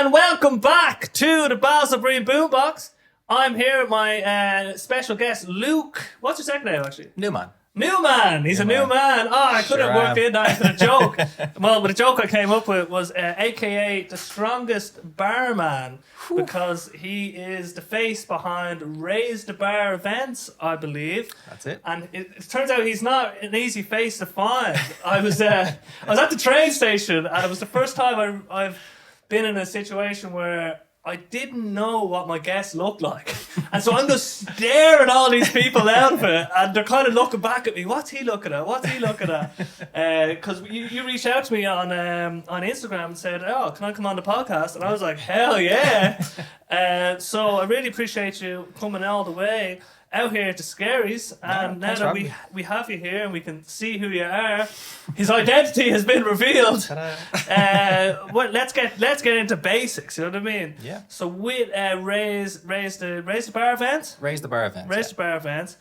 and welcome back to the Basil Breen Boombox. I'm here with my special guest, Luke. What's your second name, actually? Newman. Newman. He's a new man. Oh, I couldn't have worked in that into the joke. Well, but the joke I came up with was AKA the strongest barman because he is the face behind Raise the Bar events, I believe. That's it. And it turns out he's not an easy face to find. I was at the train station, and it was the first time I've been in a situation where I didn't know what my guests looked like. And so I'm just staring all these people out of it, and they're kind of looking back at me. What's he looking at? What's he looking at? Because you reached out to me on Instagram and said, oh, can I come on the podcast? And I was like, hell yeah. So I really appreciate you coming all the way out here to Skerries, and now that we have you here and we can see who you are, his identity has been revealed. Well, let's get into basics. You know what I mean? Yeah. So with raise the bar events. Raise the Bar events. Raise the bar events.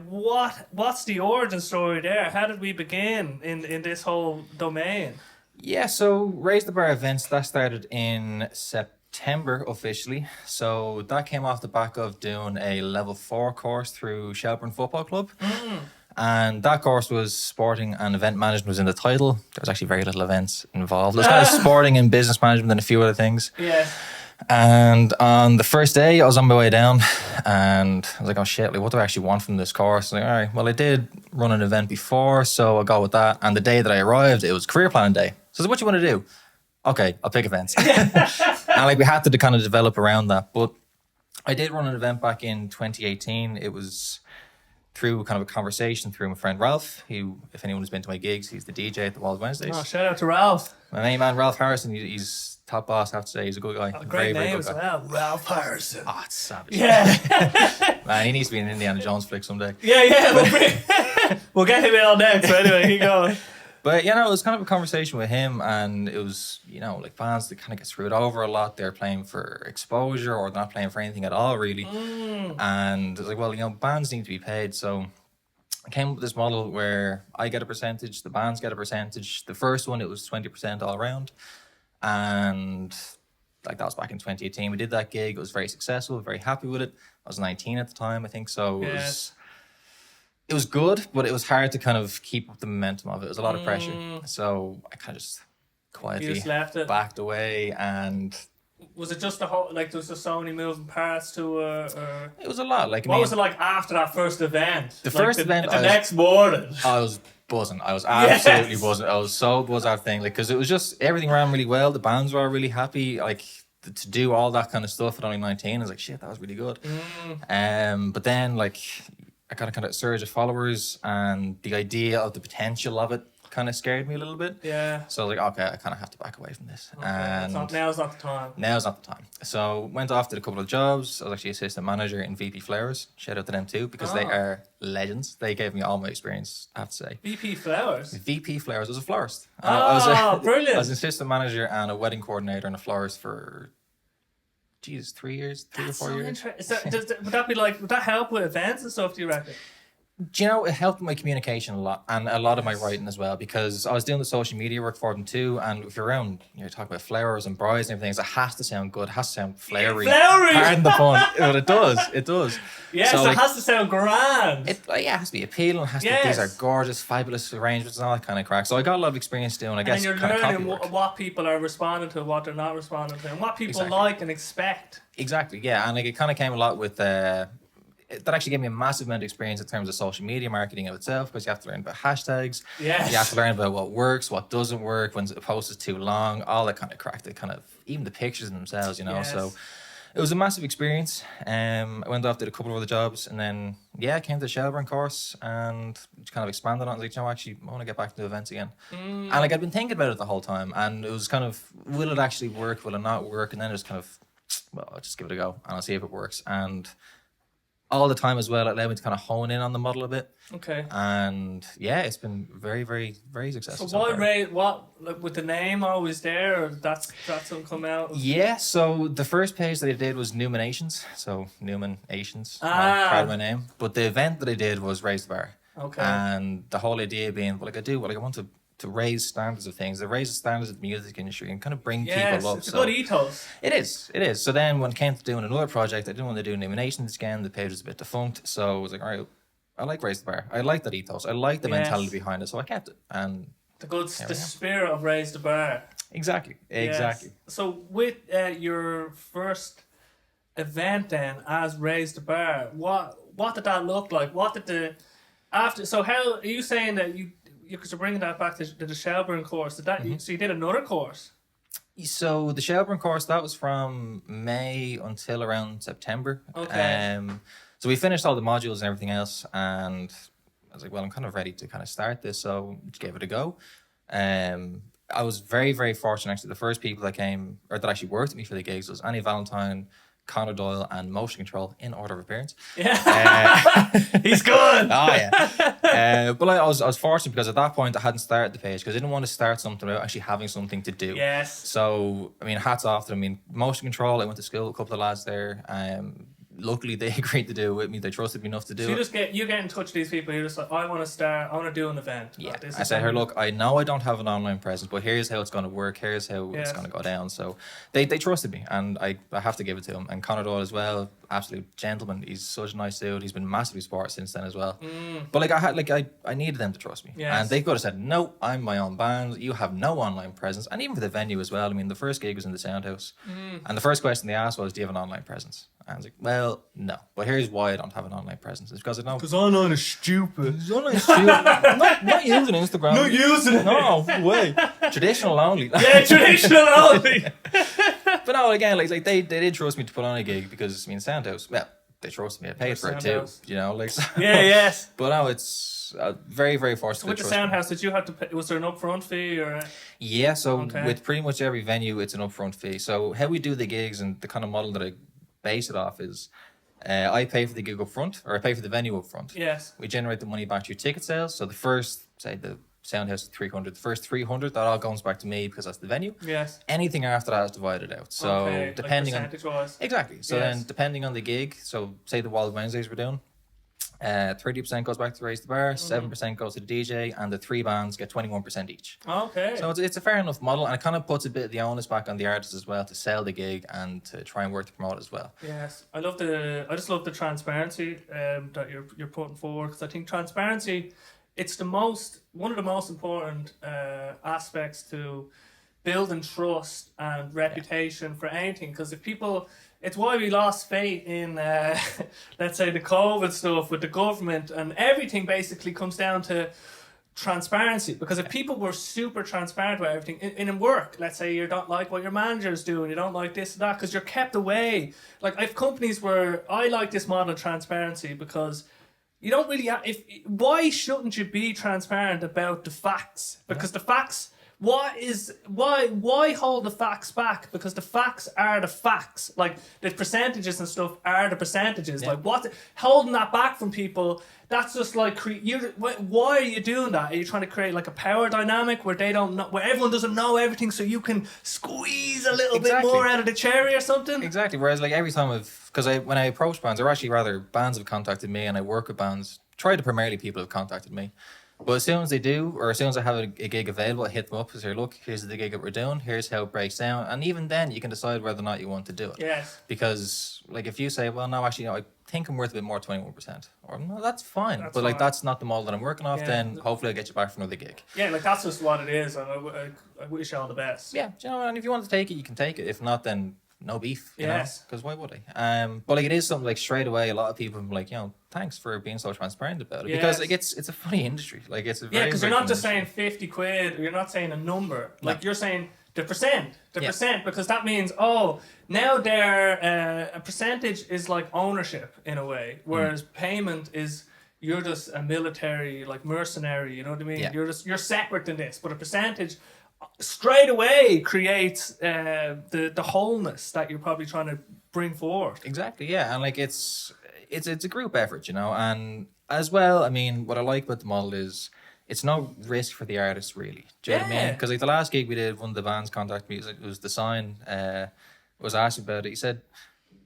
What's the origin story there? How did we begin in this whole domain? Yeah, so Raise the Bar events, that started in September officially. So that came off the back of doing a level 4 course through Shelburne Football Club. And that course was sporting and event management was in the title. There was actually very little events involved. It was kind of sporting and business management and a few other things. Yeah. And on the first day, I was on my way down and I was like, oh shit, like, what do I actually want from this course? Like, all right, well, I did run an event before, so I'll go with that. And the day that I arrived, it was career planning day. So I said, what do you want to do? Okay, I'll pick events. And like we had to kind of develop around that. But I did run an event back in 2018. It was through kind of a conversation through my friend Ralph, who, if anyone has been to my gigs, he's the DJ at the Wild Wednesdays. Oh, shout out to Ralph. My main man, Ralph Harrison, he's top boss, I have to say. He's a good guy. A great very name good as guy. well. Ralph Harrison. Oh, it's savage. Yeah. Man, he needs to be in an Indiana Jones flick someday. Yeah. We'll get him in on next. So anyway, keep going. But, you know, it was kind of a conversation with him, and it was, you know, like bands that kind of get screwed over a lot. They're playing for exposure or not playing for anything at all, really. And I was like, well, you know, bands need to be paid. So I came up with this model where I get a percentage, the bands get a percentage. The first one, it was 20% all around. And like that was back in 2018. We did that gig. It was very successful, very happy with it. I was 19 at the time, I think. So it was good, but it was hard to kind of keep up the momentum of it. It was a lot of pressure. So I kind of just quietly left it. backed away. And Was it just the whole, like, there was just so many moving parts to it was a lot. Like, what was it like after that first event? The first event, the next morning. I was buzzing. I was absolutely buzzing. I was so buzzed out thing, like, because it was just everything ran really well. The bands were really happy. Like, to do all that kind of stuff at only 19, I was like, shit, that was really good. But then, like, I got a kind of surge of followers, and the idea of the potential of it kind of scared me a little bit. Yeah. So I was like, okay, I kind of have to back away from this. Okay, And now's not the time. now's not the time. So went off, did a couple of jobs. I was actually assistant manager in VP Flowers. Shout out to them too, because they are legends. They gave me all my experience, I have to say. VP Flowers? VP Flowers. I was a florist. Brilliant. I was an assistant manager and a wedding coordinator and a florist for 3 years, 3 or 4 years. Would that help with events and stuff, do you reckon? Do you know, it helped my communication a lot and a lot of my writing as well, because I was doing the social media work for them too. And if you're around, you're talking about flowers and brides and everything, so it has to sound good, it has to sound flowery. Flowery! Pardon the pun. But it does. Yes, so, it has to sound grand. It has to be appealing, it has to, these are gorgeous, fabulous arrangements and all that kind of crack. So I got a lot of experience doing, I guess, and you're learning what people are responding to, what they're not responding to, and what people like and expect. Exactly, yeah. And like, it kind of came a lot with that actually gave me a massive amount of experience in terms of social media marketing of itself, because you have to learn about hashtags. Yes. You have to learn about what works, what doesn't work, when a post is too long, all that kind of crack. That kind of, even the pictures in themselves, you know. Yes. So it was a massive experience. I went off, did a couple of other jobs, and then I came to the Shelburne course and kind of expanded on it. I was like, you know, actually, I want to get back to events again. And like, I'd been thinking about it the whole time, and it was kind of, will it actually work? Will it not work? And then it was kind of, well, I'll just give it a go and I'll see if it works. And all the time as well, it allowed me to kind of hone in on the model a bit. Okay. And it's been very, very, very successful. So what with the name always there, or that's something come out? Yeah, so the first page that I did was Newmanations. So Newmanations, part of my name. But the event that I did was Raise the Bar. Okay. And the whole idea being, well, like I want to to raise standards of things, to raise the standards of the music industry and kind of bring Yes, people up. it's a good ethos. It is. So then when it came to doing another project, I didn't want to do Nominations again. The page was a bit defunct. So I was like, all right, I like Raise the Bar. I like that ethos. I like the mentality behind it. So I kept it. And the spirit of Raise the Bar. Exactly. Yes. So with your first event then as Raise the Bar, what did that look like? What did the after? So how are you saying that you because you're bringing that back to the Shelburne course? Did that so you did another course? So the Shelburne course, that was from May until around September. Okay. So we finished all the modules and everything else, and I was like, well, I'm kind of ready to kind of start this, so just gave it a go. I was very, very fortunate, actually. The first people that came, or that actually worked with me for the gigs was Annie Valentine, Conor Doyle, and Motion Control in order of appearance. Yeah. He's good. Oh, yeah. But I was fortunate because at that point I hadn't started the page because I didn't want to start something without actually having something to do. Yes. So, I mean, hats off to them. I mean, Motion Control, I went to school with a couple of lads there. Luckily, they agreed to do it with me. They trusted me enough to do so it. You get in touch with these people. You're just like, I want to do an event. Yeah, Like, I said, "Here, look, I know I don't have an online presence, but here's how it's going to work. Here's how it's going to go down." So they trusted me, and I have to give it to them. And Conor Doyle as well, absolute gentleman. He's such a nice dude. He's been massively supportive since then as well. But I needed them to trust me, and they could have said, "No, I'm my own band. You have no online presence." And even for the venue as well. I mean, the first gig was in the Sound House, and the first question they asked was, "Do you have an online presence?" And I was like, well, no. But here's why I don't have an online presence. It's because I don't. Because online is stupid. Not using Instagram. Not using it. No way. Traditional only. Yeah, traditional only. But no, again, like they did trust me to put on a gig because, I mean, Soundhouse, well, they trusted me. I paid for it too. You know, like. So. Yeah, yes. But no, it's very, very fortunate. So with the Soundhouse, did you have to pay, was there an upfront fee or? Yeah, so with pretty much every venue, it's an upfront fee. So how we do the gigs and the kind of model that I base it off is I pay for the gig up front, or I pay for the venue up front. Yes. We generate the money back through ticket sales. So the first, say the Soundhouse is 300, the first 300, that all goes back to me because that's the venue. Yes. Anything after that is divided out. So depending like percentage-wise. Exactly. So then depending on the gig, so say the Wild Wednesdays we're doing, 30% goes back to Raise the Bar, 7% goes to the DJ, and the three bands get 21% each. Okay. So it's a fair enough model, and it kind of puts a bit of the onus back on the artist as well to sell the gig and to try and work to promote it as well. Yes, I just love the transparency that you're putting forward, because I think transparency, it's one of the most important aspects to building trust and reputation for anything. Because if people, it's why we lost faith in, let's say, the COVID stuff with the government, and everything basically comes down to transparency. Because if people were super transparent about everything in work, let's say you don't like what your manager's doing, you don't like this and that, because you're kept away. Like, I have companies where I like this model of transparency, because you don't really have, why shouldn't you be transparent about the facts? Because the facts, why hold the facts back? Because the facts are the facts. Like, the percentages and stuff are the percentages. Like, holding that back from people, that's just like, why are you doing that? Are you trying to create like a power dynamic where they don't know, where everyone doesn't know everything, so you can squeeze a little bit more out of the cherry or something? Exactly. Whereas like every time when I approach bands, or actually rather bands have contacted me and I work with bands, primarily people have contacted me. But as soon as they do, or as soon as I have a gig available, I hit them up and say, look, here's the gig that we're doing, here's how it breaks down. And even then, you can decide whether or not you want to do it. Yes. Because, like, if you say, well, no, actually, I think I'm worth a bit more, 21%. Or, no, that's fine. But, like, that's not the model that I'm working off, then hopefully I'll get you back for another gig. Yeah, like, that's just what it is. And I wish you all the best. Yeah, you know, and if you want to take it, you can take it. If not, then no beef, you know, because why would I? But like, it is something like straight away, a lot of people are like, you know, thanks for being so transparent about it, because like it's a funny industry. Like, it's a very, because you're not just saying 50 quid, or you're not saying a number. Like, you're saying the percent, because that means, now their a percentage is like ownership in a way, whereas payment is, you're just a military, like, mercenary, you know what I mean? You're separate than this, but a percentage straight away creates the wholeness that you're probably trying to bring forward. Exactly, yeah. And like, it's a group effort, you know. And as well, I mean, what I like about the model is it's no risk for the artist, really. Do you know what I mean? Because like the last gig we did, one of the bands contacted me, it was The Sign, was asked about it. He said,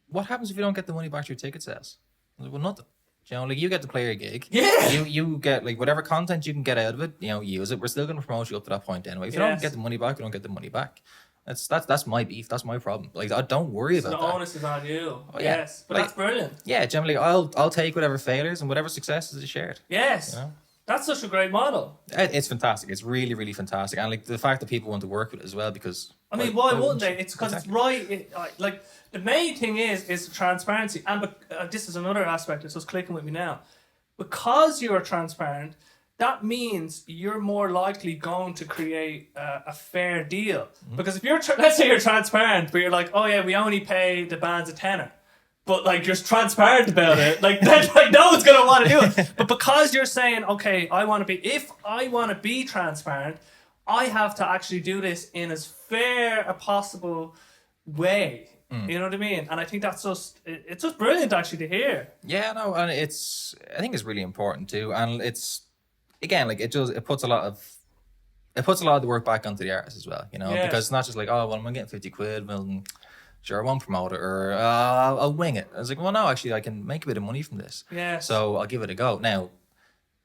what happens if you don't get the money back to your ticket sales? I was like, well, nothing. You know, like you get to play your gig. Yeah. You get like whatever content you can get out of it. You know, use it. We're still going to promote you up to that point anyway. If you don't get the money back, we don't get the money back. That's my beef. That's my problem. Like, I don't worry about that. The onus is on you. Oh, yeah. Yes, but like, that's brilliant. Yeah, generally, I'll take whatever failures and whatever successes is shared. Yes. You know? That's such a great model. It's fantastic. It's really, really fantastic. And like the fact that people want to work with it as well, because I mean, why wouldn't they? It's because it's right. Like the main thing is transparency, and this is another aspect. It's just clicking with me now. Because you're transparent, that means you're more likely going to create a fair deal. Because if you're, let's say you're transparent, but you're like, oh yeah, we only pay the bands a tenner. But like you're transparent about it, like no one's gonna want to do it. But because you're saying, okay, if I want to be transparent, I have to actually do this in as fair a possible way. You know what I mean? And I think that's it's just brilliant actually to hear. Yeah, no, and I think it's really important too, and it's again like it puts a lot of the work back onto the artist as well, you know, because it's not just like, oh well, I'm getting 50 quid, well, sure, I won't promote it, or I'll wing it. I was like, well, no, actually, I can make a bit of money from this. Yeah. So I'll give it a go. Now,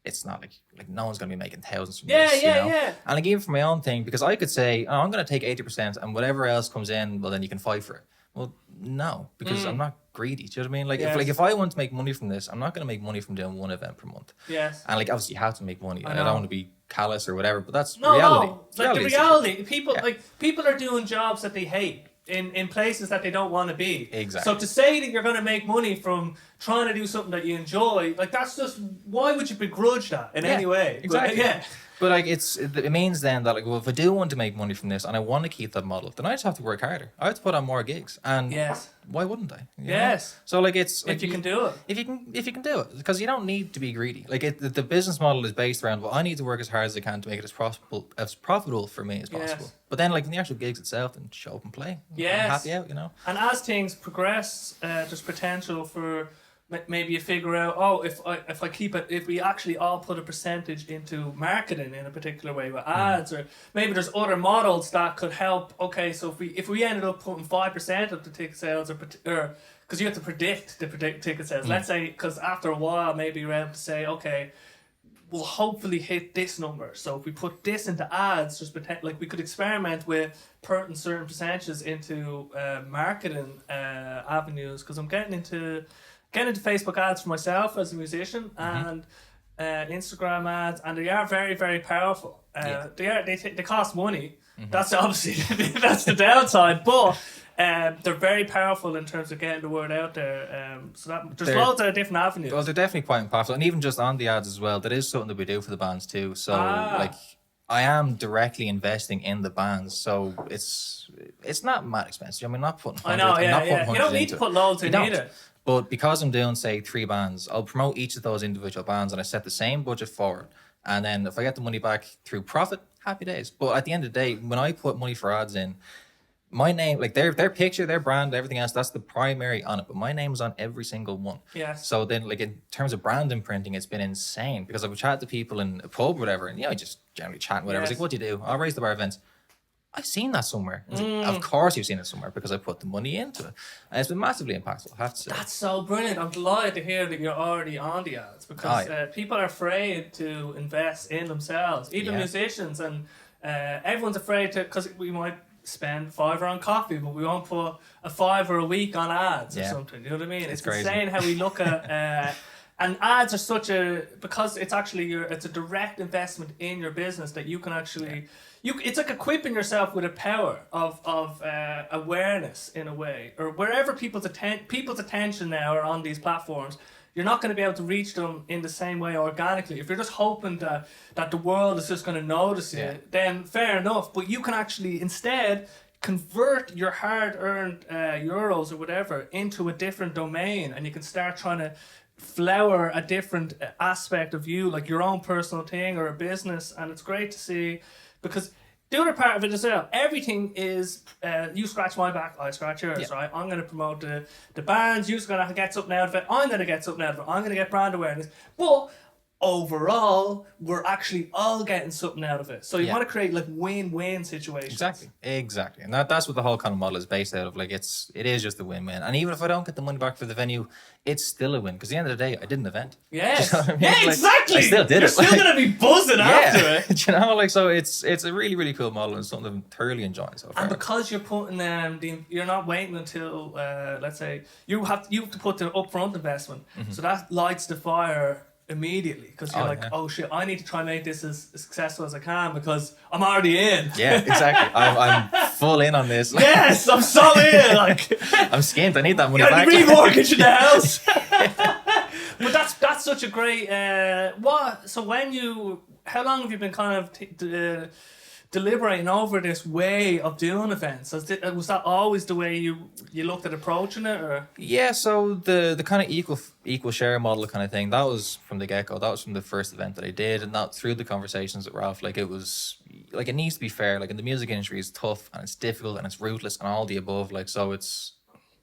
it's not like no one's going to be making thousands from this. Yeah. And like even for my own thing, because I could say, oh, I'm going to take 80%, and whatever else comes in, well, then you can fight for it. Well, no, because I'm not greedy. Do you know what I mean? Like, if I want to make money from this, I'm not going to make money from doing one event per month. Yes. And like, obviously, you have to make money. I don't want to be callous or whatever, but that's reality. reality. Like the reality, people are doing jobs that they hate. In places that they don't want to be. Exactly. So to say that you're going to make money from trying to do something that you enjoy, like that's just, why would you begrudge that in any way? Exactly. But, But like it means then that like, well, if I do want to make money from this and I want to keep that model, then I just have to work harder. I have to put on more gigs, and why wouldn't I? You know? So like it's like if you can do it, if you can do it, because you don't need to be greedy. Like the business model is based around, well, I need to work as hard as I can to make it as profitable for me as possible. But then like in the actual gigs itself, then show up and play. I'm happy out, you know. And as things progress, there's potential for. Maybe you figure out, if we actually all put a percentage into marketing in a particular way with ads, or maybe there's other models that could help. Okay, so if we ended up putting 5% of the ticket sales, or because you have to predict the ticket sales. Let's say, because after a while, maybe you're able to say, okay, we'll hopefully hit this number. So if we put this into ads, like we could experiment with putting certain percentages into marketing avenues. Because I'm getting into Facebook ads for myself as a musician, and Instagram ads, and they are very, very powerful. They cost money. That's obviously that's the downside, but they're very powerful in terms of getting the word out there. So there's loads of different avenues. Well, they're definitely quite powerful, and even just on the ads as well, that is something that we do for the bands too. So like, I am directly investing in the bands, so it's not mad expensive. I mean, not putting hundreds. You don't need to put loads in either. But because I'm doing, say, 3 bands, I'll promote each of those individual bands, and I set the same budget forward. And then if I get the money back through profit, happy days. But at the end of the day, when I put money for ads in, my name, like their picture, their brand, everything else, that's the primary on it. But my name is on every single one. Yes. So then, like, in terms of brand imprinting, it's been insane. Because I've chatted to people in a pub or whatever, and, you know, just generally chatting, whatever. It's like, what do you do? I'll raise the bar events. I've seen that somewhere. Like, of course you've seen it somewhere, because I put the money into it. And it's been massively impactful, I have to say. That's so brilliant. I'm delighted to hear that you're already on the ads, because people are afraid to invest in themselves, even musicians, and everyone's afraid to, because we might spend $5 on coffee, but we won't put a $5 a week on ads or something. You know what I mean? It's crazy. Insane how we look at and ads are because it's actually it's a direct investment in your business that you can actually it's like equipping yourself with a power of awareness in a way, or wherever people's attention now are on these platforms. You're not going to be able to reach them in the same way organically. If you're just hoping that the world is just going to notice it, then fair enough. But you can actually instead convert your hard-earned euros or whatever into a different domain, and you can start trying to flower a different aspect of you, like your own personal thing or a business. And it's great to see, because the other part of it is everything is you scratch my back, I scratch yours, right? I'm going to promote the bands, you're going to get something out of it, I'm going to get something out of it, I'm going to get brand awareness. But overall, we're actually all getting something out of it. So you Yeah. want to create like win-win situations. Exactly, and that's what the whole kind of model is based out of. Like it is just a win-win, and even if I don't get the money back for the venue, it's still a win because at the end of the day, I did an event. Yes. Do you know what I mean? Yeah, Like, exactly. I still did You're it. still gonna be buzzing after it. Do you know, like so it's a really really cool model and something I'm thoroughly enjoying so far. And because you're putting you're not waiting until let's say you have to put the upfront investment, so that lights the fire immediately because you're oh shit, I need to try and make this as successful as I can because I'm already in. Yeah, exactly. I'm full in on this. Yes, I'm so in. Like I'm skint. I need that money you back. remortgage the house. But that's such a great. How long have you been kind of deliberating over this way of doing events? Was that always the way you looked at approaching it, or? Yeah, so the kind of equal share model kind of thing, that was from the get-go. That was from the first event that I did, and that through the conversations with Ralph, like it was like it needs to be fair. Like in the music industry, it's tough and it's difficult and it's ruthless and all the above. Like so, it's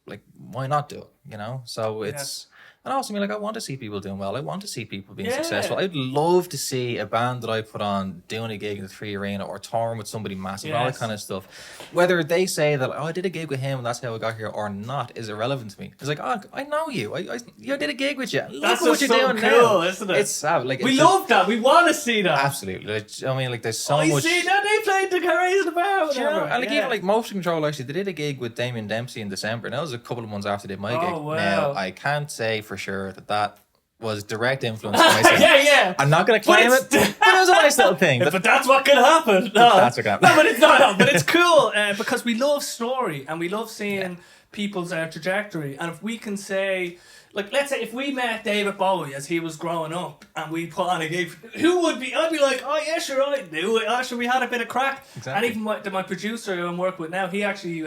like why not do it? You know, so it's. And also, I mean, like, I want to see people doing well. I want to see people being successful. I'd love to see a band that I put on doing a gig in the Three Arena or touring with somebody massive, all that kind of stuff. Whether they say that, I did a gig with him and that's how I got here or not is irrelevant to me. It's like, I know you. I did a gig with you. Look what you're doing cool, now. Isn't it? It's like we love that. We want to see that. Absolutely. Like, I mean, like, there's so much. much. See that they played the Carries about. And like even like Motion Control, actually, they did a gig with Damien Dempsey in December, and that was a couple of months after they did my gig. Wow. Now I can't say for sure that was direct influence on myself. Yeah. I'm not going to claim it, but it was a nice little thing. But that's what can happen. No, that's what can happen. No, but it's not. But it's cool because we love story and we love seeing people's trajectory. And if we can say, like, let's say if we met David Bowie as he was growing up and we put on a gig, I'd be like, oh yeah, sure, I do it. Oh, sure, we had a bit of crack. Exactly. And even my producer who I'm working with now, he actually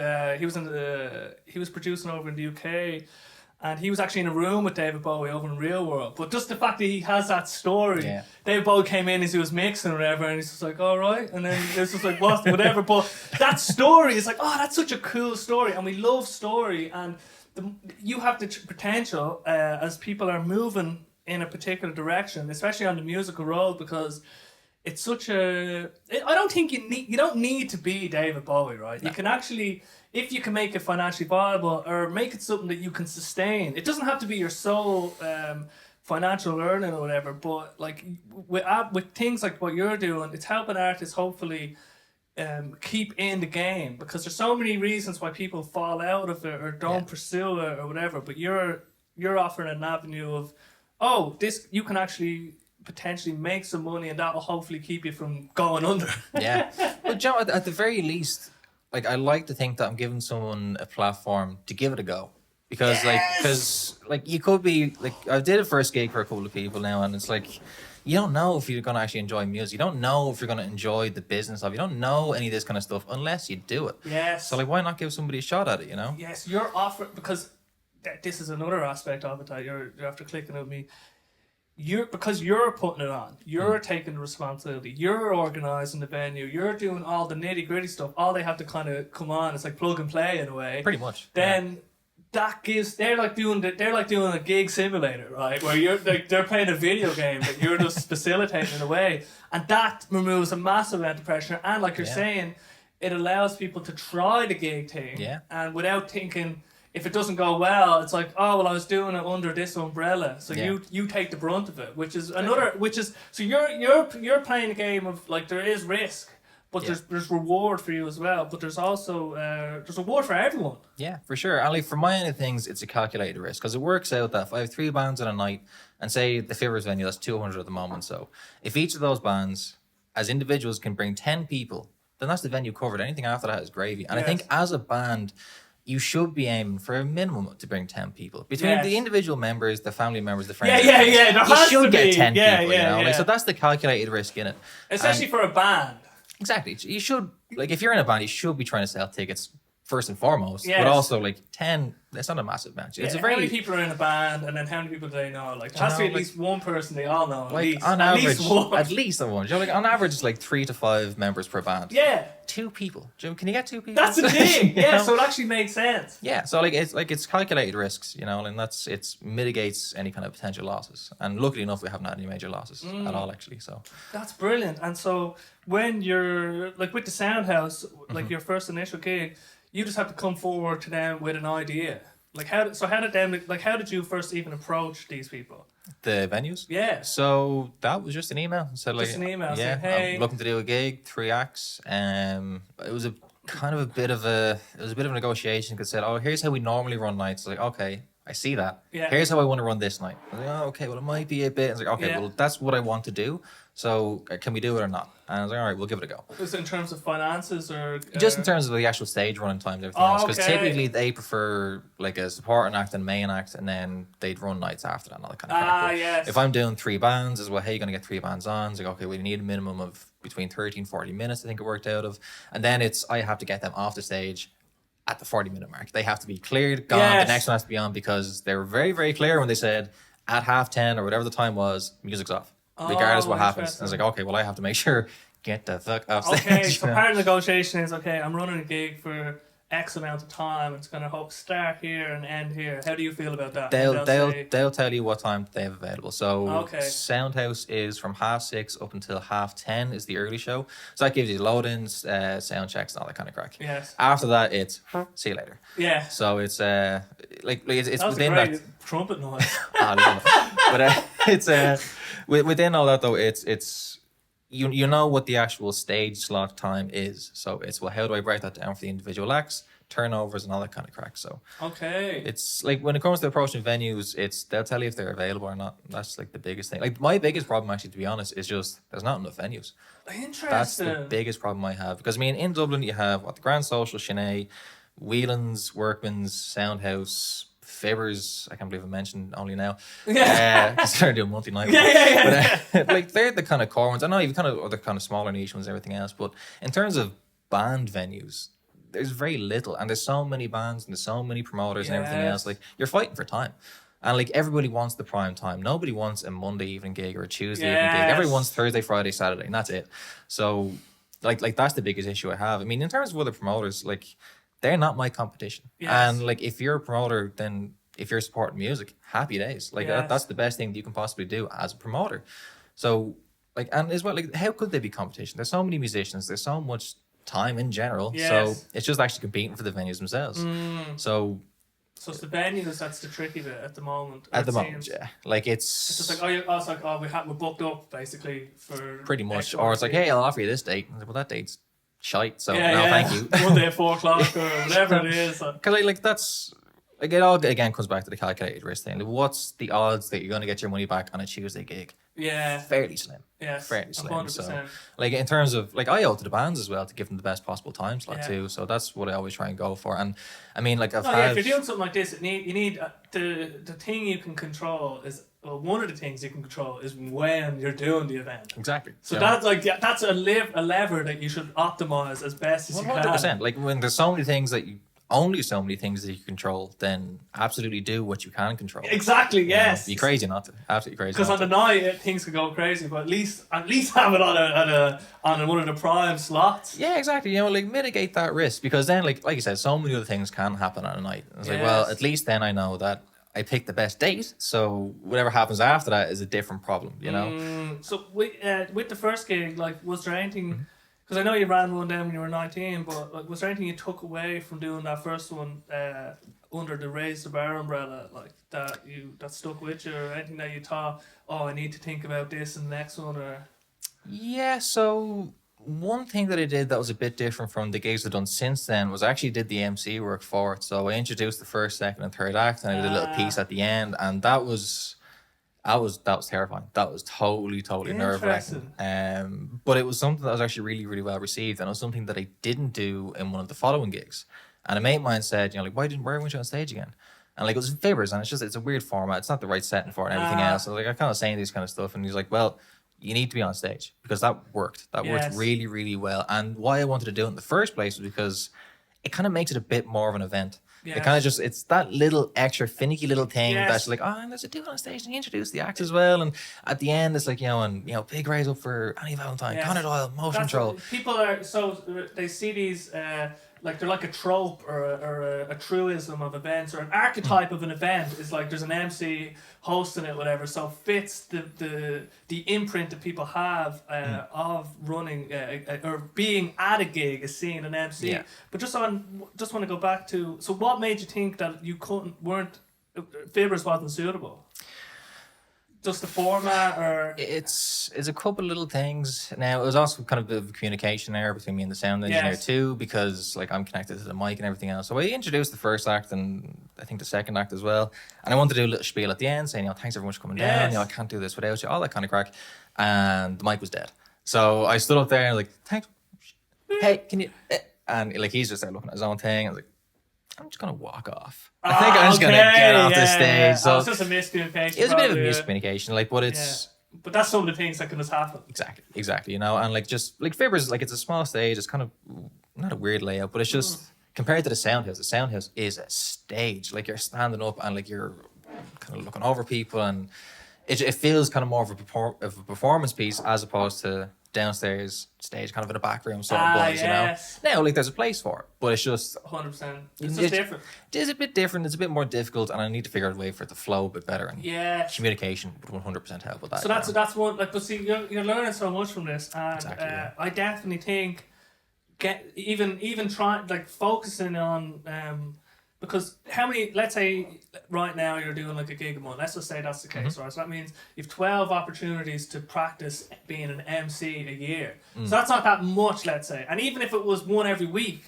he was producing over in the UK. And he was actually in a room with David Bowie over in Real World. But just the fact that he has that story. Yeah. David Bowie came in as he was mixing or whatever, and he's just like, all right. And then it's just like, what? Whatever. But that story is like, oh, that's such a cool story. And we love story. And you have the potential as people are moving in a particular direction, especially on the musical road, because it's such a... I don't think you don't need to be David Bowie, right? No. You can actually... If you can make it financially viable or make it something that you can sustain, it doesn't have to be your sole financial earning or whatever, but like with things like what you're doing, it's helping artists hopefully keep in the game, because there's so many reasons why people fall out of it or don't pursue it or whatever, but you're offering an avenue of, this you can actually potentially make some money and that will hopefully keep you from going under. Yeah. But Joe, at the very least, like, I like to think that I'm giving someone a platform to give it a go. Because, you could be, like, I did a first gig for a couple of people now, and it's like, you don't know if you're going to actually enjoy music. You don't know if you're going to enjoy the business of it. You don't know any of this kind of stuff unless you do it. Yes. So, like, why not give somebody a shot at it, you know? Yes, you're offering, because this is another aspect of it that you're after clicking with me. Because you're putting it on, you're taking the responsibility, you're organising the venue, you're doing all the nitty gritty stuff. All they have to kind of come on, it's like plug and play in a way. Pretty much. Then that gives they're like doing a gig simulator, right? Where they're playing a video game, but you're just facilitating in a way, and that removes a massive amount of pressure. And like you're saying, it allows people to try the gig thing, and without thinking. If it doesn't go well, it's like, oh well, I was doing it under this umbrella, so you take the brunt of it, which is so you're playing a game of like there is risk, but there's reward for you as well, but there's also there's reward for everyone. Yeah, for sure. And like for my end of things, it's a calculated risk because it works out that if I have 3 bands in a night, and say the Fivers venue, that's 200 at the moment. So if each of those bands, as individuals, can bring 10 people, then that's the venue covered. Anything after that is gravy. And I think as a band, you should be aiming for a minimum to bring 10 people. Between the individual members, the family members, the friends. Yeah. You should get 10 people, you know? Like, so that's the calculated risk in it. Especially for a band. Exactly. You should, like, if you're in a band, you should be trying to sell tickets first and foremost, Yes. but also like 10. It's not a massive match. It's a How many very people are in a band, and then how many people do they know? Like, there has to be at like- least one person they all know. like on at average, least one. at least one. You know, like on average, it's like 3 to 5 members per band. Yeah, 2 people. Can you get 2 people? that's the thing. You Yeah, know? so it actually makes sense. Yeah, so it's calculated risks, you know, and it mitigates any kind of potential losses. And luckily enough, we haven't had any major losses at all, actually. So That's brilliant. And so when you're like with the Sound House, like your first initial gig, you just have to come forward to them with an idea. Like how did you first even approach these people? the venues. Yeah. So that was just an email. So like, Just an email yeah, saying, "Hey." I'm looking to do a gig, 3 acts. It was a bit of a negotiation because said, oh, here's how we normally run nights. Like, okay, I see that. Yeah. Here's how I want to run this night. I was like, oh, okay, well, it might be a bit. I was like, okay, Yeah. well, that's what I want to do. So can we do it or not? And I was like, all right, we'll give it a go. Was it in terms of finances or Just in terms of the actual stage running times, everything else. Because okay. typically they prefer like a supporting act and main act, and then they'd run nights after that and all that kind of crap. But yes. if I'm doing 3 bands, as well, hey, you're going to get 3 bands on. It's like, okay, we need a minimum of between 30 and 40 minutes, I think it worked out of. And then I have to get them off the stage at the 40-minute mark. They have to be cleared, gone. Yes. The next one has to be on because they were very, very clear when they said at 10:30 or whatever the time was, music's off. Regardless what happens. I was like, okay, well, I have to make sure, get the fuck off stage. Okay, so part of the negotiation is, okay, I'm running a gig for X amount of time. It's going to start here and end here. How do you feel about that? They'll tell you what time they have available. So Okay. Soundhouse is from 6:30 up until 10:30 is the early show. So that gives you load-ins, sound checks, and all that kind of crack. Yes. After that, it's see you later. Yeah. So it's it's That was within a great that. trumpet noise. I love it. But it's within all that though. It's you know what the actual stage slot time is. So it's, well, how do I break that down for the individual acts, turnovers, and all that kind of crack. So Okay. it's like when it comes to approaching venues, they'll tell you if they're available or not. That's like the biggest thing. Like my biggest problem, actually, to be honest, is just there's not enough venues. Interesting. That's the biggest problem I have, because I mean in Dublin you have the Grand Social, Sinead, Whelan's, Workman's, Soundhouse, Fibbers. I can't believe I mentioned only now. Yeah. Because they're doing multi-night. Yeah. But like they're the kind of core ones. I know you've kind of other kind of smaller niche ones and everything else, but in terms of band venues, there's very little, and there's so many bands and there's so many promoters and everything else. Like you're fighting for time. And like everybody wants the prime time. Nobody wants a Monday evening gig or a Tuesday evening gig. Everyone wants Thursday, Friday, Saturday, and that's it. So like that's the biggest issue I have. I mean, in terms of other promoters, like they're not my competition. Yes. And like if you're a promoter, then if you're supporting music, happy days. Like Yes. that's the best thing that you can possibly do as a promoter. So like, and as well, like how could there be competition? There's so many musicians. There's so much time in general. Yes. So it's just actually competing for the venues themselves. So So it's the venues that's the tricky bit at the moment. at the it moment, seems. yeah, like It's just like, we're booked up basically for pretty much, X or it's like, amount of hey, I'll offer you this date. I was like, well, that date's shite, so Yeah, no, yeah. thank you. Monday at 4:00 or whatever it is. Because like that's like it all again comes back to the calculated risk thing. Like, what's the odds that you're going to get your money back on a Tuesday gig? Yeah. Fairly slim. Yes. Fairly slim. 100%. So, like in terms of like, I owe to the bands as well to give them the best possible time slot Yeah. too. So that's what I always try and go for. And I mean, like I've No, had. if you're doing something like this, you need the thing you can control is, well, one of the things you can control is when you're doing the event. Exactly. So that's a lever that you should optimize as best as you can. 100%. Like when there's so many things that only so many things that you control, then absolutely do what you can control. Exactly. You know, Yes. be crazy not to. Absolutely crazy. Because on the night things could go crazy, but at least have it on one of the prime slots. Yeah, exactly. You know, like mitigate that risk, because then, like you said, so many other things can happen on a night. It's like, well, Yes. at least then I know that I picked the best date. So whatever happens after that is a different problem. You know. So with the first gig, like, was there anything? Because I know you ran one down when you were 19, but like, was there anything you took away from doing that first one under the Raise the Bar umbrella, like that stuck with you, or anything that you thought, oh, I need to think about this in the next one, or? Yeah. So one thing that I did that was a bit different from the gigs I've done since then was I actually did the MC work for it. So I introduced the first, second, and third act, and I did a little piece at the end, and that was terrifying. That was totally nerve-wracking. But it was something that was actually really, really well received, and it was something that I didn't do in one of the following gigs. And a mate of mine said, you know, like, why weren't you on stage again? And like, it was Fibbers, and it's a weird format. It's not the right setting for it and everything else. So like, I kind of saying these kind of stuff, and he's like, well, you need to be on stage, because that worked. That worked Yes. really, really well. And why I wanted to do it in the first place was because it kind of makes it a bit more of an event. Yeah. It kind of just, it's that little extra finicky little thing Yes. that's like, oh, and there's a dude on stage and he introduced the acts as well. And at the end, it's like, and big raise up for Annie Valentine, Yes. Conor Doyle, motion control. People are they see these like they're like a trope or a truism of events, or an archetype of an event is like there's an MC hosting it, whatever. So fits the imprint that people have of running or being at a gig is seeing an MC. Yeah. But just want to go back to, so what made you think that you weren't Fibbers wasn't suitable? Just the format, or it's a couple of little things. Now it was also kind of a bit of a communication error between me and the sound engineer too, because like I'm connected to the mic and everything else. So I introduced the first act and I think the second act as well, and I wanted to do a little spiel at the end saying, thanks everyone for coming down. I can't do this without you, all that kind of crack. And the mic was dead. So I stood up there and like, thanks. Hey, can you? And like he's just there looking at his own thing. I was like, I'm just gonna walk off. I think I'm just gonna get off the stage. So it's just a miscommunication. It was a bit of a miscommunication, like, but it's. Yeah. But that's some of the things that can just happen. Exactly. And like just like Fibbers, like it's a small stage. It's kind of not a weird layout, but it's just compared to the Soundhouse. The Soundhouse is a stage. Like you're standing up and like you're kind of looking over people, and it feels kind of more of a performance piece as opposed to downstairs stage, kind of in a back room sort of buzz, Now, like there's a place for it, but it's just 100%. It's just different. It is a bit different. It's a bit more difficult, and I need to figure out a way for it to flow a bit better. And communication would 100% help with that. So that's one. Like, but see, you're learning so much from this, and I definitely think even trying like focusing on because how many, let's say right now you're doing like a gig a month, let's just say that's the case, right? So that means you've 12 opportunities to practice being an MC a year. So that's not that much, let's say. And even if it was one every week,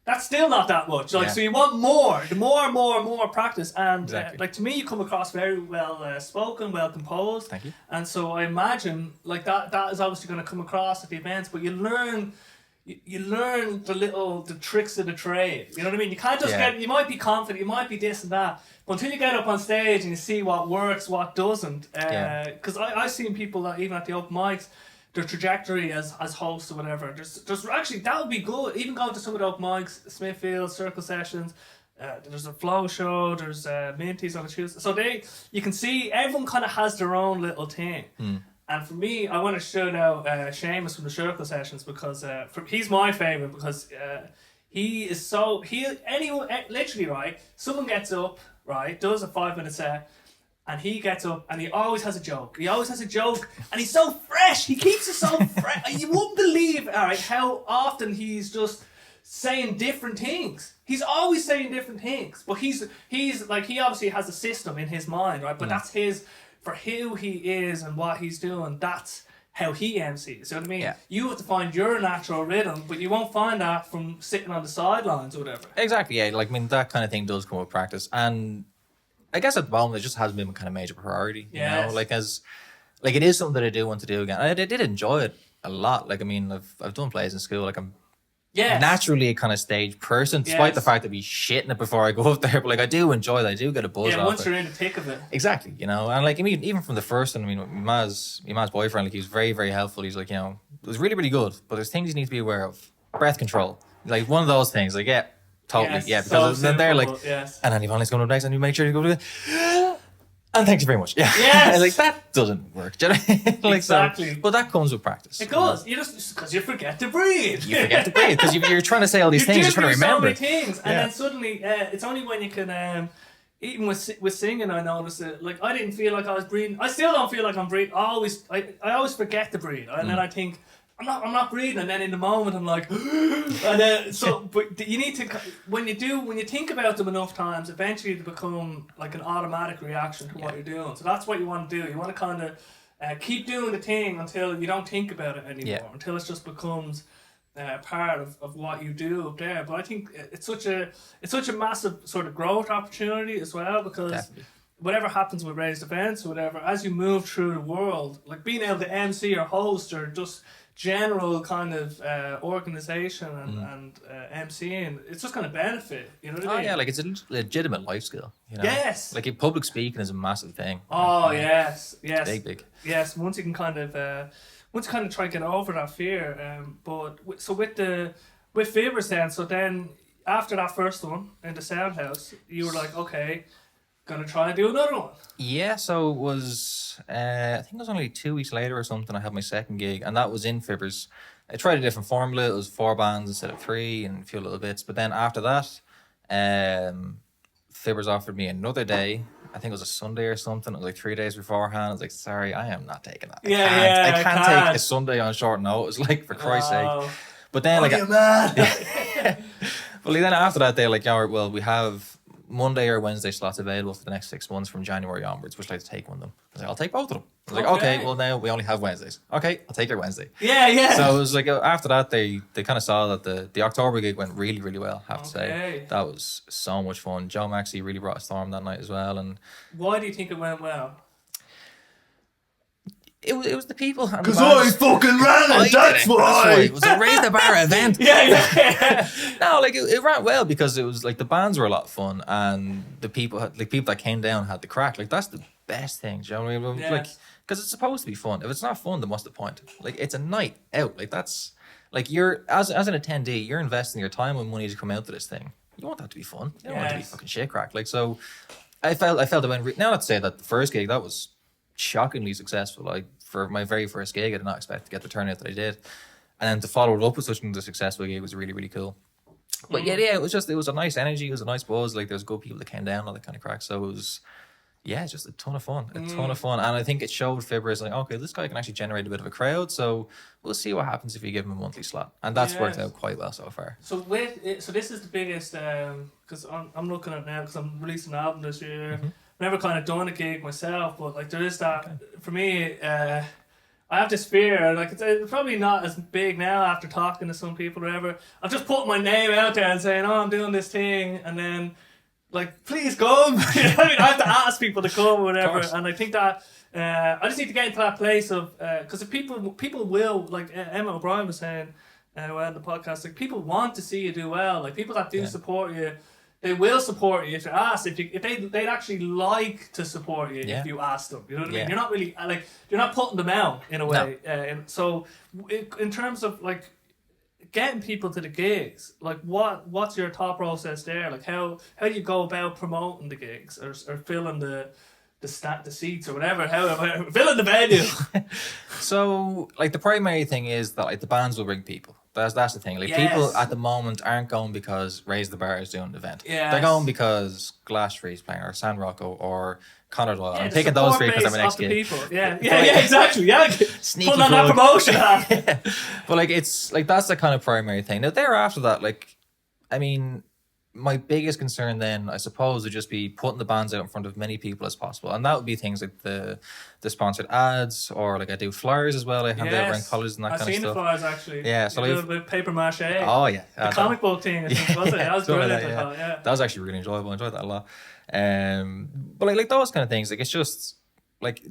that's still not that much. Like, so you want more, the more practice. And like to me, you come across very well spoken, well composed. Thank you. And so I imagine like that is obviously going to come across at the events, but you learn the tricks of the trade. You know what I mean? You can't just you might be confident, you might be this and that, but until you get up on stage and you see what works, what doesn't. Because I've seen people that even at the open mics, their trajectory as hosts or whatever, there's actually, that would be good. Even going to some of the open mics, Smithfield, Circle Sessions, there's a flow show, there's Minties on the Tuesday. So you can see everyone kind of has their own little thing. And for me, I want to shout out Seamus from the Circle Sessions, because he's my favourite, because he is so... literally, right, someone gets up, right, does a 5-minute set, and he gets up and he always has a joke. And he's so fresh. He keeps it so fresh. You wouldn't believe, all right, how often he's just saying different things. He's always saying different things. But he's like, he obviously has a system in his mind, right? But that's his... For who he is and what he's doing, that's how he MCs. You know what I mean? Yeah. You have to find your natural rhythm, but you won't find that from sitting on the sidelines or whatever. Exactly, yeah. Like, I mean, that kind of thing does come with practice. And I guess at the moment, it just hasn't been a kind of major priority. You know? Like, it is something that I do want to do again. I did enjoy it a lot. Like, I mean, I've done plays in school. Like, I'm naturally a kind of stage person, despite the fact that we shitting it before I go up there. But like, I do enjoy it. I do get a buzz off once it. you're in the thick of it. Exactly, and like, I mean, even from the first one, I mean, my Ma's boyfriend, like, he was very, very helpful. He's like, it was really, really good, but there's things you need to be aware of. Breath control, like one of those things. Like, totally, because then they're like, and then you've only going up next, and you make sure you go to and thank you very much. And like, that doesn't work. Do you know what I mean? Like, exactly. But that comes with practice. It goes. You just because you forget to breathe. Because you're trying to say all these things. You're trying to remember so many things, and then suddenly it's only when you can. Even with singing, I noticed it. Like, I didn't feel like I was breathing. I still don't feel like I'm breathing. I always forget to breathe, and then I think I'm not breathing, and then in the moment I'm like, and then but you need to, when you think about them enough times, eventually they become like an automatic reaction to what you're doing. So that's what you want to do. You want to kind of keep doing the thing until you don't think about it anymore, until it just becomes part of what you do up there. But I think it's such a massive sort of growth opportunity as well, because whatever happens with raised events or whatever, as you move through the world, like being able to MC or host or just general kind of organisation and MCing, it's just going to benefit. You know what I mean? Yeah, like, it's a legitimate life skill. You know? Yes. Like, public speaking is a massive thing. Oh, yes. Big. Yes, once you can kind of try and get over that fear. But so with Fibbers then, so then after that first one in the sound house, you were like, okay, gonna try and do another one. Yeah, so it was, I think it was only 2 weeks later or something, I had my second gig, and that was in Fibbers. I tried a different formula. It was 4 bands instead of 3 and a few little bits. But then after that, Fibbers offered me another day. I think it was a Sunday or something. It was like 3 days beforehand. I was like, sorry, I am not taking that. I can't take a Sunday on short notice, like, for Christ's sake. But then, like, you mad? well, then after that, they're like, yeah, well, we have Monday or Wednesday slots available for the next 6 months from January onwards. Would you like to take one of them? I was like, I'll take both of them. I was like, okay, well, now we only have Wednesdays. Okay, I'll take your Wednesday. Yeah. So it was like, after that, they kind of saw that the October gig went really, really well, I have to say. That was so much fun. Joe Maxey really brought a storm that night as well. And why do you think it went well? It was the people. Because I fucking ran it, that's why. It was a Raise the Bar event. Yeah. No, like it ran well because it was like the bands were a lot of fun and the people that came down had the crack. Like that's the best thing, do you know what I mean? Yes. Like, because it's supposed to be fun. If it's not fun, then what's the point? Like it's a night out. Like that's like you're as an attendee, you're investing your time and money to come out to this thing. You want that to be fun. You don't want it to be fucking shit crack. Like so, I felt it went. Now, not to say that the first gig that was shockingly successful. Like for my very first gig, I did not expect to get the turnout that I did, and then to follow it up with such a successful gig was really, really cool. But yeah, it was a nice energy, it was a nice buzz. Like there's good people that came down, all that kind of crack. So it was, it's just a ton of fun, and I think it showed Fibbers like, okay, this guy can actually generate a bit of a crowd. So we'll see what happens if you give him a monthly slot, and that's worked out quite well so far. So so this is the biggest because I'm looking at it now because I'm releasing an album this year. Mm-hmm. Never kind of done a gig myself, but like there is that for me. I have this fear, like it's probably not as big now after talking to some people or whatever. I'm just putting my name out there and saying, "Oh, I'm doing this thing," and then like, please come. You know what I mean? I have to ask people to come or whatever, and I think that I just need to get into that place of because if people will, like Emma O'Brien was saying on the podcast, like people want to see you do well, like people that do support you. They will support you if you ask. If they'd actually like to support you if you ask them. You know what I mean? You're not really like you're not putting them out in a way. No. So in terms of like getting people to the gigs, like what's your thought process there? Like how do you go about promoting the gigs or filling the seats or whatever? How filling the venue? So like the primary thing is that like the bands will bring people. That's the thing. Like people at the moment aren't going because Raise the Bar is doing an event. Yes. They're going because Glassfree's playing or San Rocco or Conor Doyle. I'm picking those three because I'm an ex-gig. Yeah, exactly. Yeah, sneaky putting on that promotion. But like it's like that's the kind of primary thing. Now thereafter that, like, I mean, my biggest concern then, I suppose, would just be putting the bands out in front of many people as possible, and that would be things like the sponsored ads, or like I do flyers as well. I hand out around colleges and that kind of stuff. I've seen the flyers actually. Yeah, so like with paper mache. Oh yeah, the comic book thing. I think, was it? That was brilliant. That was actually really enjoyable. I enjoyed that a lot. But like those kind of things, like it's just like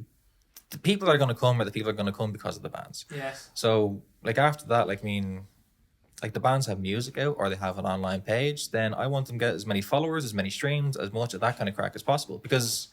the people that are going to come are the people that are going to come because of the bands. Yes. So like after that, like I mean, like the bands have music out or they have an online page, then I want them to get as many followers, as many streams, as much of that kind of crack as possible. Because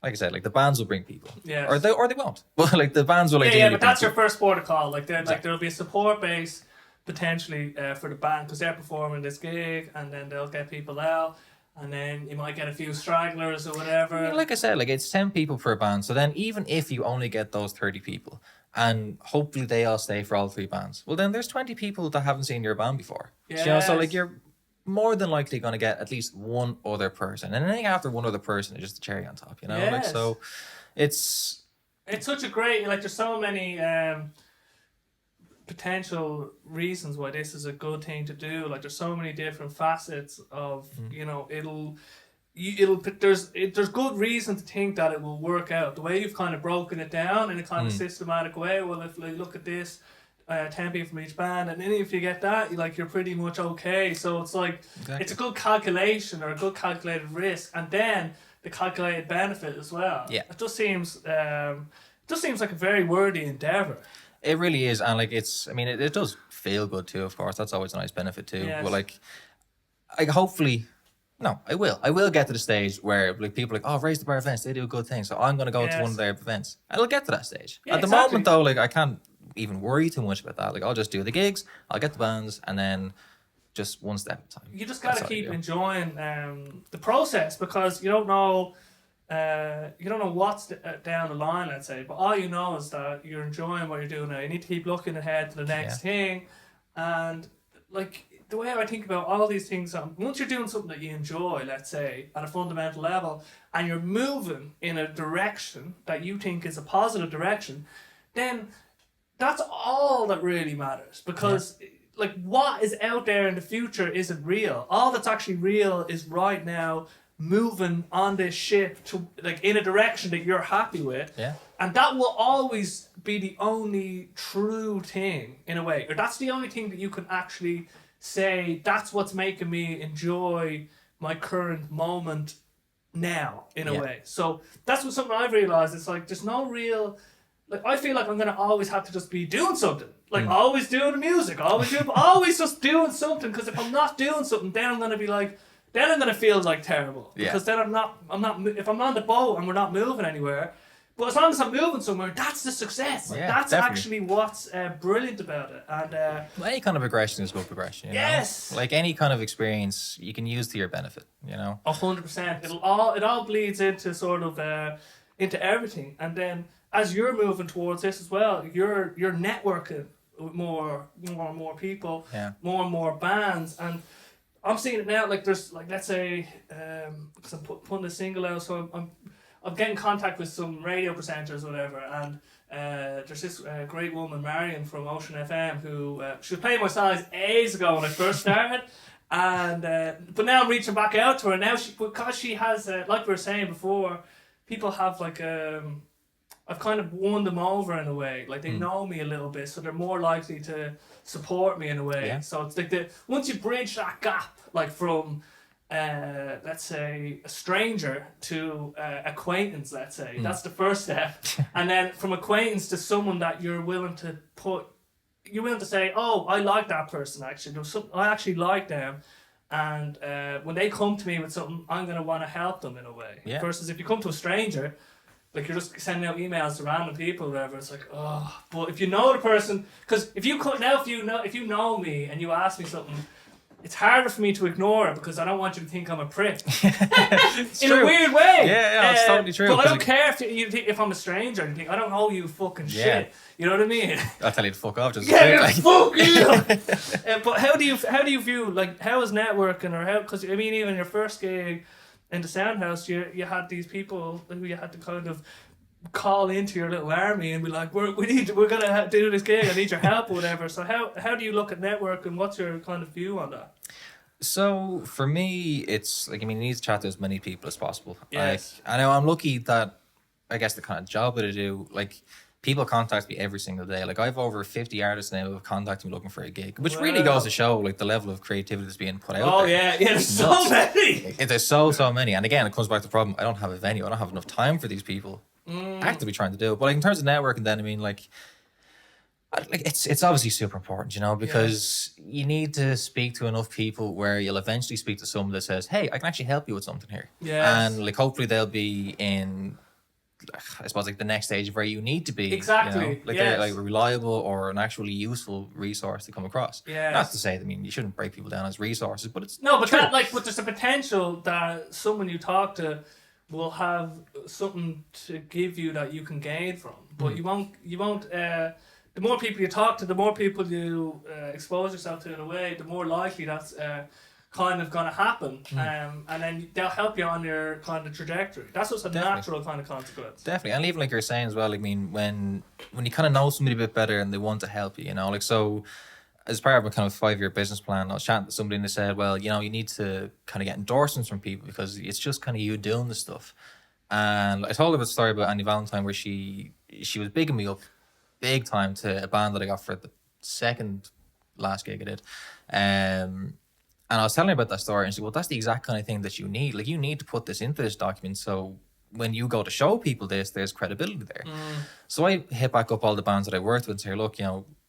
like I said, like the bands will bring people. Yeah. Or they won't. But like the bands will Yeah, but that's your first port of call. Like there'll be a support base potentially for the band because they're performing this gig, and then they'll get people out. And then you might get a few stragglers or whatever. Yeah, like I said, like it's 10 people per band. So then even if you only get those 30 people, and hopefully they all stay for all 3 bands, well then there's 20 people that haven't seen your band before. Yes. You know, so like you're more than likely going to get at least one other person. And anything after one other person is just a cherry on top, you know? Yes. Like so it's such a great, like there's so many potential reasons why this is a good thing to do. Like there's so many different facets of you know there's good reason to think that it will work out the way you've kind of broken it down in a kind of systematic way. Well, if like look at this 10 people from each band, and then if you get that, you're pretty much okay. So it's like it's a good calculation or a good calculated risk, and then the calculated benefit as well. Yeah, it just seems like a very worthy endeavor. It really is, and like it's, I mean, it does feel good too, of course. That's always a nice benefit too. Yes. But like hopefully, no, I will get to the stage where like people are like, oh, Raise the Bar events, they do a good thing, so I'm going to go to one of their events. I'll get to that stage. Yeah, At the moment though, like I can't even worry too much about that. Like I'll just do the gigs, I'll get the bands, and then just one step at a time. You just got to keep enjoying the process, because you don't know what's down the line, let's say, but all you know is that you're enjoying what you're doing now. You need to keep looking ahead to the next thing. And like the way I think about all these things, once you're doing something that you enjoy, let's say, at a fundamental level, and you're moving in a direction that you think is a positive direction, then that's all that really matters. Because like what is out there in the future isn't real. All that's actually real is right now, moving on this ship to like in a direction that you're happy with. Yeah. And that will always be the only true thing in a way. Or that's the only thing that you can actually say, that's what's making me enjoy my current moment now in a way. So that's what something I've realized. It's like there's no real, like I feel like I'm gonna always have to just be doing something. Like always doing the music, always just doing something, because if I'm not doing something, then I'm gonna be like, then I'm gonna feel like terrible, because then I'm not if I'm on the boat and we're not moving anywhere, but as long as I'm moving somewhere, that's the success. Like, that's actually what's brilliant about it. And any kind of progression is good progression. You know? Like any kind of experience you can use to your benefit. 100%. It all bleeds into sort of into everything, and then as you're moving towards this as well, you're networking with more and more people, more and more bands. And I'm seeing it now, like there's like, let's say, because I'm putting a single out, so I'm getting in contact with some radio presenters or whatever, and there's this great woman, Marion from Ocean FM, who she was playing my songs ages ago when I first started, and but now I'm reaching back out to her now, because she has like we were saying before, people have like I've kind of won them over in a way. Like they know me a little bit, so they're more likely to support me in a way. Yeah. So it's like once you bridge that gap, like from let's say a stranger to acquaintance, let's say, that's the first step. And then from acquaintance to someone that you're willing to say, oh, I like that person actually. I actually like them. And when they come to me with something, I'm going to want to help them in a way. Yeah. Versus if you come to a stranger, like you're just sending out emails to random people or whatever, it's like, oh. But if you know the person, because if you know me and you ask me something, it's harder for me to ignore it, because I don't want you to think I'm a prick. In a weird way. Yeah, it's totally true. But I don't care if I'm a stranger and you think, I don't owe you fucking shit. You know what I mean? I'll tell you to fuck off. Just fuck you. But how do you view, like, how is networking, or how? Because I mean, even your first gig in the sound house, you had these people who you had to kind of call into your little army and be like, we're gonna do this gig, I need your help or whatever. So how do you look at networking? What's your kind of view on that? So for me, it's like, I mean, you need to chat to as many people as possible. Yes. Like, I know I'm lucky that, I guess, the kind of job that I do, like, people contact me every single day. Like, I have over 50 artists now who have contacted me looking for a gig, which really goes to show, like, the level of creativity that's being put out there. Yeah, there's so many. There's so many. And again, it comes back to the problem. I don't have a venue. I don't have enough time for these people actively trying to do it. But like, in terms of networking, then, I mean, like it's obviously super important, because you need to speak to enough people where you'll eventually speak to someone that says, hey, I can actually help you with something here. And like, hopefully they'll be in, I suppose, like the next stage where you need to be. Exactly. They're like reliable or an actually useful resource to come across. Not to say, I mean, you shouldn't break people down as resources, but it's but but there's a potential that someone you talk to will have something to give you that you can gain from, but you won't. The more people you talk to, the more people you expose yourself to in a way, the more likely that's kind of going to happen, and then they'll help you on your kind of trajectory. That's what's a natural kind of consequence. Definitely. And even like you're saying as well, I mean, when you kind of know somebody a bit better and they want to help you, like, so as part of a kind of 5-year business plan, I was chatting to somebody and they said, well, you need to kind of get endorsements from people, because it's just kind of you doing the stuff. And I told her a story about Annie Valentine where she was bigging me up big time to a band that I got for the second last gig I did. And I was telling her about that story, and she said, well, that's the exact kind of thing that you need. Like, you need to put this into this document, so when you go to show people this, there's credibility there. So I hit back up all the bands that I worked with and say, look,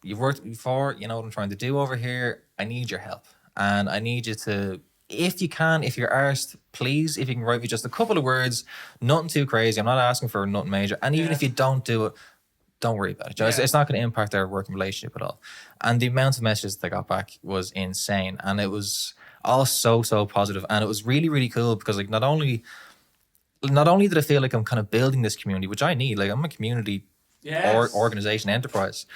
you've worked before, you know what I'm trying to do over here. I need your help. And I need you to, if you can, if you're arsed, please, if you can write me just a couple of words, nothing too crazy. I'm not asking for nothing major. And even if you don't do it, don't worry about it. It's not going to impact our working relationship at all. And the amount of messages that I got back was insane. And it was all so positive. And it was really, really cool because like not only did I feel like I'm kind of building this community, which I need, like I'm a community organization enterprise.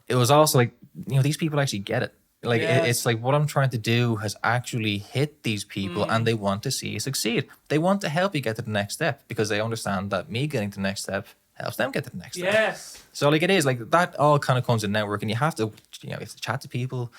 It was also like, these people actually get it. Like it's like what I'm trying to do has actually hit these people and they want to see you succeed. They want to help you get to the next step because they understand that me getting to the next step helps them get to the next step. Yes. So like it is like that all kind of comes in networking. You have to, you have to chat to people,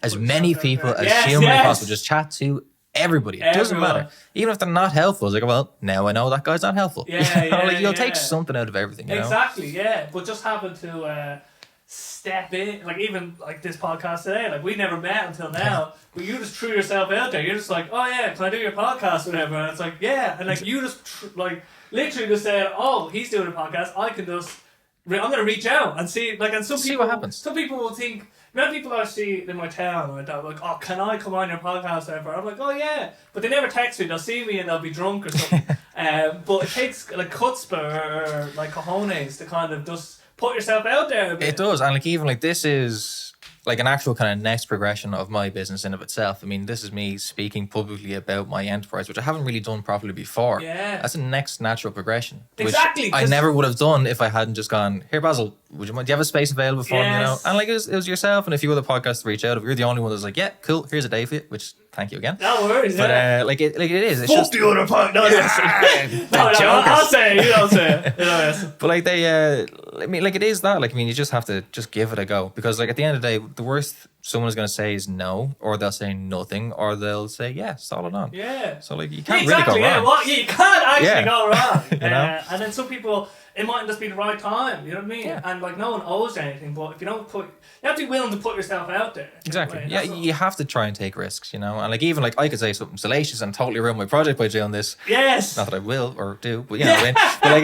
as many people as humanly possible. Just chat to everybody. It doesn't matter. Even if they're not helpful, it's like, well, now I know that guy's not helpful. You'll take something out of everything. Exactly, yeah. But just having to step in, like even like this podcast today, like we never met until now, but you just threw yourself out there. You're just like, oh yeah, can I do your podcast or whatever? And it's like, yeah, and like you just like literally just said, oh, he's doing a podcast, I can just I'm gonna reach out and see, like, and some people, see what happens. Some people will think, people I see in my town or that, like, oh, can I come on your podcast or whatever? I'm like, oh yeah, but they never text me. They'll see me and they'll be drunk or something. But it takes like chutzpah or like cojones to kind of just put yourself out there a bit. It does, and like even like this is like an actual kind of next progression of my business in of itself. I mean, this is me speaking publicly about my enterprise, which I haven't really done properly before. Yeah. That's a next natural progression. Exactly. Which I never would have done if I hadn't just gone, here, Basil, would you mind, do you have a space available for me, And like it was yourself and a few other podcasts to reach out. If you're the only one that's like, yeah, cool, here's a day for you, which thank you again. No worries. But like it is. It's Fuck just the other podcast. No, I'll say it. You don't say it. But like they, I mean, like it is that. Like I mean, you just have to just give it a go because like at the end of the day, the worst someone is going to say is no, or they'll say nothing, or they'll say yeah, solid on. Yeah. So like you can't really go wrong. Well, you can't actually go wrong. You and then some people, it mightn't just be the right time. You know what I mean? Yeah. And like no one owes anything, but if you don't you have to be willing to put yourself out there. Exactly. Yeah, you have to try and take risks, And like even like I could say something salacious and totally ruin my project by doing this. Yes. Not that I will or do, but you know what I mean. But like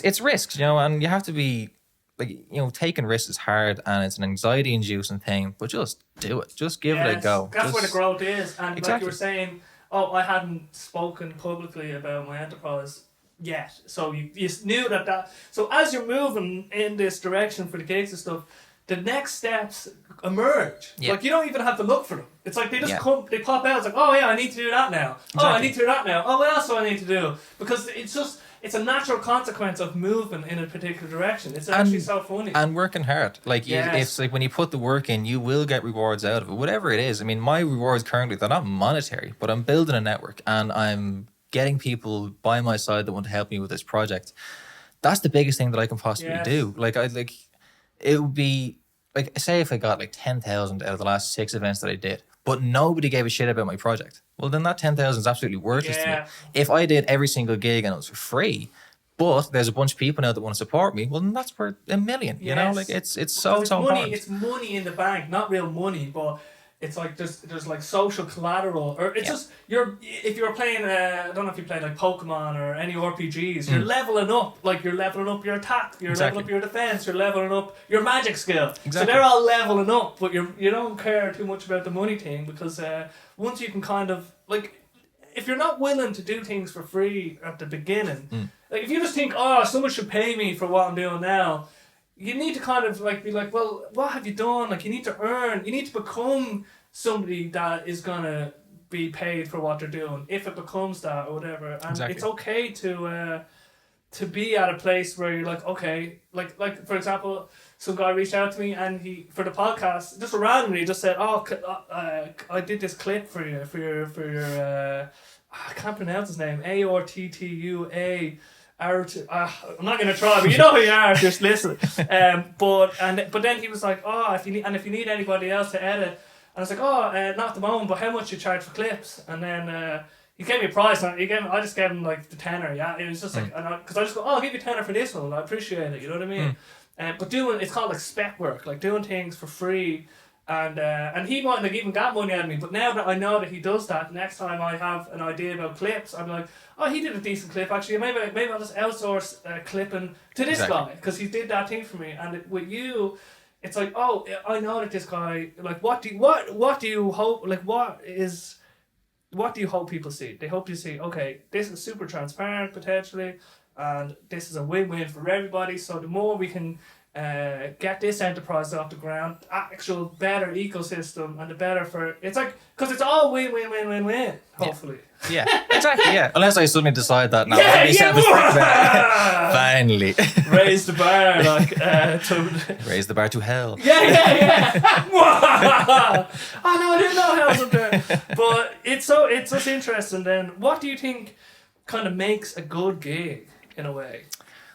it's risks, and you have to be like taking risks is hard and it's an anxiety inducing thing, but just do it. Just give it a go. That's where the growth is. And exactly. like you were saying, I hadn't spoken publicly about my enterprise yet. So you knew that. So as you're moving in this direction for the gigs and stuff, the next steps emerge. Yeah. Like you don't even have to look for them. It's like they just come, they pop out. It's like, oh yeah, I need to do that now. Exactly. Oh, I need to do that now. Oh, what else do I need to do? Because it's a natural consequence of moving in a particular direction. It's actually so funny. And working hard. Like it's like when you put the work in, you will get rewards out of it. Whatever it is. I mean, my rewards currently, they're not monetary, but I'm building a network and I'm getting people by my side that want to help me with this project. That's the biggest thing that I can possibly do. Like it would be like, say if I got like 10,000 out of the last 6 events that I did, but nobody gave a shit about my project. Well, then that 10,000 is absolutely worthless to me. If I did every single gig and it was for free, but there's a bunch of people now that want to support me, well, then that's worth $1 million. You know, like it's so important. It's money in the bank, not real money, but it's like there's like social collateral, or it's just if you're playing I don't know if you play like Pokemon or any RPGs, you're leveling up. Like you're leveling up your attack, you're leveling up your defense, you're leveling up your magic skill. Exactly. So they're all leveling up, but you don't care too much about the money thing because once you can kind of like, if you're not willing to do things for free at the beginning, like if you just think, oh, someone should pay me for what I'm doing now. You need to kind of like be like, well, what have you done? Like you need to earn, you need to become somebody that is gonna be paid for what they're doing, if it becomes that or whatever. And it's okay to be at a place where you're like, okay, like for example, some guy reached out to me and he, for the podcast, just randomly just said, oh, I did this clip for your I can't pronounce his name, Arttua. I'm not gonna try, but you know who you are. Just listen. But then he was like, oh, if you need anybody else to edit, and I was like, oh, not at the moment, but how much you charge for clips? And then he gave me a price, and I just gave him like the tenner. Yeah, it was just like, because I just go, oh, I'll give you tenner for this one. I appreciate it. You know what I mean? But it's called like spec work, like doing things for free. And he mightn't have even got money out of me, but now that I know that he does that, next time I have an idea about clips, I'm like, oh, he did a decent clip actually. Maybe I'll just outsource clipping to this guy because he did that thing for me. And with you, it's like, oh, I know that this guy, like, what do you hope? Like, what do you hope people see? They hope you see, okay, this is super transparent potentially. and this is a win-win for everybody. So the more we can get this enterprise off the ground, actual better ecosystem, and the better for it's like because it's all win. Hopefully. Yeah, exactly. Yeah, unless I suddenly decide that now. Finally, raise the bar to raise the bar to hell. Yeah. Oh no, I didn't know hell's up there. But it's just interesting. Then, what do you think kind of makes a good gig in a way?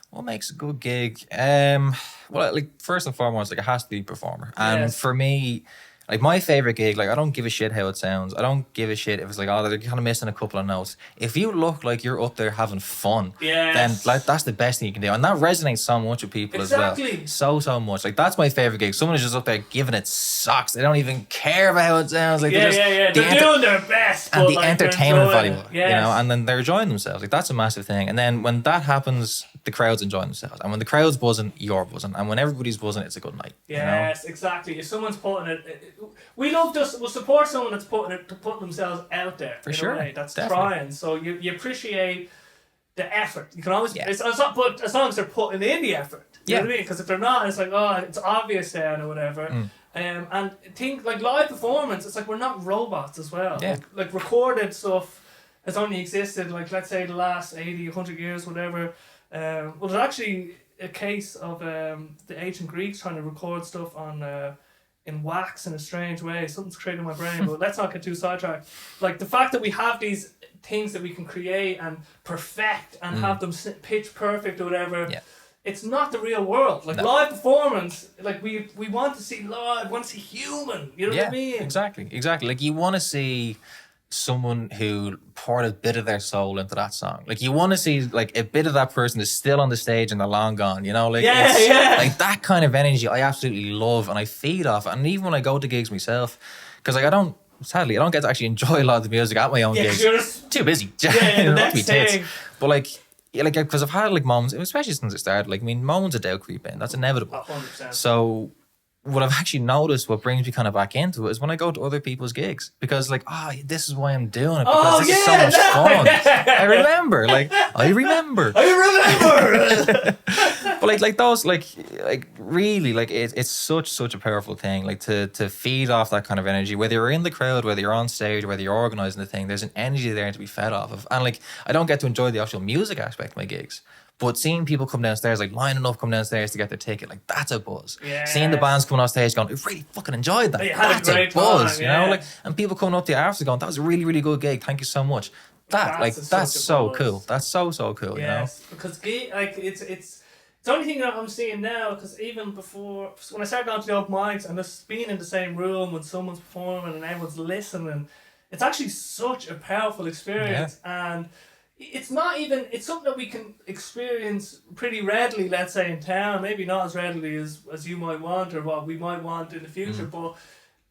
What makes a good gig? Well, like first and foremost, like it has to be a performer. And for me, like my favorite gig, like I don't give a shit how it sounds. I don't give a shit if it's like, oh, they're kind of missing a couple of notes. If you look like you're up there having fun, then like that's the best thing you can do, and that resonates so much with people as well. So much. Like that's my favorite gig. Someone is just up there giving it socks. They don't even care about how it sounds. Like they're doing their best, and but the like, entertainment value, you know, and then they're enjoying themselves. Like that's a massive thing. And then when that happens, the crowd's enjoying themselves, and when the crowd's buzzing, you're buzzing, and when everybody's buzzing, it's a good night. Yes, you know? Exactly. If someone's putting it, we'll support someone that's putting themselves out there. For sure, that's definitely. trying. So you appreciate the effort. You can always, it's not, but as long as they're putting in the effort, you know what I mean? Because if they're not, it's like, oh, it's obvious then or whatever. And think like live performance, it's like we're not robots as well. Yeah. Like recorded stuff has only existed like let's say the last 80, 100 years, whatever. Well, there's actually a case of the ancient Greeks trying to record stuff on in wax in a strange way. Something's created in my brain, but let's not get too sidetracked. Like the fact that we have these things that we can create and perfect and have them pitch perfect or whatever. Yeah. It's not the real world. Like live performance, like we want to see live, want to see human. You know what I mean? Exactly. Like you want to see someone who poured a bit of their soul into that song. Like you want to see like a bit of that person is still on the stage and they're long gone, you know, like like that kind of energy I absolutely love and I feed off it. And even when I go to gigs myself, because like I don't get to actually enjoy a lot of the music at my own gigs. You're just too busy. The next thing. But like because I've had like moments, especially since it started, like I mean moments of doubt creep in. That's inevitable. 100%. So what I've actually noticed, what brings me kind of back into it, is when I go to other people's gigs. Because like, this is why I'm doing it. Because this is so much fun. I remember. But like those, like really, like it's such a powerful thing. Like to feed off that kind of energy, whether you're in the crowd, whether you're on stage, whether you're organising the thing, there's an energy there to be fed off of. And like, I don't get to enjoy the actual music aspect of my gigs. But seeing people come downstairs, like lining up, come downstairs to get their ticket, like that's a buzz. Yes. Seeing the bands coming off stage going, I really fucking enjoyed that. That's a buzz, time, you know? Like, and people coming up to you after going, that was a really, really good gig. Thank you so much. That's so cool. That's so cool, you know? Because like it's the only thing that I'm seeing now, because even before, when I started going to the open mics and just being in the same room when someone's performing and everyone's listening, it's actually such a powerful experience. And it's not even, it's something that we can experience pretty readily, let's say in town, maybe not as readily as you might want or what we might want in the future, but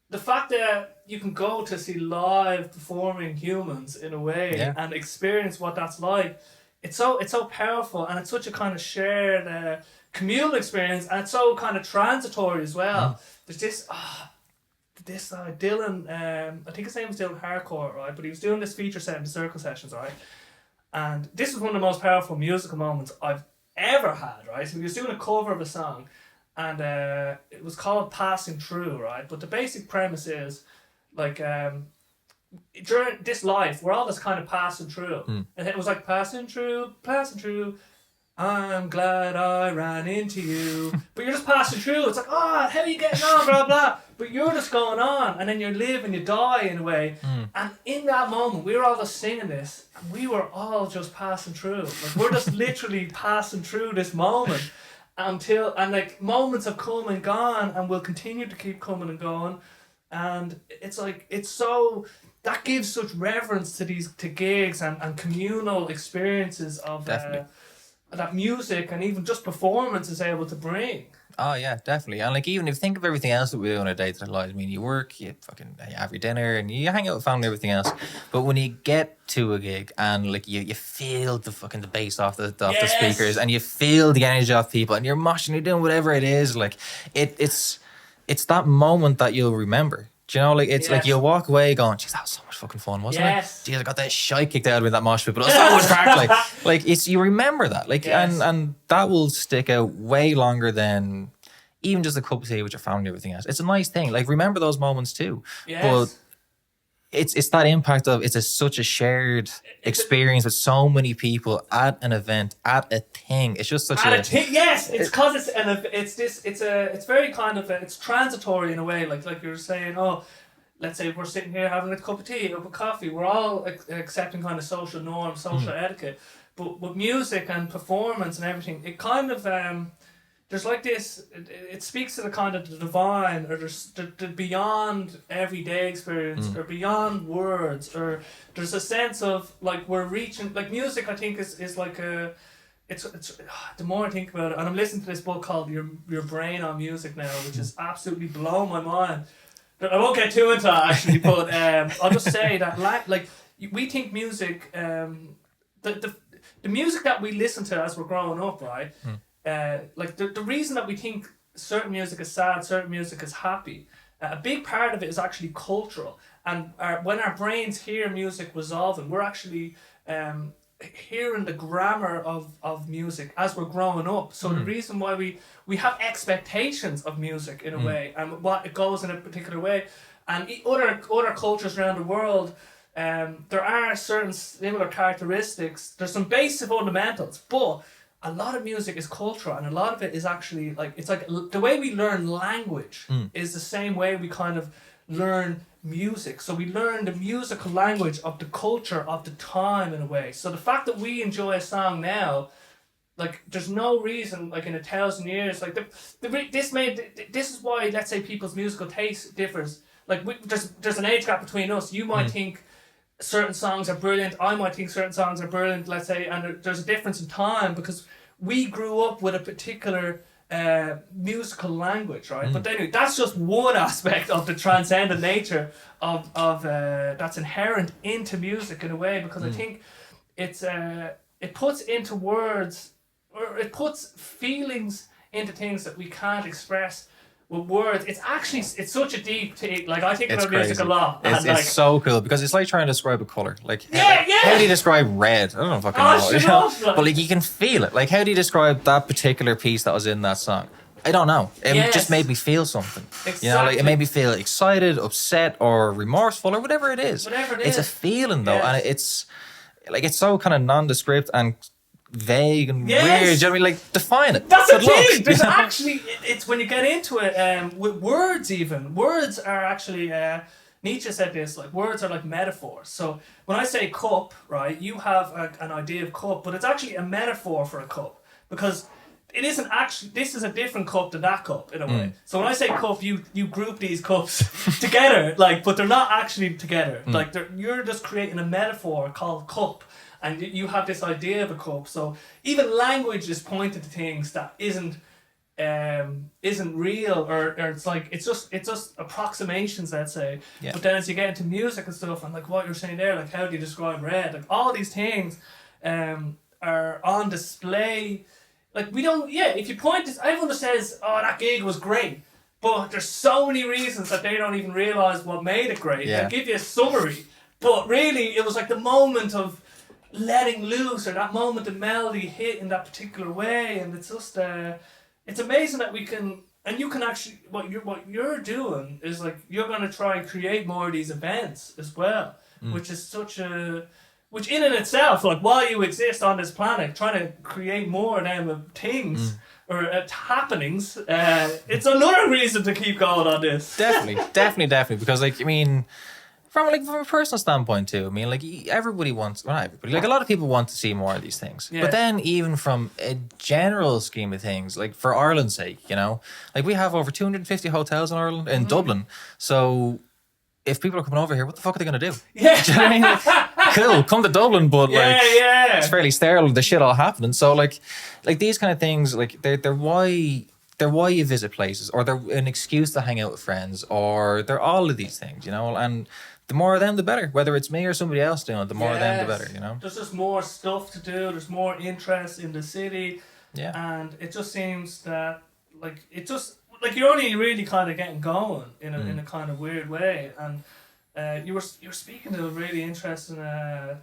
the fact that you can go to see live performing humans in a way and experience what that's like, it's so powerful, and it's such a kind of shared communal experience, and it's so kind of transitory as well. There's this Dylan, I think his name was Dylan Harcourt, right? But he was doing this feature set in the Circle Sessions, right? And this was one of the most powerful musical moments I've ever had, right? So he was doing a cover of a song, and it was called Passing Through, right? But the basic premise is, like, during this life, we're all just kind of passing through. And it was like, passing through, I'm glad I ran into you. But you're just passing through. It's like, how are you getting on, blah, blah. But you're just going on, and then you live and you die in a way. And in that moment, we were all just singing this, and we were all just passing through. Like, we're just literally passing through this moment and like moments have come and gone and will continue to keep coming and going. And it's like, it's so, that gives such reverence to gigs and communal experiences of that music and even just performance is able to bring. Oh yeah, definitely. And like, even if you think of everything else that we do in our day-to-day lives, I mean, you work, you have your dinner and you hang out with family and everything else. But when you get to a gig and like you feel the bass off the speakers, and you feel the energy off people, and you're moshing, you're doing whatever it is, like it's that moment that you'll remember. Do you know, like it's like Yes. you walk away going, "Jeez, that was so much fucking fun, wasn't Yes. it? Jeez, I got that shite kicked out of me in that mosh pit, but it was so much crack." Like it's you remember that, like, Yes. and that will stick out way longer than even just a cup of tea with your family and everything else. It's a nice thing. Like remember those moments too. Yes. But it's that impact of such a shared experience with so many people at an event, at a thing. It's just such Yes, it's because it's very kind of it's transitory in a way. Like you were saying, oh, let's say we're sitting here having a cup of tea, a cup of coffee. We're all accepting kind of social norms, social etiquette. But with music and performance and everything, it kind of there's like this. It speaks to the kind of the divine, or the beyond everyday experience, or beyond words, or there's a sense of like we're reaching. Like music, I think is like a. It's the more I think about it, and I'm listening to this book called Your Brain on Music now, which is absolutely blown my mind. I won't get too into that actually, but I'll just say that like we think music, the music that we listen to as we're growing up, right? Like the reason that we think certain music is sad, certain music is happy, a big part of it is actually cultural. And when our brains hear music resolving, we're actually hearing the grammar of music as we're growing up. So the reason why we have expectations of music in a way, and what it goes in a particular way, and other cultures around the world, there are certain similar characteristics. There's some basic fundamentals, but a lot of music is cultural, and a lot of it is actually like it's like the way we learn language is the same way we kind of learn music. So we learn the musical language of the culture of the time in a way. So the fact that we enjoy a song now, like there's no reason like in 1,000 years like this is why, let's say, people's musical taste differs. Like there's an age gap between us. You might think certain songs are brilliant, I might think certain songs are brilliant, let's say, and there's a difference in time because we grew up with a particular musical language, right? But anyway, that's just one aspect of the transcendent nature of that's inherent into music in a way, because I think it puts into words, or it puts feelings into things that we can't express with words. It's such a deep thing. Like I think about music a lot. It's so cool because it's like trying to describe a color. Like Yeah. how do you describe red? I don't fucking know. shut You know? up, like. But like you can feel it. Like how do you describe that particular piece that was in that song? I don't know. It Yes. just made me feel something. Exactly. You know, like it made me feel excited, upset, or remorseful, or whatever it is. It's a feeling though, and it's so kind of nondescript and vague and weird. Do you know what I mean? Like define it. That's the Good luck. thing. There's actually, it's when you get into it, with words even. Words are actually, Nietzsche said this, like words are like metaphors. So when I say cup, right, you have an idea of cup, but it's actually a metaphor for a cup. Because it isn't actually, this is a different cup than that cup in a way. So when I say cup, you group these cups together, like, but they're not actually together. Like you're just creating a metaphor called cup. And you have this idea of a cup. So even language is pointed to things that isn't real, or it's just approximations, let's say. Yeah. But then as you get into music and stuff, and like what you're saying there, like how do you describe red? Like all these things are on display. Like we don't, if you point this, everyone just says, oh, that gig was great. But there's so many reasons that they don't even realise what made it great. Yeah. They give you a summary. But really, it was like the moment of letting loose, or that moment the melody hit in that particular way, and it's just it's amazing that we can, and you can actually, what you're doing is like you're going to try and create more of these events as well, which is which in and itself, like while you exist on this planet, trying to create more of them things or happenings, it's another reason to keep going on this. Definitely, because like I mean, from a personal standpoint too, I mean, like everybody wants, well, not everybody, like a lot of people want to see more of these things. Yeah. But then even from a general scheme of things, like for Ireland's sake, you know, like we have over 250 hotels in Ireland, in Dublin. So if people are coming over here, what the fuck are they going to do? Yeah. Do you know what I mean? Like, cool, come to Dublin, but like, it's fairly sterile, the shit all happening. So like these kind of things, like they're why you visit places, or they're an excuse to hang out with friends, or they're all of these things, you know, and the more of them, the better. Whether it's me or somebody else doing it, the more of them, the better, you know? There's just more stuff to do. There's more interest in the city. Yeah. And it just seems that, like, like you're only really kind of getting going in a kind of weird way. And you were speaking of a really interesting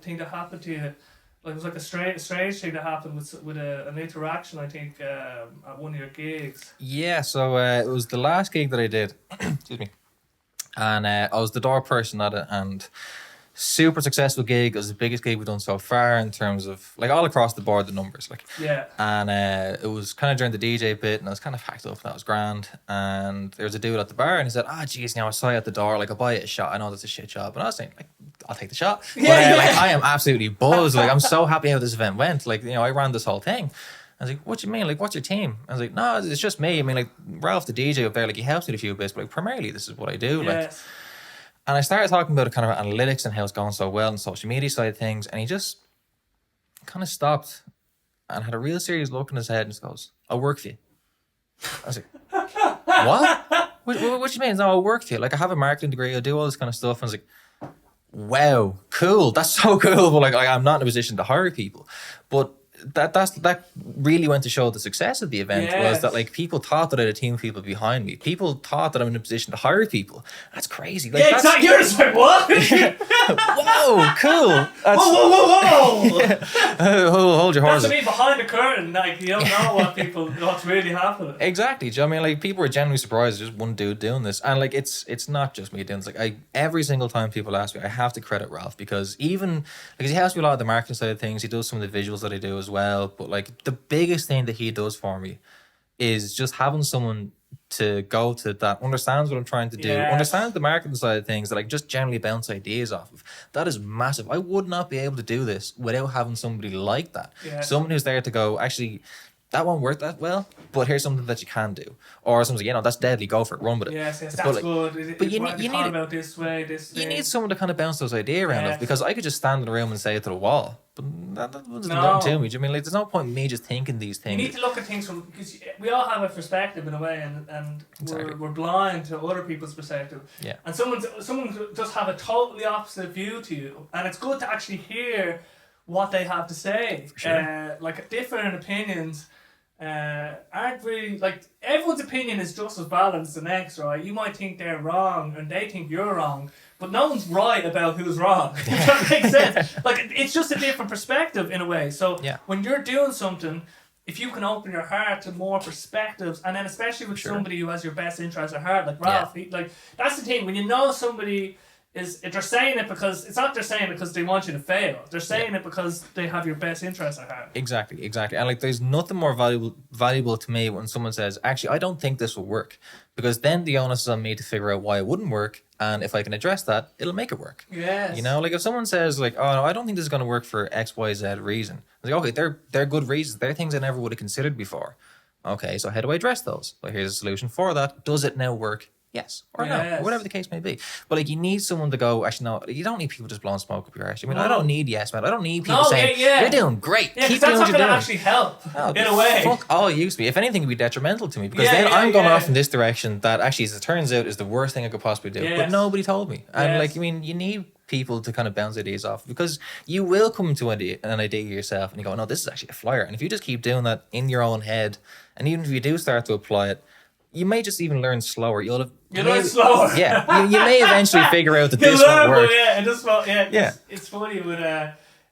thing that happened to you. Like, it was like a strange thing that happened with an interaction, I think, at one of your gigs. Yeah, so it was the last gig that I did. Excuse me. And I was the door person at it, and super successful gig. It was the biggest gig we've done so far in terms of, like, all across the board, the numbers. Like, yeah. And it was kind of during the DJ bit, and I was kind of packed up, and that was grand. And there was a dude at the bar, and he said, geez, I saw you at the door, like, I'll buy you a shot. I know that's a shit job. And I was saying, like, I'll take the shot. But, like, I am absolutely buzzed. Like, I'm so happy how this event went. Like, I ran this whole thing. I was like, what do you mean? Like, what's your team? I was like, no, it's just me. I mean, like, Ralph, the DJ up there, like, he helps me with a few bits, but, like, primarily this is what I do. Like, and I started talking about the kind of analytics and how it's going so well and social media side of things. And he just kind of stopped and had a real serious look in his head and just goes, I'll work for you. I was like, what? What do you mean? No, I'll work for you. Like, I have a marketing degree. I do all this kind of stuff. And I was like, wow, cool. That's so cool. But, like, I'm not in a position to hire people. But that really went to show the success of the event. Was that, like, people thought that I had a team of people behind me. People thought that I'm in a position to hire people. That's crazy. Like, yeah, exactly. You're just like, what? Whoa, cool. Whoa. Hold your horses. That's what I mean, behind the curtain. Like, you don't know what's really happening. Exactly. Do you know what I mean? Like, people were genuinely surprised there's just one dude doing this. And, like, it's not just me doing this. Like, every single time people ask me, I have to credit Ralph, because he helps me a lot of the marketing side of things. He does some of the visuals that I do as well. But, like, the biggest thing that he does for me is just having someone to go to that understands what I'm trying to do, understands the marketing side of things, that I just generally bounce ideas off of. That is massive. I would not be able to do this without having somebody like that. Someone who's there to go, actually, that won't work that well, but here's something that you can do. Or someone's like, that's deadly, go for it, run with it. Yes, that's like, good. But you need about this way, this you need someone to kind of bounce those ideas around of, because I could just stand in the room and say it to the wall. But that doesn't nothing to me. Do you mean, like, there's no point in me just thinking these things? You need to look at things from, because we all have a perspective in a way, and exactly. we're blind to other people's perspective. Yeah. And someone just have a totally opposite view to you, and it's good to actually hear what they have to say. For sure. Like, different opinions aren't really, like, everyone's opinion is just as valid as the next, right? You might think they're wrong and they think you're wrong, but no one's right about who's wrong. Does that make sense? Like, it's just a different perspective in a way. So when you're doing something, if you can open your heart to more perspectives, and then especially with somebody who has your best interest at heart, like Ralph, like, that's the thing. When you know somebody they're saying it because it's not they're saying it because they want you to fail. They're saying it because they have your best interest at heart. Exactly. And, like, there's nothing more valuable to me when someone says, actually, I don't think this will work, because then the onus is on me to figure out why it wouldn't work, and if I can address that, it'll make it work. Yes. Like, if someone says, like, oh no, I don't think this is going to work for X, Y, Z reason. I was like, okay, they're good reasons. They're things I never would have considered before. Okay, so how do I address those? Well, here's a solution for that. Does it now work? Yes or no, or whatever the case may be. But, like, you need someone to go, actually, no, you don't need people just blowing smoke up your ass. I mean, I don't need yes, man. I don't need people saying, you're doing great. Yeah, keep that's doing not what going you're to doing. actually help, in a way. Fuck all it used to be. If anything, it would be detrimental to me, because then I'm going off in this direction that actually, as it turns out, is the worst thing I could possibly do. But nobody told me. And, like, I mean, you need people to kind of bounce ideas off, because you will come to an idea yourself and you go, no, this is actually a flyer. And if you just keep doing that in your own head, and even if you do start to apply it, you may just even learn slower. You'll learn slower. Yeah, you may eventually figure out that this won't work. It's funny with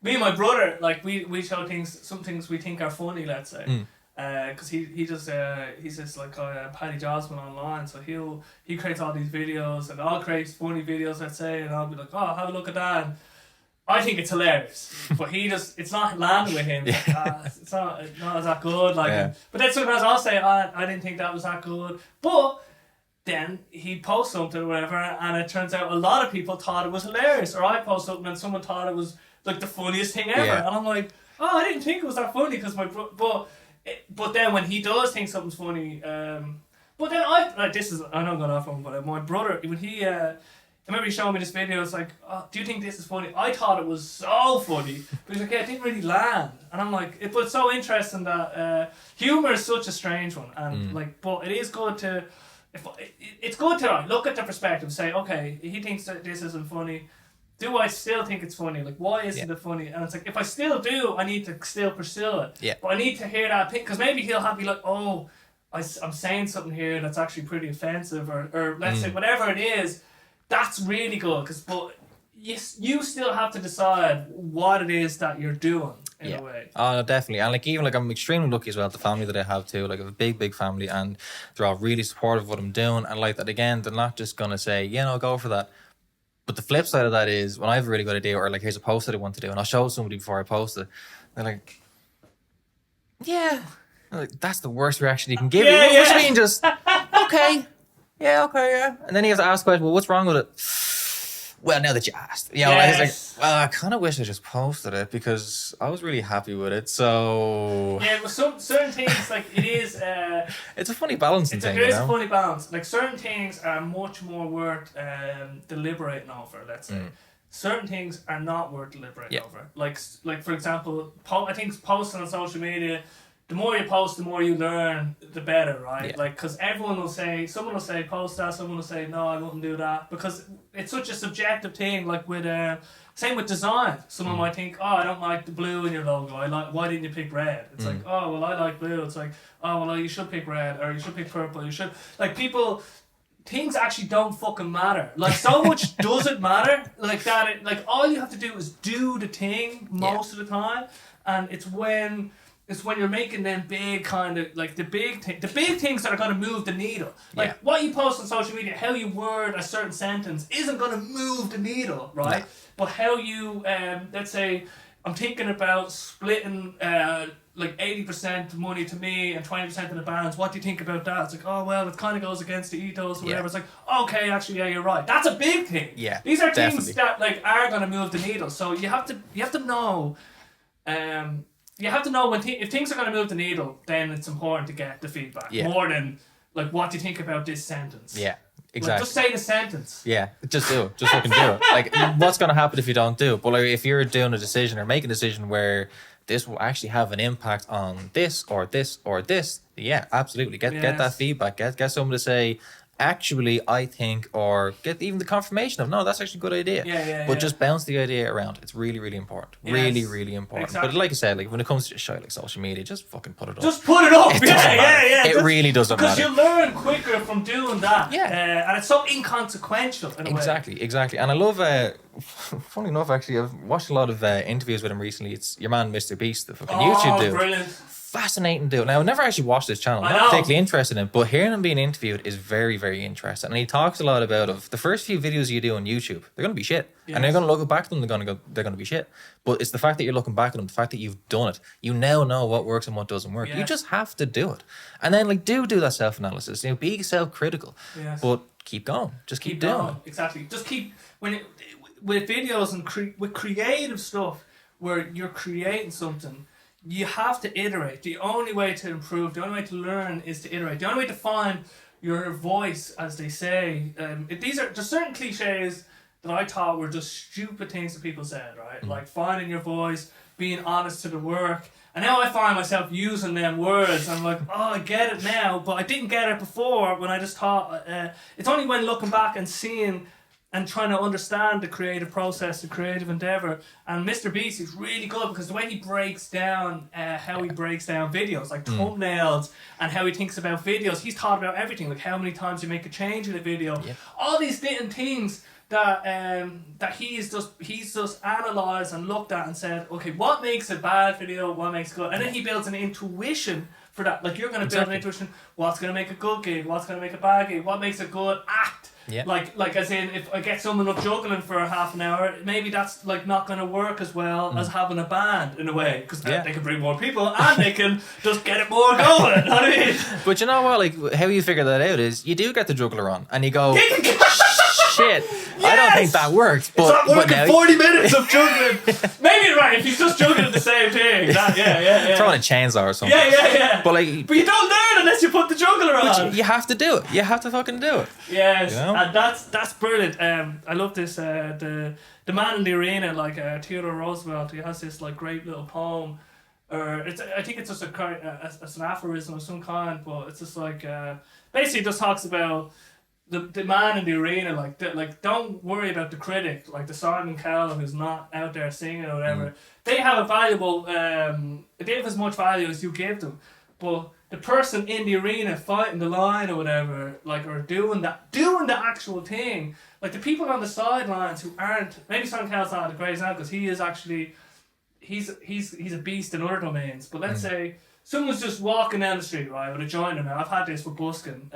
me and my brother. Like, we show some things we think are funny. Let's say, because he's just like Paddy Josman online. So he creates all these videos, and I'll create funny videos. Let's say, and I'll be like, oh, have a look at that. And I think it's hilarious, but it's not landing with him. It's not that good. Like, but then sometimes I'll say, I didn't think that was that good. But then he posts something or whatever, and it turns out a lot of people thought it was hilarious. Or I post something and someone thought it was, like, the funniest thing ever, and I'm like, oh, I didn't think it was that funny, because but then when he does think something's funny, but then I know I'm going off on, but my brother, when he I remember he showing me this video. It's like, oh, do you think this is funny? I thought it was so funny, but he's like, yeah, it didn't really land. And I'm like, but it's so interesting that humor is such a strange one, and like, but it is good to, it's good to look at the perspective, say, okay, he thinks that this isn't funny. Do I still think it's funny? Like, why isn't it funny? And it's like, if I still do, I need to still pursue it. Yeah. But I need to hear that, because maybe he'll be like, oh, I'm saying something here that's actually pretty offensive, or let's say whatever it is, that's really good. But you still have to decide what it is that you're doing in a way. Oh, no, definitely. And like, even like, I'm extremely lucky as well, the family that I have too. Like, I have a big family, and they're all really supportive of what I'm doing. And like that, again, they're not just gonna say, go for that. But the flip side of that is, when I have a really good idea, or like, here's a post that I want to do, and I'll show somebody before I post it, they're like, yeah. I'm like, that's the worst reaction you can give. Yeah, What do you mean? Just okay. Yeah, okay, yeah. And then you have to ask questions, well, what's wrong with it? Well, now that you asked, Yes. it's like, well, I kind of wish I just posted it because I was really happy with it. So Yeah, but certain things, like, it is. it's a funny balancing thing. There is a funny balance. Like, certain things are much more worth deliberating over. Let's say certain things are not worth deliberating over. Like for example, I think posting on social media. The more you post, the more you learn, the better, right? Yeah. Like, because someone will say, post that, someone will say, no, I wouldn't do that. Because it's such a subjective thing, like same with design. Someone might think, oh, I don't like the blue in your logo. Why didn't you pick red? It's like, oh, well, I like blue. It's like, oh, well, you should pick red, or you should pick purple. You should, like, things actually don't fucking matter. Like, so much doesn't matter. Like, all you have to do is do the thing most of the time. And it's when you're making them big kind of, like, the big things that are going to move the needle. Like, what you post on social media, how you word a certain sentence isn't going to move the needle, right? No. But how you, let's say, I'm thinking about splitting, like, 80% money to me and 20% to the bands. What do you think about that? It's like, oh, well, it kind of goes against the ethos or whatever. It's like, okay, actually, yeah, you're right. That's a big thing. Yeah, These are definitely. things that, like, are going to move the needle. So you have to know, you have to know if things are going to move the needle, then it's important to get the feedback more than, like, what do you think about this sentence? Yeah, exactly. Like, just say the sentence. Yeah, just do it. Just fucking do it. Like, what's going to happen if you don't do it? But like, if you're doing a decision or making a decision where this will actually have an impact on this or this or this, yeah, absolutely. Get that feedback. Get someone to say, actually, I think, or get even the confirmation of, no, that's actually a good idea. But just bounce the idea around. It's really, really important. Yes. Really, really important. Exactly. But like I said, like, when it comes to shit like social media, just fucking put it up. Just put it up. It doesn't matter. It really doesn't Because matter. you learn quicker from doing that. Yeah. And it's so inconsequential in a way. Exactly. And I love, funny enough, actually, I've watched a lot of interviews with him recently. It's your man, Mr. Beast, the fucking YouTube dude. Brilliant. Fascinating dude. Now, I've never actually watched this channel. I'm not particularly interested in it, but hearing him being interviewed is very, very interesting. And he talks a lot about the first few videos you do on YouTube, they're going to be shit. Yes. And they're going to look back at them, they're going to be shit. But it's the fact that you're looking back at them, the fact that you've done it. You now know what works and what doesn't work. Yes. You just have to do it. And then, like, do that self-analysis. Be self-critical. Yes. But keep going. Just keep doing it. Exactly. Just keep, with videos and with creative stuff, where you're creating something, you have to iterate. The only way to improve, the only way to learn is to iterate. The only way to find your voice, as they say. There's certain cliches that I thought were just stupid things that people said, right? Like finding your voice, being honest to the work. And now I find myself using them words. I'm like, oh, I get it now, but I didn't get it before when I just thought... it's only when looking back and seeing and trying to understand the creative process, the creative endeavour. And Mr. Beast is really good because the way he breaks down, how he breaks down videos, like thumbnails, and how he thinks about videos. He's thought about everything, like how many times you make a change in a video. Yeah. All these different things that he's just analysed and looked at and said, okay, what makes a bad video, what makes good? And then he builds an intuition for that. Like, you're going to build an intuition, what's going to make a good gig, what's going to make a bad gig, what makes a good act. Yeah. Like as in, if I get someone up juggling for half an hour, maybe that's like not going to work as well as having a band in a way, because they can bring more people and they can just get it more going. You know what I mean? But you know what? Like, how you figure that out is you do get the juggler on, and you go, shit. Yes! I don't think that worked. But, it's not working. Now, 40 minutes of juggling. Maybe you're right. If he's just juggling the same thing, throwing a chainsaw or something. Yeah. But you don't learn unless you put the juggler on. You have to do it. You have to fucking do it. Yes, you know? And that's brilliant. I love this. The man in the arena, like Theodore Roosevelt. He has this like great little poem. I think it's just it's an aphorism of some kind, but it's just like basically just talks about the man in the arena, like don't worry about the critic, like the Simon Cowell who's not out there singing or whatever. They have a valuable, they have as much value as you give them, but the person in the arena fighting the line or whatever, like, or doing the actual thing, like the people on the sidelines who aren't, maybe Sam Cowell's not a great example because he is actually, he's a beast in other domains, but let's say someone's just walking down the street, right, with a joint in there. I've had this with busking,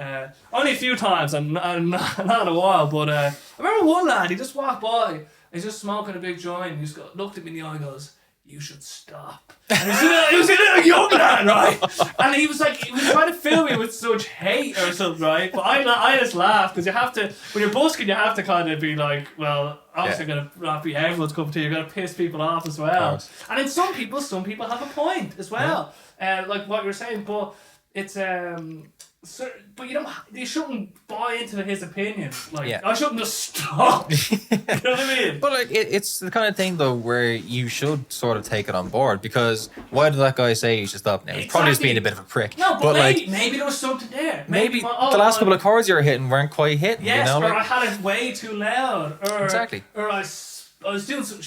only a few times, and not in a while, but I remember one lad, he just walked by, he's just smoking a big joint, and he just looked at me in the eye and goes, "You should stop." And he was a little young lad, right? And he was trying to fill me with such hate or something, right? But I just laughed because you have to, when you're busking, you have to kind of be like, well, obviously you're going to not be everyone's cup of tea, you're going to piss people off as well. And then some people have a point as well, like what you were saying, but it's but you shouldn't buy into his opinion. Like, I shouldn't just stop. You know what I mean? But like, it's the kind of thing though where you should sort of take it on board, because why did that guy say you should stop now? He's probably just being a bit of a prick. No, but maybe there was something there. Maybe the last couple of chords you were hitting weren't quite hitting. Yes, you know, or I had it way too loud. Or, exactly. Or I was doing some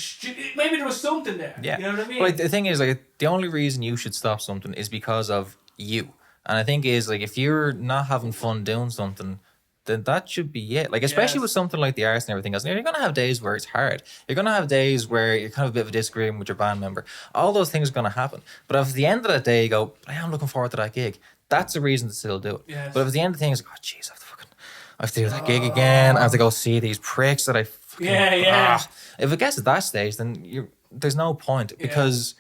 maybe there was something there. Yeah. You know what I mean? But like, the thing is, like, the only reason you should stop something is because of you. And I think is, like, if you're not having fun doing something, then that should be it. Like, especially with something like the arts and everything else. You're going to have days where it's hard. You're going to have days where you're kind of a bit of a disagreement with your band member. All those things are going to happen. But if at the end of that day you go, I am looking forward to that gig, that's a reason to still do it. Yes. But if at the end of the thing it's like, oh, jeez, I have to do that gig again. I have to go see these pricks that I fucking... If it gets to that stage, then there's no point, because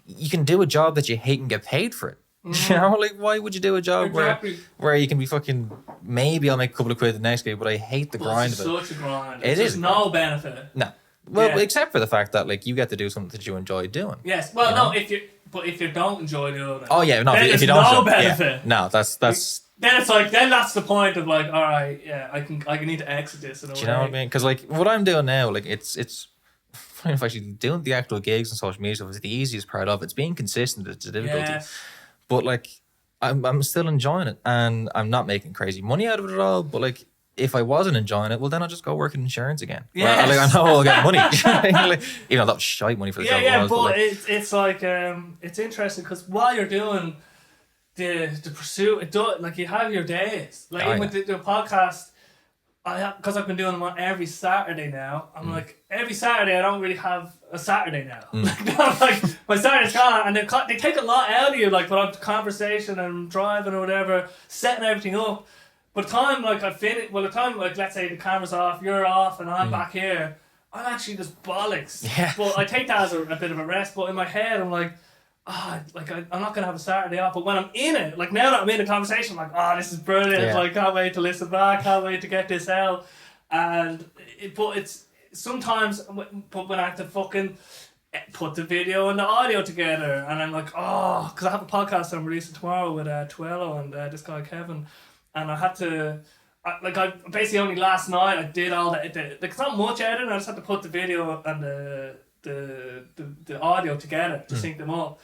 you can do a job that you hate and get paid for it. You know, like, why would you do a job where you can be fucking, maybe I'll make a couple of quid the next week, but I hate the grind of it. It's such a grind. There's no benefit. No. Well, except for the fact that, like, you get to do something that you enjoy doing. Yes. Well, no, if you don't enjoy doing it. Oh yeah, no. If you don't, no benefit. No, that's. Then it's like, then that's the point of like, all right, I can need to exit this. Do you know what I mean? Because like what I'm doing now, like it's. Funny enough, actually, doing the actual gigs and social media stuff is the easiest part of it. It's being consistent. It's the difficulty. Yes. But like, I'm still enjoying it, and I'm not making crazy money out of it at all. But like, if I wasn't enjoying it, well, then I'll just go work in insurance again. Yes. Like, I know I'll get money. Like, even though that's shite money for the job. Yeah, but like, it's like it's interesting because while you're doing the pursuit, like you have your days. Like even with the podcast, because I've been doing them on every Saturday now. I'm like, every Saturday I don't really have a Saturday now. Like my Saturday's gone, and they take a lot out of you. Like when I'm conversation and driving or whatever, setting everything up. By the time like I finish, well, the time like let's say the camera's off, you're off, and I'm back here, I'm actually just bollocks. Yeah. But I take that as a bit of a rest. But in my head, I'm like, I'm not gonna have a Saturday off. But when I'm in it, like now that I'm in a conversation, I'm like, this is brilliant. Yeah. Like, can't wait to listen back. Can't wait to get this out. But it's sometimes, but when I have to fucking put the video and the audio together, and I'm like, because I have a podcast I'm releasing tomorrow with Twello and this guy Kevin, and I had to. I basically only last night I did all that. Like it's not much editing. I just had to put the video and the audio together to sync them up.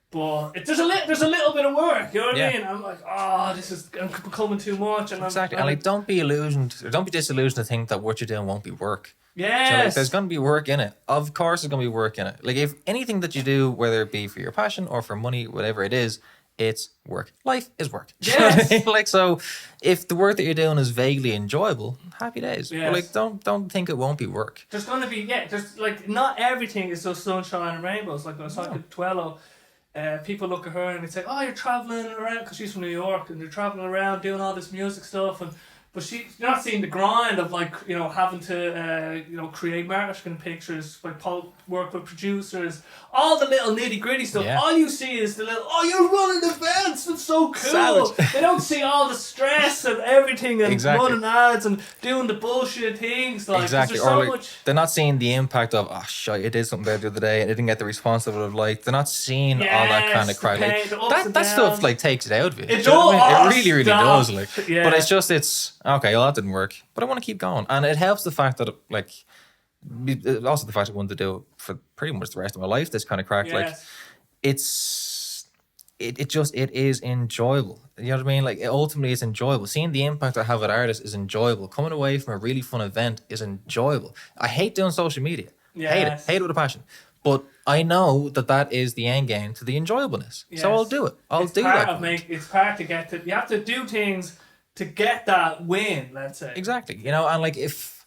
But there's a little bit of work. You know what I mean? I'm like, this is becoming too much. And exactly. And like, don't be disillusioned to think that what you're doing won't be work. Yes. So like, there's going to be work in it. Of course, there's going to be work in it. Like if anything that you do, whether it be for your passion or for money, whatever it is. It's work. Life is work. Yes. Like, so if the work that you're doing is vaguely enjoyable, happy days. Yes. But like, don't think it won't be work. There's gonna be there's like not everything is just sunshine and rainbows. Like I was talking to Twello, people look at her and they say, you're traveling around, because she's from New York, and they're traveling around doing all this music stuff, but you're not seeing the grind of like, you know, having to create marketing pictures, like work with producers, all the little nitty gritty stuff. Yeah. All you see is the little, you're running events, that's so cool. Savage. They don't see all the stress and everything, and running ads and doing the bullshit things. Like, exactly. Or like, much. They're not seeing the impact of, shit, I did something there the other day and I didn't get the response that I would have liked. They're not seeing all that kind of crowd. Like, that stuff like takes it out of you. It does. It really, really does. Like, but it's just, okay, well that didn't work, but I want to keep going, and it helps the fact that like, also the fact I wanted to do it for pretty much the rest of my life. This kind of crack, like, it is enjoyable. You know what I mean? Like, ultimately, it's enjoyable. Seeing the impact I have with artists is enjoyable. Coming away from a really fun event is enjoyable. I hate doing social media. Hate it with a passion. But I know that is the end game to the enjoyableness. Yes. So I'll do it. It's part to get to. You have to do things to get that win. Let's say. Exactly. You know, and like if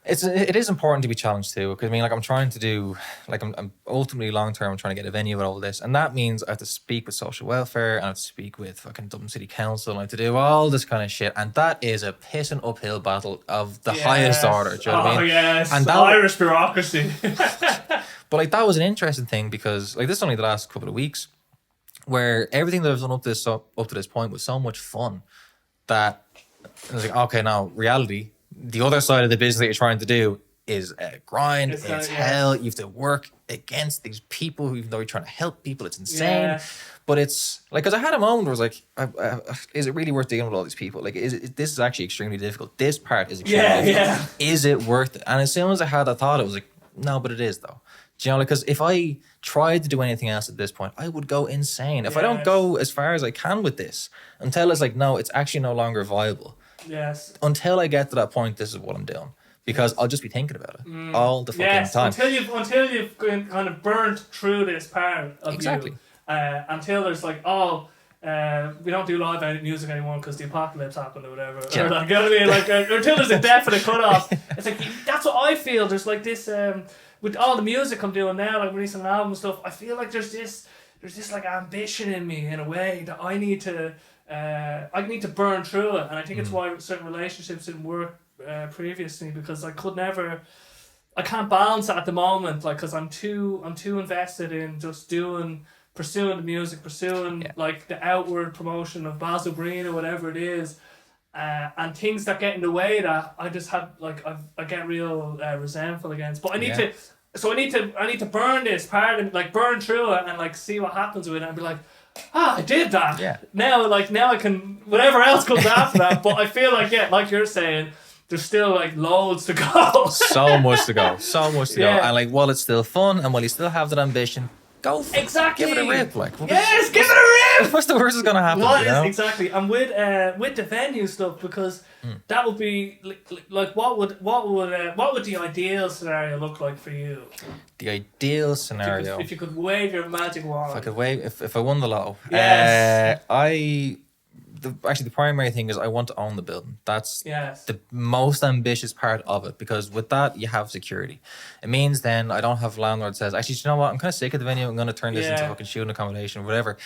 it is important to be challenged too, because I mean, like I'm trying to do, like I'm ultimately long term, I'm trying to get a venue and all this, and that means I have to speak with social welfare, and I have to speak with fucking Dublin City Council, and I have to do all this kind of shit, and that is a pissing uphill battle of the highest order. Do you know what I mean? Yes, and that, Irish bureaucracy. but like that was an interesting thing because like this is only the last couple of weeks, where everything that I've done up to this point was so much fun that I was like, okay, now reality. The other side of the business that you're trying to do is a grind. It's hell. You have to work against these people, even though you're trying to help people. It's insane. Yeah. But it's like, because I had a moment where I was like, is it really worth dealing with all these people? Like, this is actually extremely difficult. This part is extremely difficult. Yeah. Is it worth it? And as soon as I had that thought, it was like, no, but it is though. Do you know, because if I tried to do anything else at this point, I would go insane. If I don't go as far as I can with this, until it's like, no, it's actually no longer viable. Yes. Until I get to that point, this is what I'm doing. Because I'll just be thinking about it all the fucking time. Until you've kind of burnt through this part of you. Until there's like, we don't do live music anymore because the apocalypse happened or whatever. Yeah. Or like, you know what I mean? Like, until there's a definite cutoff. It's like, that's what I feel. There's like this, with all the music I'm doing now, like releasing an album and stuff, I feel like there's this like ambition in me in a way that I need to burn through it, and I think it's why certain relationships didn't work previously, because I can't balance it at the moment, like, because I'm too invested in just pursuing the music, like the outward promotion of Basil Breen or whatever it is, and things that get in the way that I just have, like, I get real resentful against. But I need to burn this part and like burn through it and like see what happens with it and be like, I did that. Yeah. Now I can, whatever else comes after that. But I feel like, like you're saying, there's still like loads to go. So much to go. And like, while it's still fun and while you still have that ambition, go for it. Give it a rip. Like, give it a rip. What's the worst that's gonna happen? Exactly. And with the venue stuff, because that would be like what would the ideal scenario look like for you? The ideal scenario. If you could wave your magic wand. If I won the lotto. Yes. The primary thing is I want to own the building. That's the most ambitious part of it, because with that you have security. It means then I don't have a landlord that says, actually, do you know what? I'm kind of sick of the venue. I'm going to turn this into fucking student accommodation or whatever.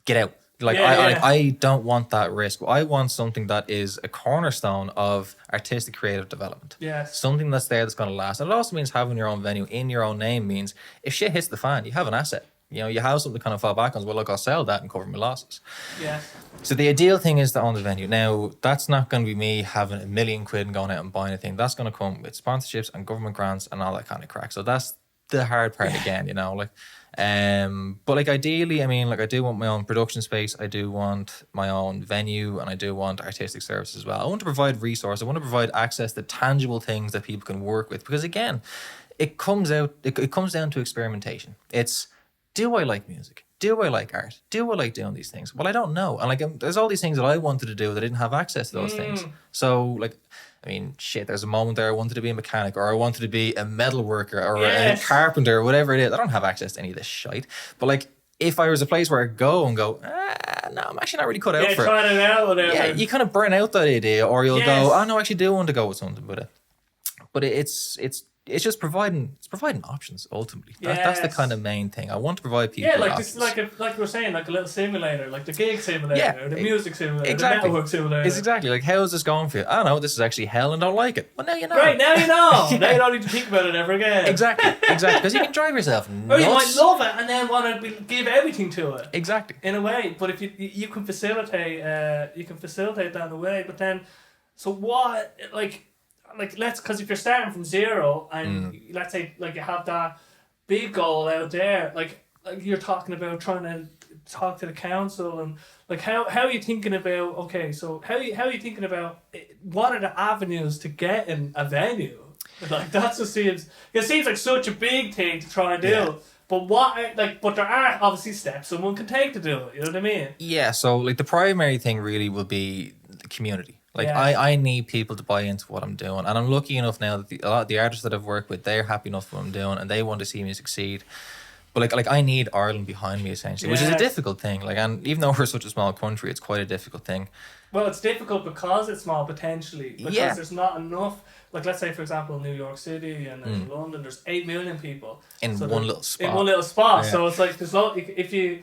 Get out. I don't want that risk. I want something that is a cornerstone of artistic creative development. Yes. Something that's there that's going to last. And it also means having your own venue in your own name means if shit hits the fan, you have an asset. You know, you have something to kind of fall back on. Well, look, I'll sell that and cover my losses. Yeah. So the ideal thing is to own the venue. Now, that's not going to be me having £1 million and going out and buying a thing. That's going to come with sponsorships and government grants and all that kind of crack. So that's the hard part again, you know, like. But like ideally, I mean, like I do want my own production space. I do want my own venue, and I do want artistic services as well. I want to provide resources. I want to provide access to tangible things that people can work with, because again, it comes down to experimentation. It's, do I like music? Do I like art? Do I like doing these things? Well, I don't know. And like, there's all these things that I wanted to do that I didn't have access to those things. So like, I mean, shit, there's a moment there I wanted to be a mechanic, or I wanted to be a metal worker, or a carpenter, or whatever it is. I don't have access to any of this shite. But like, if I was a place where I go, no, I'm actually not really cut out for it. Trying it out, whatever. Yeah, you kind of burn out that idea, or you'll go, oh no, I actually do want to go with something with it. But it's just providing options ultimately. That's the kind of main thing. I want to provide people. Yeah, like options. Like we were saying, like a little simulator, like the gig simulator, or the music simulator, the network simulator. It's exactly like, how is this going for you? I don't know, this is actually hell and don't like it. Well, now you know. Right, now you know. Now you don't need to think about it ever again. Exactly. Because you can drive yourself nuts. Or you might love it and then want to give everything to it. Exactly. In a way, but if you can facilitate, that in a way. But then, so what? Like let's, because if you're starting from zero and let's say like you have that big goal out there, like you're talking about trying to talk to the council, and like how are you thinking about, okay, so how are you thinking about what are the avenues to getting a venue? Like that just seems like such a big thing to try and do. But but there are obviously steps someone can take to do it. You know what I mean? Yeah. So like the primary thing really will be the community. Like Yes. I need people to buy into what I'm doing, and I'm lucky enough now that a lot of the artists that I've worked with, they're happy enough with what I'm doing, and they want to see me succeed. But like I need Ireland behind me essentially, which is a Yes. difficult thing. Like, and even though we're such a small country, it's quite a difficult thing. Well, it's difficult because it's small potentially. Because Yeah. there's not enough. Like, let's say, for example, New York City and there's London, there's 8 million people. In So one there- little spot. In one little spot. Yeah. So it's like, there's no, if you,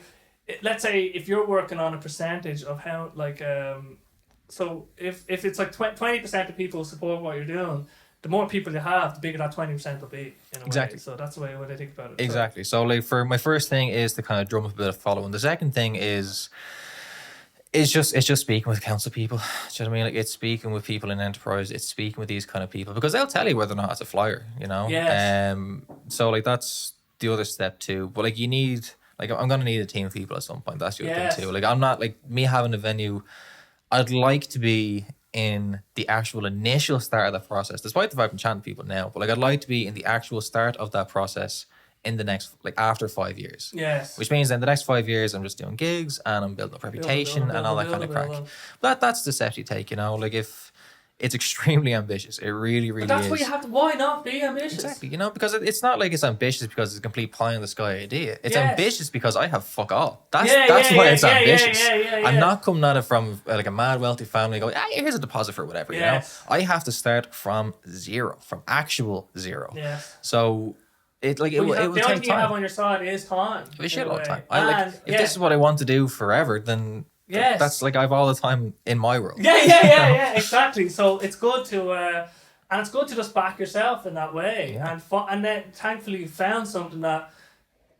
let's say, if you're working on a percentage of how, like, so if it's like 20% of people support what you're doing, the more people you have, the bigger that 20% will be, in a Exactly. way. So that's the way I think about it. Exactly. So like for my first thing is to kind of drum up a bit of following. The second thing is just speaking with council people. Do you know what I mean? Like, it's speaking with people in enterprise. It's speaking with these kind of people because they'll tell you whether or not it's a flyer. You know. Yes. So like that's the other step too. But like you need, like, I'm gonna need a team of people at some point. That's the other Yes. thing too. Like, I'm not, like, me having a venue. I'd like to be in the actual initial start of that process, despite the fact I'm chatting to people now. But like, I'd like to be in the actual start of that process in the next, like, after 5 years. Yes. Which means then the next 5 years I'm just doing gigs and I'm building up reputation and all that kind of crack. But that's the step you take, you know. Like, if it's extremely ambitious, it really, really But that's is. what you have to. Why not be ambitious? Exactly, you know, because it's not like it's ambitious because it's a complete pie in the sky idea. It's Yes. ambitious because I have fuck all. That's Yeah, why yeah, it's yeah, ambitious. yeah. I'm not coming at it from like a mad wealthy family going, here's a deposit for whatever, you know. Yes. I have to start from zero, from actual zero. Yes. So it will The only take thing you have time. on your side is time. A shit in a lot of way. time. I like And, if this is what I want to do forever, then Yes. that's like I've all the time in my world. Yeah, exactly. So it's good to, and it's good to just back yourself in that way, Yeah. and then thankfully you found something that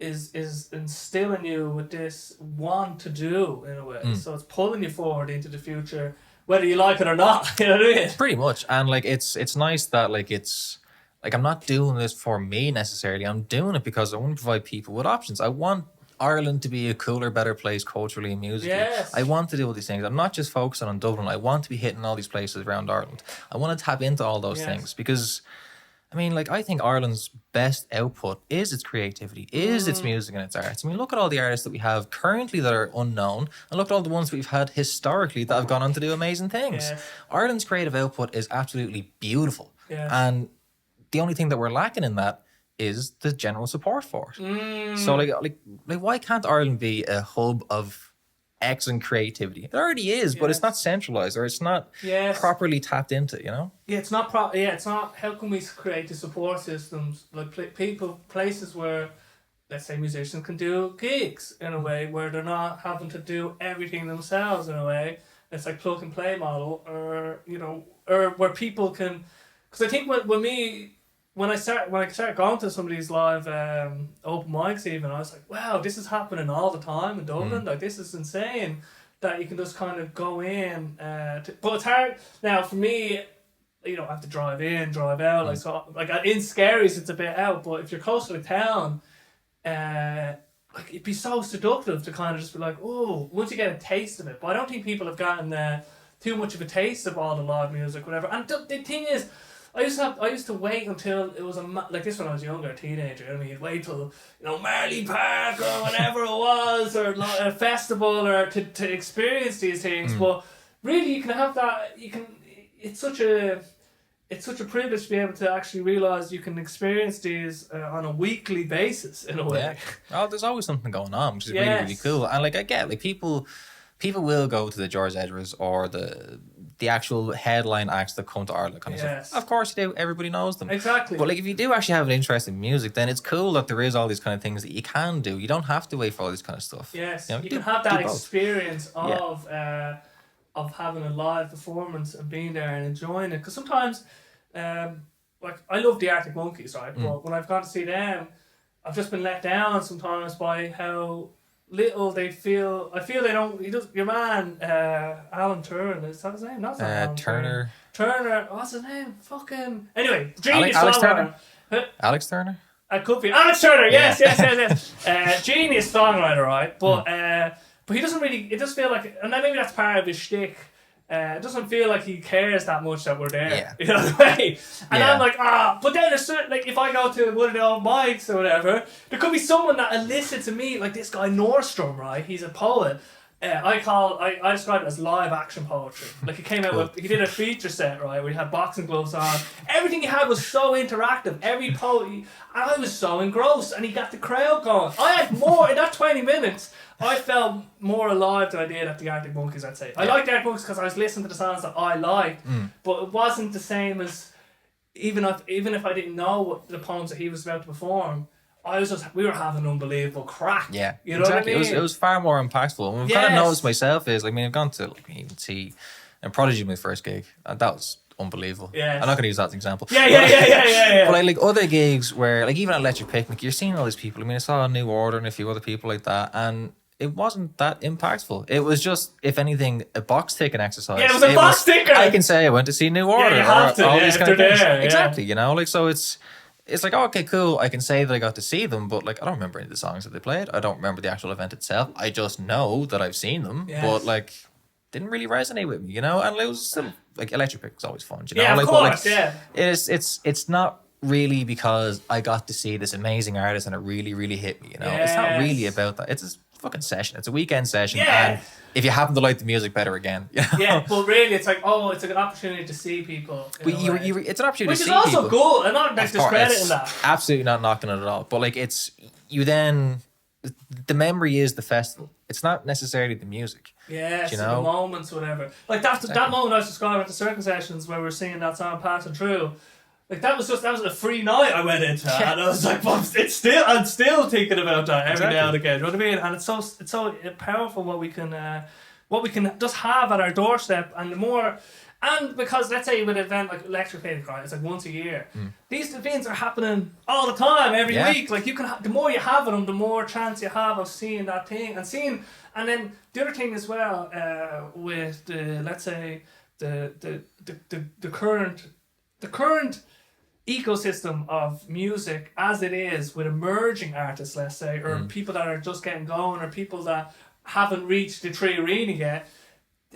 is instilling you with this want to do in a way. So it's pulling you forward into the future, whether you like it or not. You know what I mean? Pretty much. And like it's nice that like it's like I'm not doing this for me necessarily. I'm doing it because I want to provide people with options. I want Ireland to be a cooler, better place culturally and musically. Yes. I want to do all these things. I'm not just focusing on Dublin. I want to be hitting all these places around Ireland. I want to tap into all those Yes. things because I mean, like, I think Ireland's best output is its creativity, is its music and its arts. I mean, look at all the artists that we have currently that are unknown, and look at all the ones we've had historically that have gone on to do amazing things. Yes. Ireland's creative output is absolutely beautiful. Yes. And the only thing that we're lacking in that is the general support for it. So, like, why can't Ireland be a hub of excellent creativity? It already is, but it's not centralized or it's not Yes. properly tapped into, you know? Yeah, it's not it's not. How can we create the support systems like places where, let's say, musicians can do gigs in a way where they're not having to do everything themselves in a way. It's like plug and play model, or or where people can. Because I think when I started going to some of these live open mics, even I was like, wow, this is happening all the time in Dublin. Like, this is insane that you can just kind of go in. But it's hard now for me. I have to drive in, drive out. Like, so, like in Skerries, it's a bit out. But if you're close to the town, like, it'd be so seductive to kind of just be like, oh, once you get a taste of it. But I don't think people have gotten too much of a taste of all the live music, whatever. And the thing is, I used to wait until it was like this when I was younger, a teenager. You know what I mean? You'd wait till Marley Park or whatever it was, or a festival, or to experience these things. But really, you can have that. It's such a privilege to be able to actually realize you can experience these on a weekly basis in a way. Yeah. Oh, there's always something going on, which is really, Yes. really cool. And like I get, like people will go to the George Edwards or the actual headline acts that come to Ireland kind of Yes. stuff. Of course you do. Everybody knows them. Exactly. But like if you do actually have an interest in music, then it's cool that there is all these kind of things that you can do. You don't have to wait for all this kind of stuff. Yes, You know, you do- can have do that both. experience of having a live performance and being there and enjoying it. Because sometimes, like, I love the Arctic Monkeys, right? But when I've gone to see them, I've just been let down sometimes by how little they feel. I feel they don't. Your man, Alan Turin, is that his name? Not Alan Turner. Turner. What's his name? Fucking. Anyway, genius Alex songwriter. Alex Turner? It could be Alex Turner. Yes. Genius songwriter, right? But he doesn't really. It does feel like, and maybe that's part of his shtick. It doesn't feel like he cares that much that we're there. Yeah. You know what I mean? And Yeah. I'm like, but then there's certain, like, if I go to one of the old mics or whatever, there could be someone that elicits in me, like this guy Nordstrom, right? He's a poet. I describe it as live action poetry. Like he came out with, he did a feature set, right, where he had boxing gloves on. Everything he had was so interactive. Every poet, and I was so engrossed, and he got the crowd going. I had more in that 20 minutes. I felt more alive than I did at the Arctic Monkeys, I'd say. I liked the Arctic Monkeys because I was listening to the songs that I liked, but it wasn't the same as, even if I didn't know what the poems that he was about to perform, we were having unbelievable crack. Yeah, you know what I mean? It was far more impactful. And we've kind of noticed myself is, like, I mean, I've gone to, like, you can see, and Prodigy, my first gig, and that was unbelievable. Yes. I'm not going to use that as an example. Yeah. But like other gigs where, like, even at Electric Picnic, you're seeing all these people. I mean, I saw New Order and a few other people like that, and it wasn't that impactful. It was just, if anything, a box ticket exercise. Yeah, it was a box ticket. I can say I went to see New Order. You have to, all these kind of they're things. there, Exactly, you know, like, so it's like, oh, okay, cool. I can say that I got to see them, but like, I don't remember any of the songs that they played. I don't remember the actual event itself. I just know that I've seen them, but like, didn't really resonate with me, you know. And it was still, like, Electric Picnic was always fun, you know. Yeah, like, of course, yeah. It's not really because I got to see this amazing artist and it really, really hit me, you know. It's not really about that. It's a fucking session. It's a weekend session, and if you happen to like the music, better again. You know? Yeah, but really, it's like, oh, it's like an opportunity to see people. But it's an opportunity which to see is also people. good. I'm not like discrediting that. Absolutely not knocking it at all. But like, it's you then. The memory is the festival. It's not necessarily the music. Yeah, you so know? the moments, whatever. Like that moment I was describing at the circus sessions where we were singing that song "Passing Through." Like that was a free night I went into, and I was like, well, I'm still thinking about that every now and again. You know what I mean? And it's so powerful what we can just have at our doorstep, and the more. And because, let's say, with an event like Electric Picnic, right, it's like once a year. These events are happening all the time, every week. Like, you can, the more you have of them, the more chance you have of seeing that thing and then the other thing as well, with the, let's say, the current ecosystem of music as it is, with emerging artists, let's say, or people that are just getting going, or people that haven't reached the Tree Arena yet.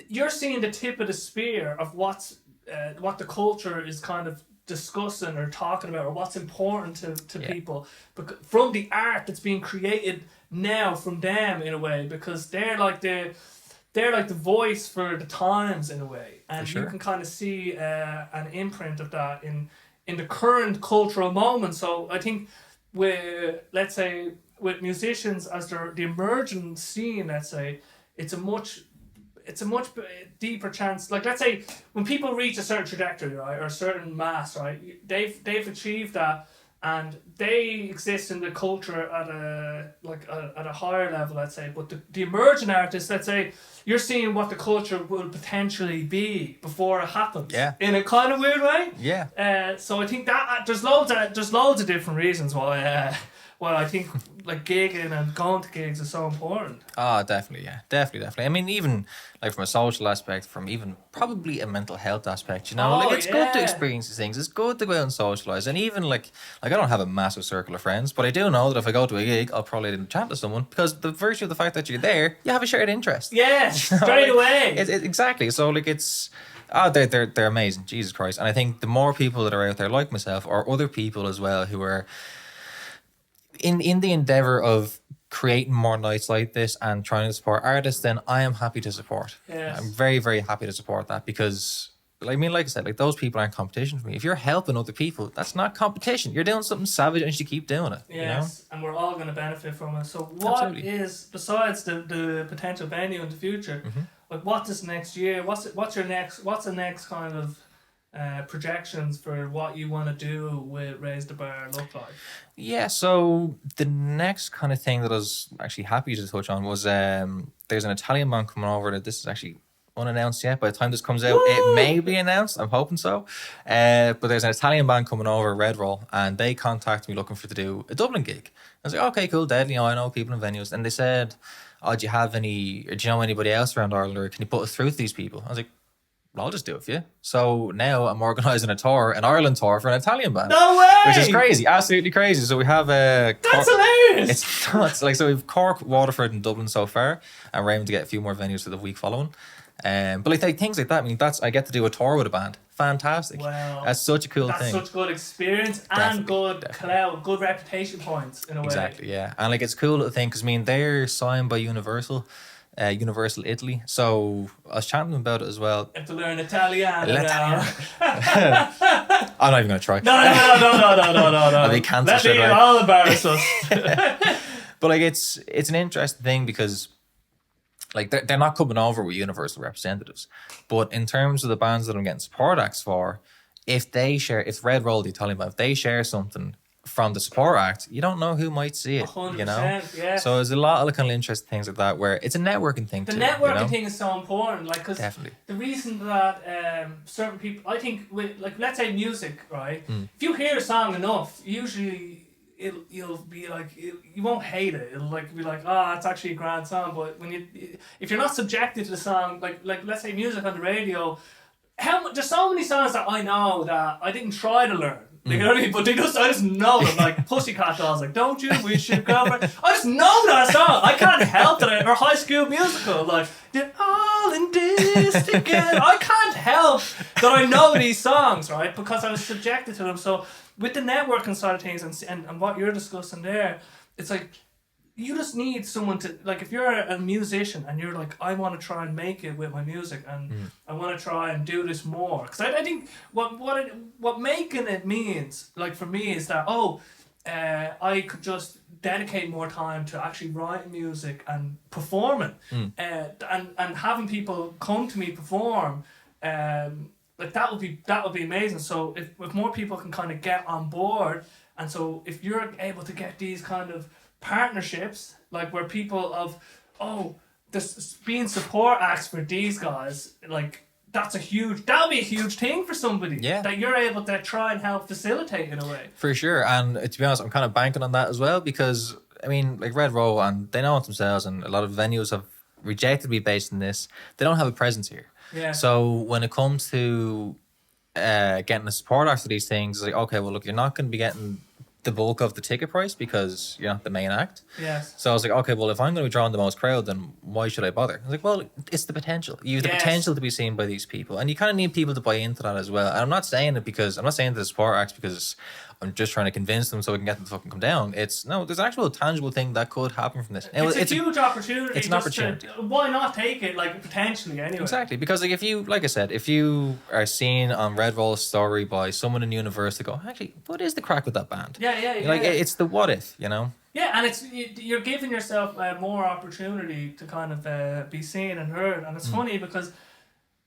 You're seeing the tip of the spear of what the culture is kind of discussing or talking about, or what's important to people, from the art that's being created now from them, in a way, because they're like the voice for the times, in a way, and you can kind of see an imprint of that in the current cultural moment. So I think with musicians as the emerging scene, let's say, it's a much deeper chance. Like, let's say when people reach a certain trajectory, right, or a certain mass, right, they've achieved that, and they exist in the culture at a higher level, let's say. But the emerging artists, let's say, you're seeing what the culture will potentially be before it happens. Yeah. In a kind of weird way. Yeah. So I think that there's loads of different reasons why I think, like, gigging and going to gigs is so important. Oh, definitely, yeah. Definitely. I mean, even, like, from a social aspect, from even probably a mental health aspect, you know? Like, it's good to experience these things. It's good to go out and socialise. And even, like, I don't have a massive circle of friends, but I do know that if I go to a gig, I'll probably chat to someone, because the virtue of the fact that you're there, you have a shared interest. Yes, straight away. Exactly. So, like, it's... they're amazing. Jesus Christ. And I think the more people that are out there like myself, or other people as well, who are... In the endeavour of creating more nights like this and trying to support artists, then I am happy to support. Yes. I'm very, very happy to support that, because, I mean, like I said, like, those people aren't competition for me. If you're helping other people, that's not competition. You're doing something savage and you should keep doing it. Yes, you know? And we're all going to benefit from it. So what is, besides the potential venue in the future, like, what is next year? What's the next kind of projections for what you want to do with Raise the Bar look like? Yeah, so the next kind of thing that I was actually happy to touch on was there's an Italian band coming over. That this is actually unannounced yet. By the time this comes out, it may be announced. I'm hoping so. But there's an Italian band coming over, Red Roll, and they contacted me looking to do a Dublin gig. I was like, okay, cool, Dead. You know, I know people in venues, and they said, "Oh, do you have any? Or do you know anybody else around Ireland, or can you put us through to these people?" I was like, I'll just do it for you. So now I'm organising an Ireland tour for an Italian band. No way! Which is crazy, absolutely crazy. So we have That's hilarious! It's nuts. Like, so we've Cork, Waterford and Dublin so far, and we're aiming to get a few more venues for the week following. But like things like that, I mean, I get to do a tour with a band. Fantastic. Wow. That's such a cool thing. That's such good experience and good clout, good reputation points in a way. Exactly, yeah. And like, it's cool little thing, because I mean, they're signed by Universal. Universal Italy. So I was chatting to them about it as well. You have to learn Italiano now. I'm not even going to try. No. I'll be cancelled Let straight me away. all embarrass us. But like it's an interesting thing because like they're not coming over with Universal representatives. But in terms of the bands that I'm getting support acts for, if Red Roll, the Italian band, if they share something from the support act, you don't know who might see it. 100%, you know? yeah. So there's a lot of kind of interesting things like that where it's a networking thing The too. networking thing is so important, like, because Definitely. the reason that certain people, I think, with, like, let's say music, right? If you hear a song enough, usually you'll be like, you won't hate it. It'll like be like, it's actually a grand song. But if you're not subjected to the song, like let's say music on the radio, there's so many songs that I know that I didn't try to learn. You know what I mean? But I just know them, like Pussycat Dolls, like don't you wish you go for it? I just know that song. I can't help that. Or High School Musical, like they're all in this together. I can't help that I know these songs, right? Because I was subjected to them. So with the networking side of things and what you're discussing there, it's like you just need someone to, like, if you're a musician and you're like, I want to try and make it with my music and I want to try and do this more. Because I think what making it means, like for me, is that, I could just dedicate more time to actually writing music and performing. And having people come to me perform, like that would be amazing. So if more people can kind of get on board, and so if you're able to get these kind of partnerships, like where people this being support acts for these guys, like that'll be a huge thing for somebody. Yeah. That you're able to try and help facilitate in a way. For sure. And to be honest, I'm kind of banking on that as well because, I mean, like Red Row, and they know it themselves, and a lot of venues have rejected to be based in this. They don't have a presence here. Yeah. So when it comes to getting a support act for these things, it's like, okay, well, look, you're not going to be getting the bulk of the ticket price because you're not the main act. Yes. So I was like, okay, well, if I'm going to be drawing the most crowd, then why should I bother? I was like, well, it's the potential. You have the potential to be seen by these people, and you kind of need people to buy into that as well. And I'm not saying the support acts because I'm just trying to convince them so I can get them to fucking come down. There's an actual tangible thing that could happen from this. It's a huge opportunity. It's an opportunity. Why not take it, like, potentially anyway? Exactly, because like if you are seen on Red Roll's story by someone in Universe to go, actually, what is the crack with that band? Yeah. Like it's the what if, you know? Yeah, and you're giving yourself more opportunity to kind of be seen and heard, and it's funny because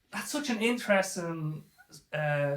that's such an interesting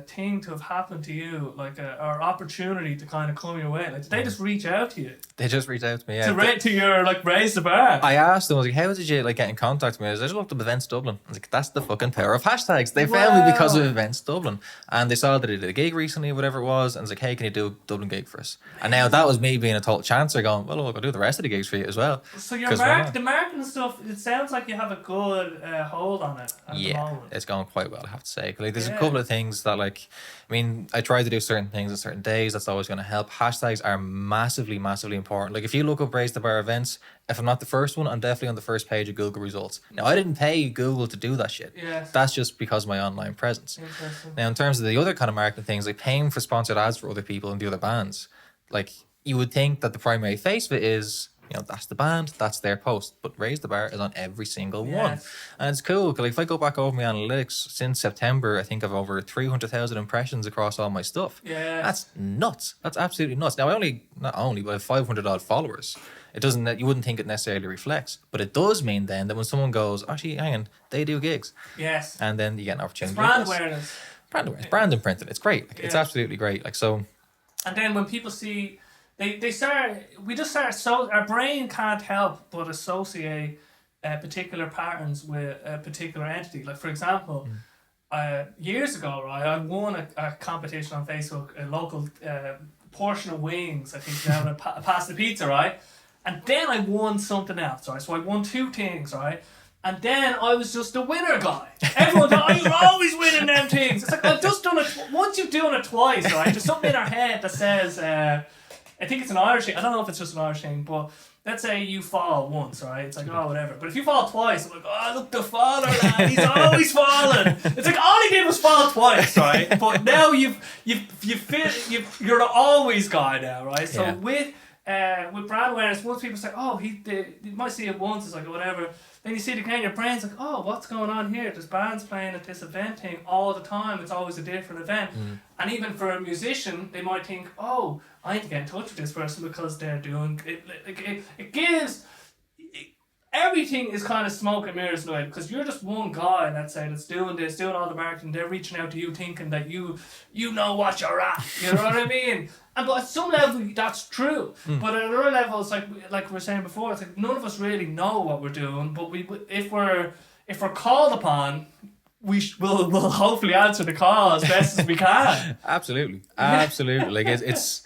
thing to have happened to you, like or opportunity to kind of come your way. Like, did they just reach out to you? They just reached out to me, yeah. To your, like, raise the bar. I asked them, I was like, how did you like get in contact with me? I just looked up Events Dublin. I was like, that's the fucking power of hashtags. They found me because of Events Dublin. And they saw that I did a gig recently, whatever it was, and I was like, hey, can you do a Dublin gig for us? And now that was me being a total chancer going, well, look, I'll do the rest of the gigs for you as well. So the marketing stuff, it sounds like you have a good hold on it at the moment. It's going quite well, I have to say. Like, there's a couple of things that, like, I mean, I try to do certain things on certain days. That's always going to help. Hashtags are massively, massively important. Like, if you look up Raise the Bar events, if I'm not the first one, I'm definitely on the first page of Google results. Now, I didn't pay Google to do that shit. Yes. That's just because of my online presence. Interesting. Now, in terms of the other kind of marketing things, like paying for sponsored ads for other people and the other bands, like, you would think that the primary face of it is, you know, that's the band, that's their post. But Raise the Bar is on every single one. And it's cool, because like, if I go back over my analytics, since September, I think I've over 300,000 impressions across all my stuff. Yeah. That's nuts. That's absolutely nuts. Now, but I have 500 odd followers. You wouldn't think it necessarily reflects. But it does mean then that when someone goes, actually, hang on, they do gigs. Yes. And then you get an opportunity. It's brand awareness. Brand imprinting. It's great. Like, it's absolutely great. Like, so. And then when people see, our brain can't help but associate particular patterns with a particular entity. Like, for example, years ago, right, I won a competition on Facebook, a local portion of wings, I think, down at Pasta Pizza, right? And then I won something else, right? So I won two things, right? And then I was just a winner guy. Everyone thought, you're always winning them things. It's like, I've just done it. Once you've done it twice, right? There's something in our head that says, I think it's an Irish thing. I don't know if it's just an Irish thing, but let's say you fall once, right? It's like, oh, whatever. But if you fall twice, I'm like, oh, look, the faller, lad. He's always falling. It's like, all he did was fall twice, right? But now you're the always guy now, right? So with with brand awareness, once people say, oh, you might see it once, it's like whatever. Then you see it again, your brain's like, oh, what's going on here? There's bands playing at this event thing all the time. It's always a different event. And even for a musician, they might think, oh, I need to get in touch with this person because they're doing it. It gives. Everything is kind of smoke and mirrors in a way, because you're just one guy, let's say, that's doing this, doing all the marketing. They're reaching out to you thinking that you know what you're at. You know what I mean? And but at some level that's true. But at another level, it's like we were saying before, it's like none of us really know what we're doing. But if we're called upon, we'll hopefully answer the call as best as we can. Absolutely. Like it's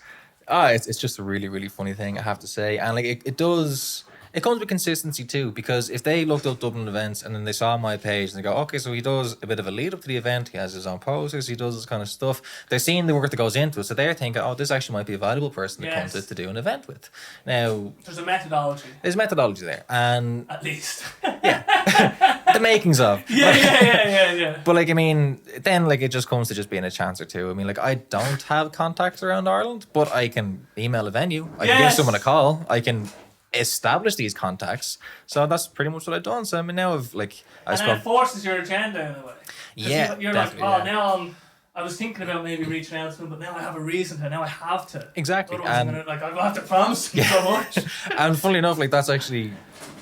just a really, really funny thing, I have to say. And like it does. It comes with consistency too, because if they looked up Dublin events and then they saw my page and they go, okay, so he does a bit of a lead up to the event, he has his own posters, he does this kind of stuff. They're seeing the work that goes into it, so they're thinking, oh, this actually might be a valuable person to come to do an event with. Now, there's a methodology. There's methodology there, and at least, the makings of. Yeah. But like, I mean, then like it just comes to just being a chance or two. I mean, like I don't have contacts around Ireland, but I can email a venue. I can give someone a call. I can establish these contacts, so that's pretty much what I've done. So I mean, now I've like, and then it forces your agenda in a way. You're like, oh, now I was thinking about maybe reaching out to them, but now I have a reason to. Now I have to. Exactly. Otherwise, I'm gonna have to promise them so much. And funnily enough, like that's actually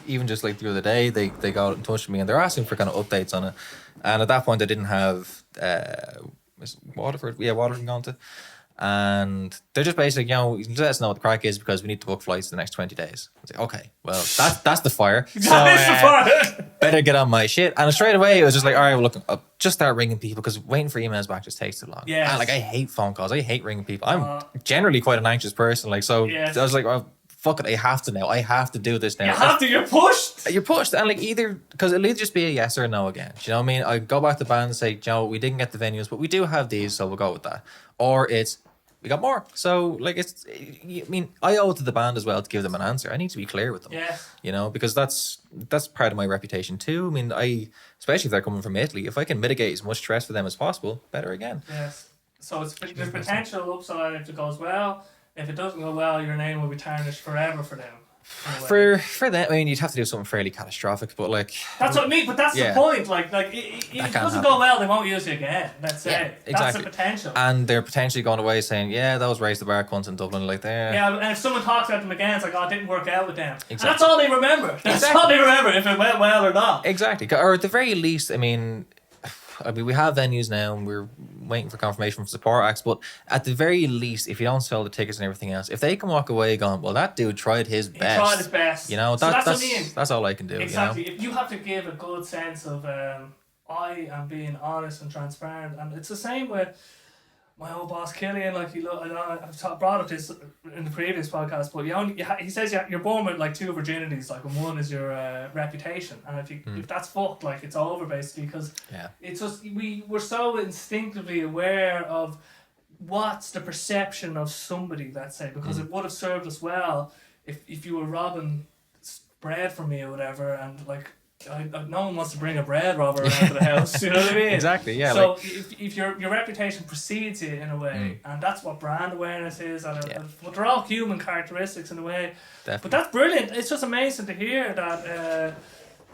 even just like the other day, they got in touch with me and they're asking for kind of updates on it. And at that point, I didn't have Waterford gone to. And they're just basically, you know, let us know what the crack is because we need to book flights the next 20 days. I was like, okay, well, that's the fire. So better get on my shit. And straight away, it was just like, all right, well, look, I'll just start ringing people because waiting for emails back just takes too long. Yeah. And like, I hate phone calls. I hate ringing people. I'm generally quite an anxious person. Like, so I was like, well, fuck it, I have to now. I have to do this now. You have to, you're pushed. You're pushed. And like either, because it'll either just be a yes or a no again. Do you know what I mean? I go back to the band and say, Joe, we didn't get the venues, but we do have these, so we'll go with that. Or it's, we got more. So like I mean, I owe it to the band as well to give them an answer. I need to be clear with them. Yeah. You know, because that's part of my reputation too. I mean, especially if they're coming from Italy, if I can mitigate as much stress for them as possible, better again. Yes. So there's potential upside if it goes well. If it doesn't go well, your name will be tarnished forever for them. For that, I mean, you'd have to do something fairly catastrophic, but like that's what I mean. But that's the point. Like if it doesn't go well, they won't use you again. That's it. Exactly. That's the potential. And they're potentially going away saying, "Yeah, that was raised the bar cunts in Dublin." Like there. Yeah, and if someone talks about them again, it's like, "Oh, it didn't work out with them." Exactly. And that's all they remember. That's all they remember, if it went well or not. Exactly. Or at the very least, I mean, we have venues now and we're waiting for confirmation from support acts, but at the very least, if you don't sell the tickets and everything else, if they can walk away going, well, that dude tried his best. He tried his best. You know, that's all I can do. Exactly. You know? If you have to give a good sense of I am being honest and transparent, and it's the same with my old boss Killian. Like I've brought up this in the previous podcast, but he says you're born with like two virginities, like, and one is your reputation, and if that's fucked, like, it's over basically, because it's just we're so instinctively aware of what's the perception of somebody, let's say, because it would have served us well if you were robbing bread from me or whatever, and like. No one wants to bring a bread robber around to the house. You know what I mean? Exactly. Yeah. So if your reputation precedes you in a way, and that's what brand awareness is, but they're all human characteristics in a way. Definitely. But that's brilliant. It's just amazing to hear that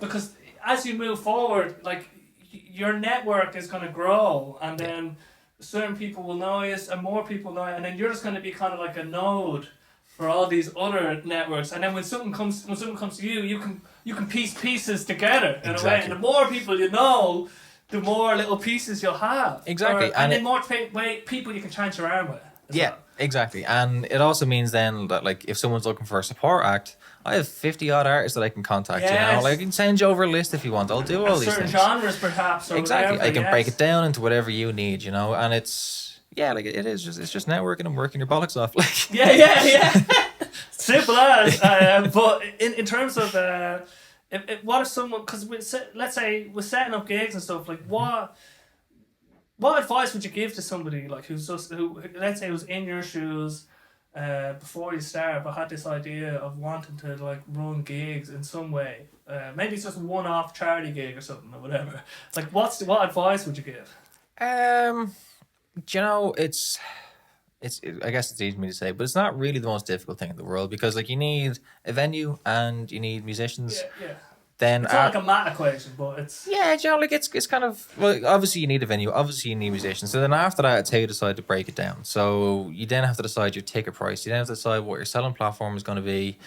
because as you move forward, like your network is going to grow, and then certain people will know you, and more people know you, and then you're just going to be kind of like a node for all these other networks, and then when something comes to you, you can piece pieces together in a way, and the more people you know, the more little pieces you'll have. Exactly, and then more people you can chance your arm with. Yeah, exactly, and it also means then that like if someone's looking for a support act, I have 50 odd artists that I can contact. You know, like I can send you over a list if you want. I'll do all these certain things. Genres, perhaps. Or exactly, whatever, I can break it down into whatever you need. You know, and it's. Yeah, like it's just networking and working your bollocks off. Like yeah. Simple as. But in terms of what if someone, because let's say we're setting up gigs and stuff, like what advice would you give to somebody like who let's say was in your shoes before you start, but had this idea of wanting to like run gigs in some way? Maybe it's just a one-off charity gig or something or whatever. Like what advice would you give? You know, it's I guess it's easy for me to say, but it's not really the most difficult thing in the world because like you need a venue and you need musicians. Yeah. Then It's not like a math equation, but it's... Yeah, you know, like it's kind of, well, obviously you need a venue, obviously you need musicians. So then after that, it's how you decide to break it down. So you then have to decide your ticket price. You then have to decide what your selling platform is going to be.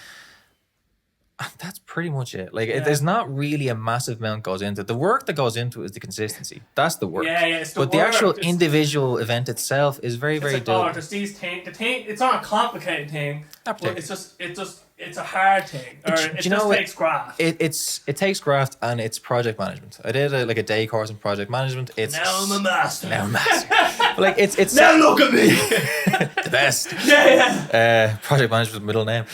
And that's pretty much it. Like, there's not really a massive amount goes into it. The work that goes into it is the consistency. That's the work. Yeah, it's the But the work. actual individual event itself is very, very it's like, oh, doable. there's these things. The thing, it's not a complicated thing. Not But particularly. it's a hard thing. Or Do it you know just what? takes graft. It takes graft and it's project management. I did a day course in project management. It's Now I'm a master. Now I'm a master. But like it's Now look at me. the best. Yeah. Project management middle name.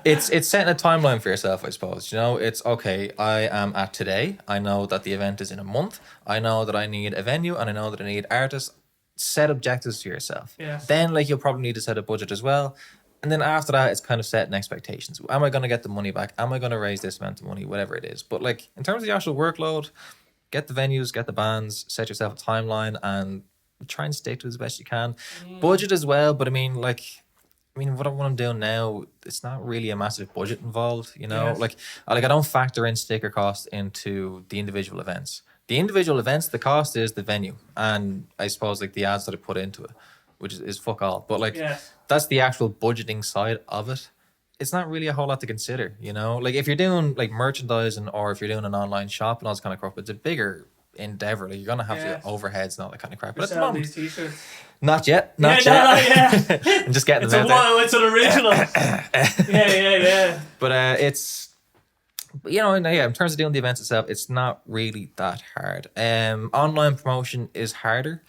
It's setting a timeline for yourself, I suppose. You know, it's okay. I am at today. I know that the event is in a month. I know that I need a venue, and I know that I need artists. Set objectives for yourself. Yes. Then, like, you'll probably need to set a budget as well. And then after that, it's kind of setting expectations. Am I going to get the money back? Am I going to raise this amount of money? Whatever it is. But like in terms of the actual workload, get the venues, get the bands, set yourself a timeline, and try and stick to it as best you can. Budget as well, but I mean, what I'm doing now, it's not really a massive budget involved. You know, Yes. like I don't factor in sticker costs into the individual events. The individual events, the cost is the venue, and I suppose like the ads that I put into it, which is fuck all. But like that's the actual budgeting side of it. It's not really a whole lot to consider, you know. Like if you're doing like merchandising or if you're doing an online shop and all this kind of crap, it's a bigger endeavor. Like you're gonna have to overheads and all that kind of crap. But at the moment, these t-shirts. not yet. I'm just getting them out there. It's an original. yeah. But you know, in terms of doing the events itself, it's not really that hard. Online promotion is harder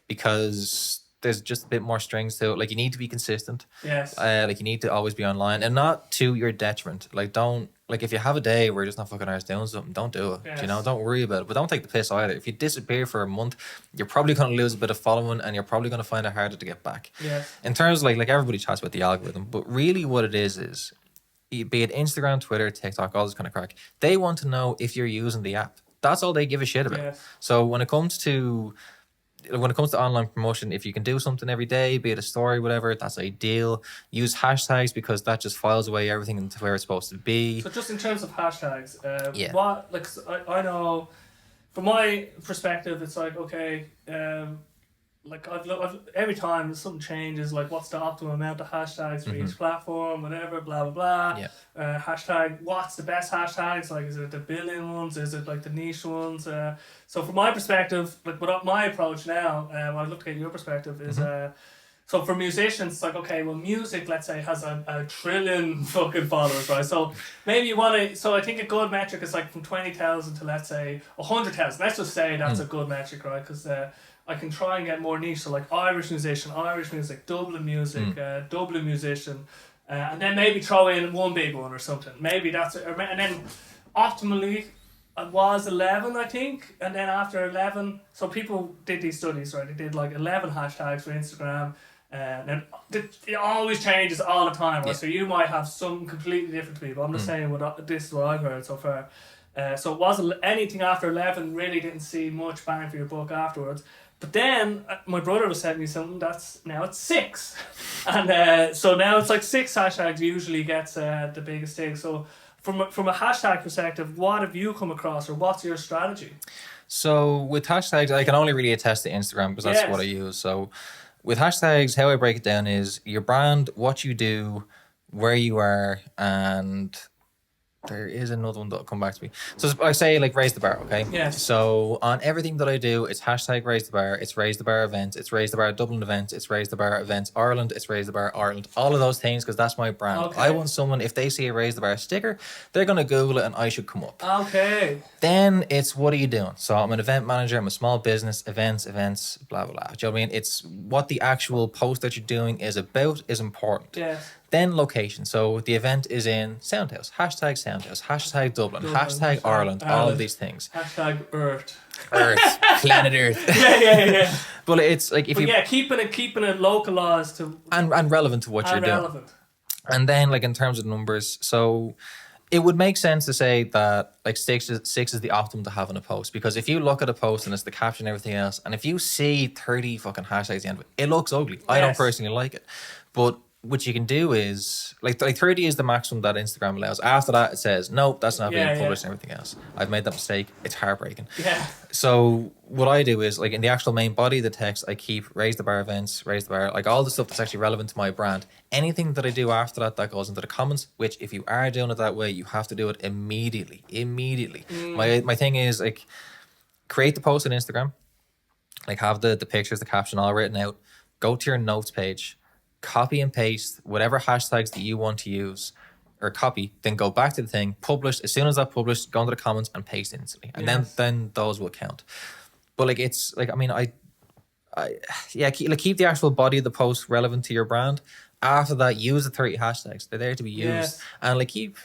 because there's just a bit more strings to it. Like you need to be consistent. Yes. Like you need to always be online and not to your detriment. Like don't, like if you have a day where you're just not fucking hours doing something, don't do it. Yes. You know, don't worry about it. But don't take the piss either. If you disappear for a month, you're probably going to lose a bit of following and you're probably going to find it harder to get back. Yes. In terms of like everybody chats about the algorithm, but really what it is be it Instagram, Twitter, TikTok, all this kind of crack, they want to know if you're using the app. That's all they give a shit about. Yes. So when it comes to online promotion, if you can do something every day, be it a story, whatever, that's ideal. Use hashtags because that just files away everything into where it's supposed to be. So just in terms of hashtags, what like I know from my perspective, it's like okay, like I've every time something changes, like what's the optimum amount of hashtags for each platform, whatever, blah blah blah. Yeah. Hashtag, what's the best hashtags? Like, is it the billion ones? Is it like the niche ones? So from my perspective, like what my approach now, I look at your perspective is so for musicians, it's like okay, well, music, let's say, has a trillion fucking followers, right? So maybe you want to. So I think a good metric is like from 20,000 to let's say 100,000. Let's just say that's a good metric, right? Because I can try and get more niche, so like Irish musician, Irish music, Dublin music, Dublin musician, and then maybe throw in one big one or something. Maybe that's it. And then optimally, it was 11, I think, and then after 11, so people did these studies, right? They did like 11 hashtags for Instagram, and it always changes all the time, right? Yeah. So you might have something completely different to me, but I'm just saying this is what I've heard so far. So it wasn't anything after 11, really didn't see much bang for your buck afterwards. But then my brother was sending me something that's now it's 6, and so now it's like 6 hashtags usually gets the biggest thing. So from a hashtag perspective, what have you come across, or what's your strategy? So with hashtags, I can only really attest to Instagram because that's what I use. So with hashtags, how I break it down is your brand, what you do, where you are, and there is another one that'll come back to me. So I say like raise the bar, okay? Yes. So on everything that I do, it's hashtag raise the bar, it's raise the bar events, it's raise the bar Dublin events, it's raise the bar events Ireland, it's raise the bar Ireland. All of those things because that's my brand. Okay. I want someone, if they see a raise the bar sticker, they're going to Google it and I should come up. Okay. Then it's what are you doing? So I'm an event manager, I'm a small business, events, blah, blah, blah. Do you know what I mean? It's what the actual post that you're doing is about is important. Yes. Then location. So the event is in Soundhouse. Hashtag Soundhouse. Hashtag Dublin. Hashtag Ireland. All of these things. Hashtag Earth. Planet Earth. Yeah. But it's like if keeping it localized to and relevant to what you're relevant. doing. And then like in terms of numbers, so it would make sense to say that like six is the optimum to have in a post, because if you look at a post and it's the caption and everything else, and if you see 30 fucking hashtags at the end of it, it looks ugly. I don't personally like it. But what you can do is like 30 is the maximum that Instagram allows. After that, it says no, that's not being published and everything else. I've made that mistake. It's heartbreaking. Yeah. So what I do is like in the actual main body of the text, I keep raise the bar events, raise the bar, like all the stuff that's actually relevant to my brand. Anything that I do after that goes into the comments, which if you are doing it that way, you have to do it immediately. My thing is like create the post on Instagram, like have the pictures, the caption all written out, go to your notes page, copy and paste whatever hashtags that you want to use or copy, then go back to the thing, publish. As soon as that published, go into the comments and paste instantly. And then those will count. But like, it's like, I mean, keep the actual body of the post relevant to your brand. After that, use the 30 hashtags. They're there to be used. And keep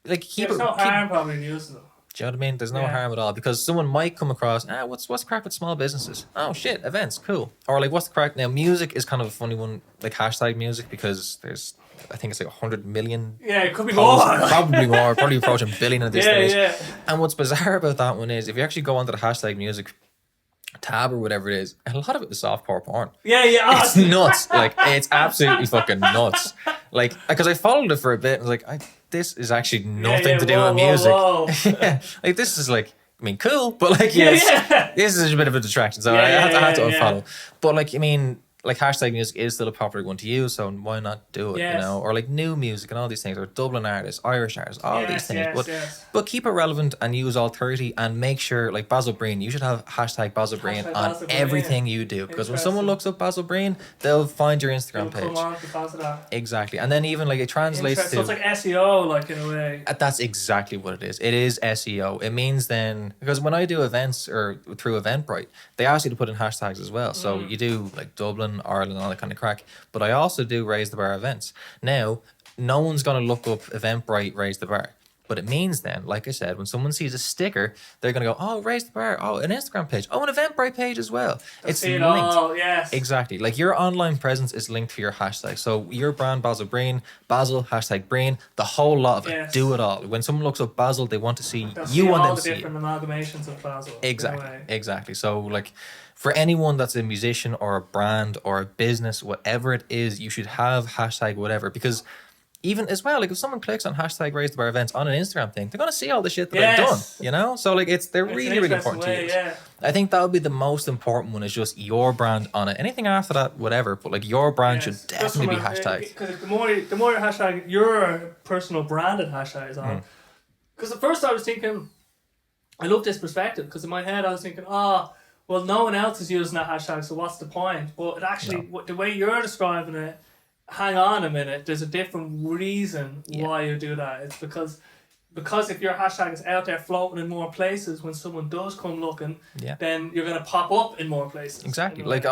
there's no harm probably in using them. Do you know what I mean? There's no harm at all, because someone might come across, what's the crack with small businesses? Oh shit, events, cool. Or like, what's the crack? Now, music is kind of a funny one, like hashtag music, because I think it's like 100 million. Yeah, it could be more. Probably more, probably approaching billion at this stage. Yeah. And what's bizarre about that one is if you actually go onto the hashtag music tab or whatever it is, a lot of it is softcore porn. Yeah. It's nuts. Like, it's absolutely fucking nuts. Like, because I followed it for a bit and was like, this is actually nothing to do with music. Whoa. Like, this is like, I mean, cool, but like, this is a bit of a distraction, so I had to unfollow. But like, I mean, like hashtag music is still a popular one to use, so why not do it? You know, or like new music and all these things, or Dublin artists, Irish artists, all these things. But keep it relevant and use all 30, and make sure, like Basil Breen, you should have hashtag Basil Breen on everything you do, because when someone looks up Basil Breen, they'll find your Instagram page. Come on because of that. Exactly, and then even like it translates to. So it's like SEO, like in a way. That's exactly what it is. It is SEO. It means then, because when I do events or through Eventbrite, they ask you to put in hashtags as well. So you do like Dublin, Ireland, all that kind of crack. But I also do raise the bar events. Now, no one's going to look up Eventbrite raise the bar. But it means then, like I said, when someone sees a sticker, they're going to go, oh, raise the bar. Oh, an Instagram page. Oh, an Eventbrite page as well. It's linked. Oh, yes. Exactly. Like your online presence is linked to your hashtag. So your brand, Basil Breen, Basil, hashtag Breen, the whole lot of it. Do it all. When someone looks up Basil, they want to see, you want them to see it. Different amalgamations of Basil. Exactly. So like, for anyone that's a musician or a brand or a business, whatever it is, you should have hashtag whatever, because even as well, like if someone clicks on hashtag raise the bar events on an Instagram thing, they're going to see all the shit that I've done, you know? So like they're really important to use. I think that would be the most important one, is just your brand on it. Anything after that, whatever, but like your brand should definitely be hashtagged. Because the more your hashtag, your personal branded hashtag is on. Because at first I was thinking, I love this perspective, because in my head I was thinking, well, no one else is using that hashtag, so what's the point? But it actually, the way you're describing it, hang on a minute, there's a different reason why you do that. It's because if your hashtag is out there floating in more places, when someone does come looking, then you're going to pop up in more places. Exactly. Like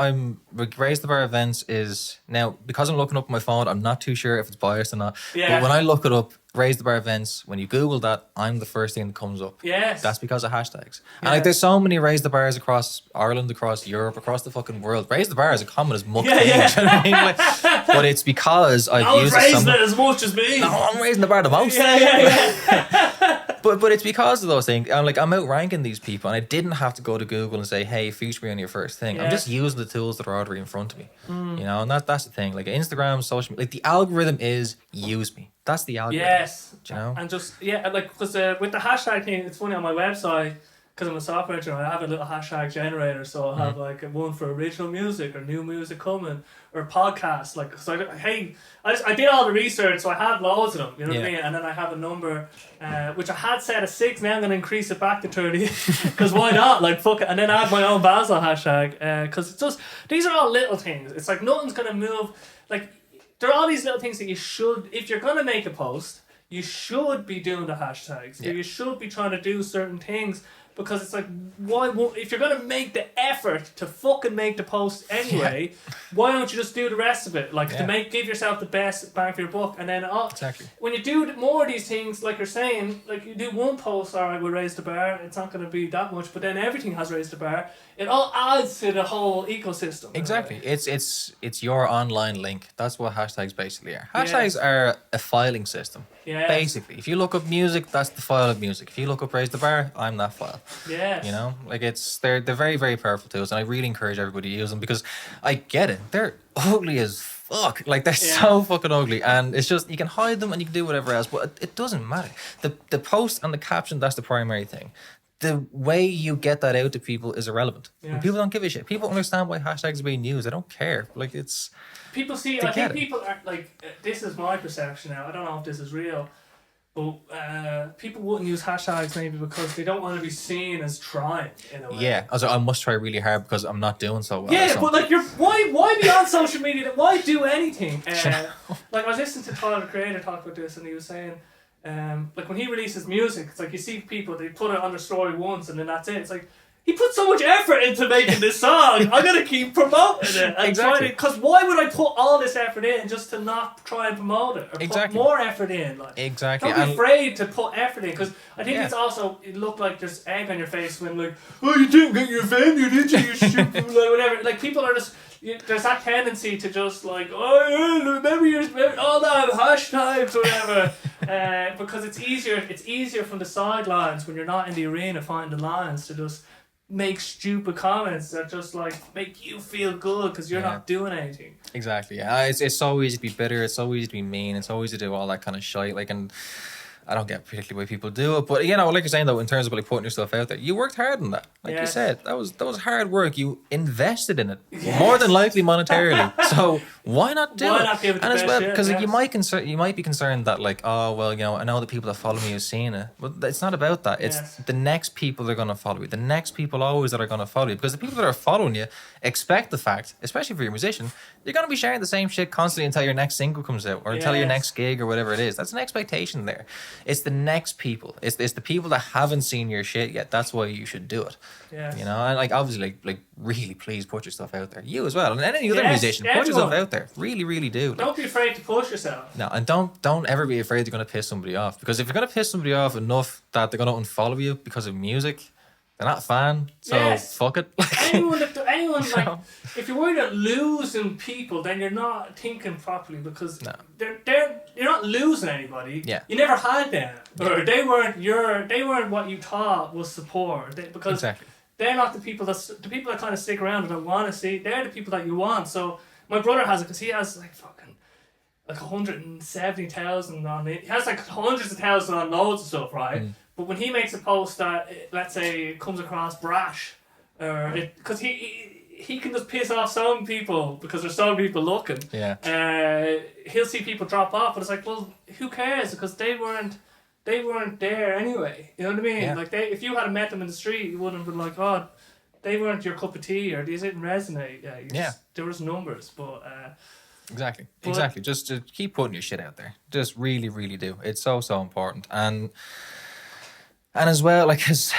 raise the bar events is now, because I'm looking up on my phone, I'm not too sure if it's biased or not. But when I look it up, raise the bar events, when you Google that, I'm the first thing that comes up. Yes. That's because of hashtags. And like there's so many raise the bars across Ireland, across Europe, across the fucking world. Raise the bar is a common as muck thing. You know what I mean? Like, but it's because I've used it. Raising it as much as me. No, I'm raising the bar the most. But it's because of those things. I'm like, I'm outranking these people, and I didn't have to go to Google and say, hey, feature me on your first thing. I'm just using the tools that are already in front of me. You know, and that's the thing. Like Instagram, social media, like the algorithm is use me. That's the algorithm. Yes. Do you know? And just, like, because with the hashtag thing, it's funny, on my website, because I'm a software engineer, I have a little hashtag generator, so I'll have like one for original music or new music coming or podcasts. Like, so I did all the research, so I have loads of them, you know what I mean? And then I have a number, which I had set at 6, now I'm going to increase it back to 30, because why not? Like, fuck it. And then I have my own Basil hashtag, because it's just, these are all little things. It's like nothing's going to move, like, there are all these little things that you should, if you're going to make a post, you should be doing the hashtags. Yeah. You should be trying to do certain things, because it's like, why won't, if you're going to make the effort to fucking make the post anyway, why don't you just do the rest of it? Like, to give yourself the best bang for your buck. And then when you do more of these things, like you're saying, like you do one post, alright, we'll raise the bar, it's not going to be that much, but then everything has raised the bar. It all adds to the whole ecosystem. Exactly. It's your online link. That's what hashtags basically are. Hashtags are a filing system. Yes. Basically, if you look up music, that's the file of music. If you look up Raise the Bar, I'm that file. Yes. You know, like they're very, very powerful tools, and I really encourage everybody to use them because I get it. They're ugly as fuck. Like they're so fucking ugly, and it's just you can hide them and you can do whatever else, but it doesn't matter. The post and the caption, that's the primary thing. The way you get that out to people is irrelevant. Yeah. And people don't give a shit. People understand why hashtags are being used. They don't care. Like it's people see. I think people are like. This is my perception now. I don't know if this is real, but people wouldn't use hashtags maybe because they don't want to be seen as trying in a way. Yeah, also I must try really hard because I'm not doing so well. Yeah, but like why be on social media? Why do anything? Like I was listening to Tyler the Creator talk about this, and he was saying. Like when he releases music, it's like you see people, they put it on their story once and then that's it. It's like, he put so much effort into making this song, I'm going to keep promoting it. And exactly. Because why would I put all this effort in just to not try and promote it? Or exactly. put more effort in? Like, exactly. Don't be afraid to put effort in, because I think it's also, it looked like there's egg on your face when like, oh, you didn't get your venue, did you? You stupid, like whatever. Like people are just, there's that tendency to just like, oh yeah, remember all that hashtags or whatever, because it's easier from the sidelines when you're not in the arena fighting the lions to just make stupid comments that just like make you feel good because you're not doing anything. Exactly. Yeah, it's so easy to be bitter. It's so easy to be mean. It's so easy to do all that kind of shit. Like, and I don't get particularly why people do it, but you know, like you're saying though, in terms of like putting yourself out there, you worked hard on that. Like you said, that was hard work. You invested in it more than likely monetarily. So why not do it? Not give it the and as best well, shit, because like, you might be concerned that like, oh well, you know, I know the people that follow me have seen it, but it's not about that. It's the next people that are going to follow you. The next people always that are going to follow you, because the people that are following you expect the fact, especially for your musician, you're going to be sharing the same shit constantly until your next single comes out or until your next gig or whatever it is. That's an expectation there. It's the next people. It's the people that haven't seen your shit yet. That's why you should do it. Yes. You know, and like obviously like really please put your stuff out there. You as well. And any other musician, put yourself out there. Really, really do. Don't be afraid to push yourself. No, and don't ever be afraid you're gonna piss somebody off. Because if you're gonna piss somebody off enough that they're gonna unfollow you because of music, they're not a fan. So fuck it. anyone like if you're worried about losing people, then you're not thinking properly, because you're not losing anybody. Yeah. You never had them. Or they weren't what you thought was support. Because they're not the people that kind of stick around and don't want to see. They're the people that you want. So my brother has it because he has like fucking like 170,000 on it. He has like hundreds of thousands on loads of stuff, right? But when he makes a post that, let's say, comes across brash, because he can just piss off some people because there's some people looking. Yeah. He'll see people drop off, but it's like, well, who cares? Because they weren't there anyway. You know what I mean? Yeah. Like if you had met them in the street, you wouldn't have been like, oh, they weren't your cup of tea, or these didn't resonate. There was numbers, but. Exactly. Just to keep putting your shit out there. Just really, really do. It's so important. And as well, like, because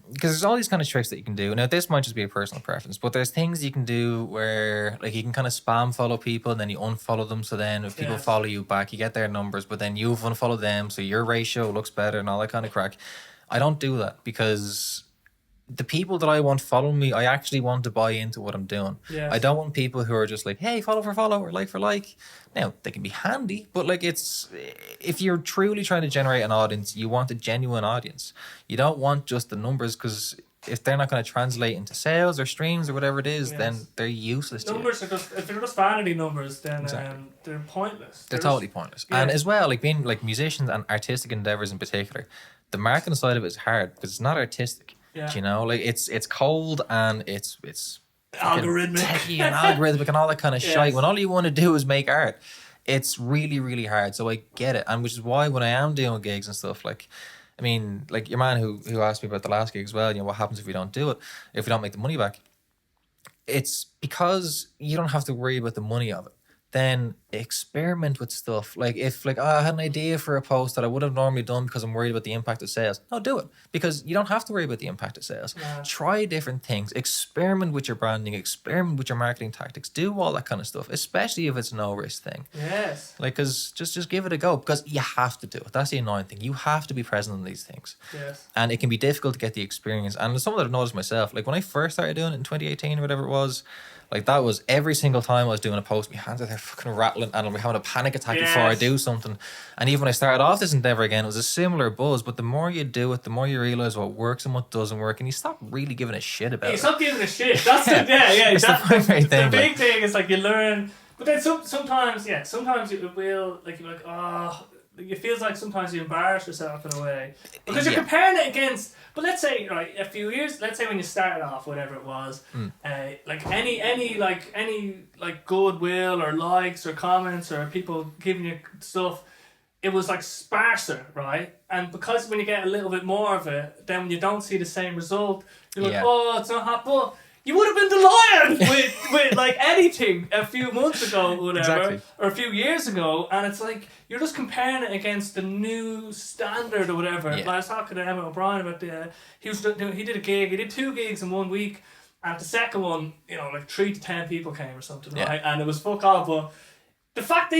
there's all these kind of tricks that you can do. Now, this might just be a personal preference, but there's things you can do where, like, you can kind of spam follow people and then you unfollow them. So then if people follow you back, you get their numbers, but then you've unfollowed them, so your ratio looks better and all that kind of crack. I don't do that because the people that I want following me, I actually want to buy into what I'm doing. Yes. I don't want people who are just like, hey, follow for follow or like for like. Now, they can be handy, but like if you're truly trying to generate an audience, you want a genuine audience. You don't want just the numbers, because if they're not going to translate into sales or streams or whatever it is, then they're useless to you. Numbers are just, if they're just vanity numbers, then they're pointless. They're totally pointless. Yeah. And as well, like being like musicians and artistic endeavors in particular, the marketing side of it is hard because it's not artistic. Yeah. You know, like it's cold and it's algorithmic, techie and algorithmic and all that kind of shit. When all you want to do is make art, it's really, really hard. So I get it, and which is why when I am doing gigs and stuff, like, I mean, like your man who asked me about the last gig as well. You know, what happens if we don't do it? If we don't make the money back? It's because you don't have to worry about the money of it. Then experiment with stuff. Like if I had an idea for a post that I would have normally done because I'm worried about the impact of sales. No, do it, because you don't have to worry about the impact of sales. Yeah. Try different things. Experiment with your branding. Experiment with your marketing tactics. Do all that kind of stuff, especially if it's a no risk thing. Yes. Like, cause just give it a go, because you have to do it. That's the annoying thing. You have to be present in these things. Yes. And it can be difficult to get the experience. And it's something that I've noticed myself. Like when I first started doing it in 2018 or whatever it was. Like that was every single time I was doing a post, my hands are there fucking rattling and I'll be having a panic attack before I Yes. do something. And even when I started off this endeavor again, it was a similar buzz. But the more you do it, the more you realize what works and what doesn't work, and you stop really giving a shit about You it. stop giving a shit. That's the It's the primary the thing, big like- thing is like you learn, but then sometimes it will like you're like it feels like sometimes you embarrass yourself in a way because you're Yeah. comparing it against. But let's say right a few years. Let's say when you started off, whatever it was, like any goodwill or likes or comments or people giving you stuff. It was like sparser, right? And because when you get a little bit more of it, then when you don't see the same result, you're like, Yeah. oh, it's not happening. But you would have been delighted with like anything a few months ago or whatever, Exactly. or a few years ago, and it's like you're just comparing it against the new standard or whatever. Yeah. Like, I was talking to Emma O'Brien about he did a gig, he did 2 gigs in 1 week, and the second one, like 3 to 10 people came or something, Yeah. right? And it was fuck all, but the fact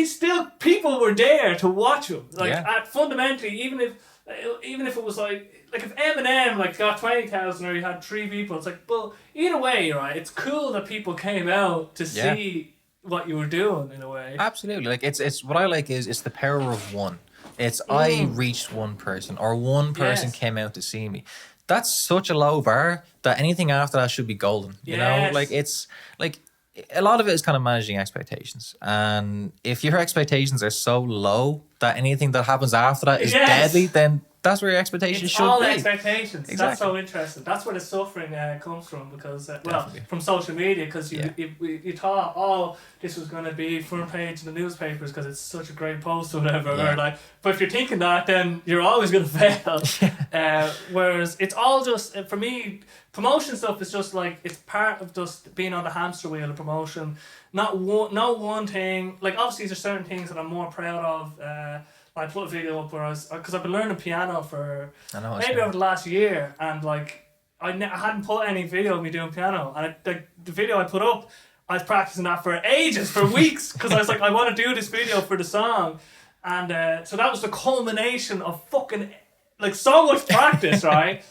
people were there to watch him, like fundamentally, even if it was like if Eminem got 20,000 or he had 3 people, it's like, well, either way, right? It's cool that people came out to see what you were doing in a way. Absolutely. Like it's what I like is it's the power of one. It's I reached one person or one person Yes. came out to see me. That's such a low bar that anything after that should be golden. You know, Yes. like it's like a lot of it is kind of managing expectations. And if your expectations are so low that anything that happens after that is Yes. deadly, then that's where your expectations It's should all be. expectations. That's Exactly. so interesting. That's where the suffering comes from because, Definitely. from social media because Yeah. you thought, oh, this was going to be front page in the newspapers because it's such a great post or whatever. Yeah. Or but if you're thinking that, then you're always going to fail. Whereas it's all just, for me, promotion stuff is just like, it's part of just being on the hamster wheel of promotion. No one thing. Like, obviously, there's certain things that I'm more proud of. I put a video up where because I've been learning piano for I know. maybe over the last year, and I hadn't put any video of me doing piano, and the video I put up, I was practicing that for ages, for weeks, because I was like, I want to do this video for the song, and so that was the culmination of fucking so much practice, right?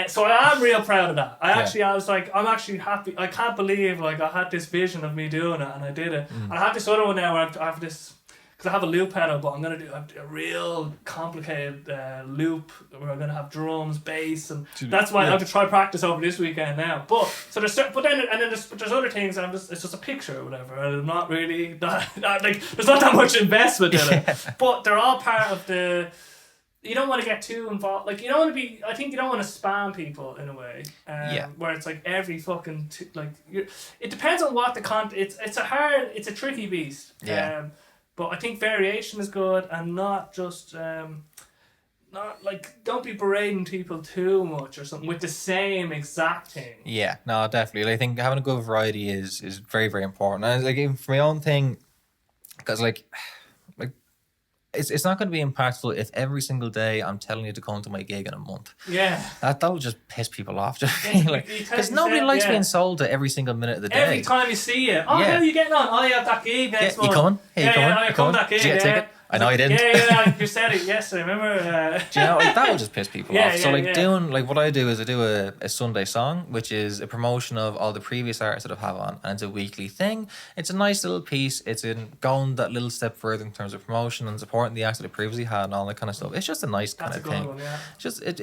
So I am real proud of that. I was like, I'm actually happy. I can't believe I had this vision of me doing it, and I did it. And I have this other one now where I have this. Because I have a loop pedal, but I'm going to do a real complicated loop where I'm going to have drums, bass, and that's why I have to try practice over this weekend now. But so there's other things. It's just a picture or whatever, and I'm not really there's not that much investment in it. But they're all part of the. You don't want to get too involved. Like you don't want to be. I think you don't want to spam people in a way. Where it's like every fucking it depends on what the content. It's a tricky beast. Yeah. But I think variation is good and not just don't be berating people too much or something with the same exact thing. Yeah, no, definitely. I think having a good variety is very, very important. And even for my own thing, because it's not going to be impactful if every single day I'm telling you to come to my gig in a month. Yeah. That'll just piss people off. You Because nobody likes being sold to every single minute of the day. Every time you see you, how are you getting on? Oh, you have that gig next month. You coming? Hey, you coming? I come that gig. Did you get a ticket? I know you didn't. Yeah, you said it yesterday, remember? Do you know, that will just piss people off. So doing what I do is I do a Sunday song, which is a promotion of all the previous artists that I've had on, and it's a weekly thing. It's a nice little piece. It's in going that little step further in terms of promotion and supporting the acts that I previously had and all that kind of stuff. It's just a nice kind That's of a good thing. one, yeah.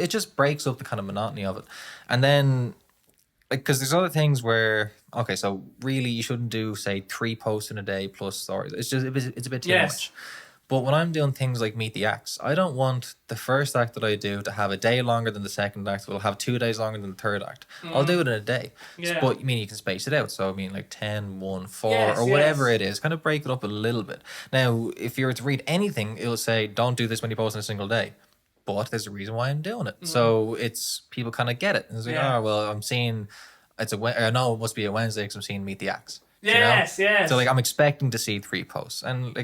It just breaks up the kind of monotony of it. And then because there's other things where so really you shouldn't do say 3 posts in a day plus stories. It's a bit too much. But when I'm doing things like Meet the Acts, I don't want the first act that I do to have a day longer than the second act. Will have 2 days longer than the third act. I'll do it in a day. Yeah. But you can space it out. So 10, 1, 4 Yes, or whatever it is. Kind of break it up a little bit. Now, if you were to read anything, it'll say don't do this many posts in a single day. But there's a reason why I'm doing it. So it's people kind of get it. And it's like, I'm seeing it must be a Wednesday because I'm seeing Meet the Acts. Yes. So I'm expecting to see 3 posts. And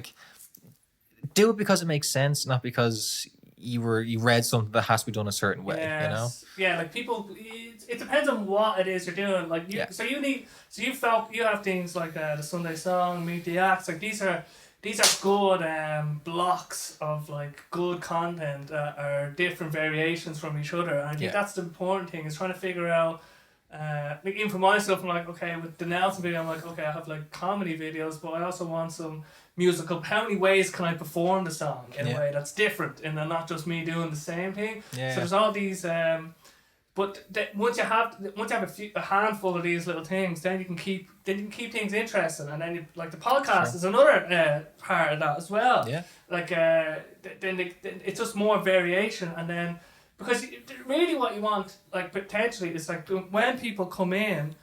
do it because it makes sense, not because you read something that has to be done a certain way. Yes. Yeah, people. It depends on what it is you're doing. So you have things like the Sunday song, Meet the Acts. These are good blocks of good content that are different variations from each other. And I think that's the important thing is trying to figure out Like even for myself, I'm like, okay, with the Nelson video, I'm like, okay, I have like comedy videos, but I also want some musical. How many ways can I perform the song in a way that's different, and then not just me doing the same thing? Yeah. So there's all these. But once you have a handful of these little things, then you can keep things interesting, and then you, like the podcast is another part of that as well. Yeah. Like it's just more variation, and then because really what you want, like potentially, is like when people come in,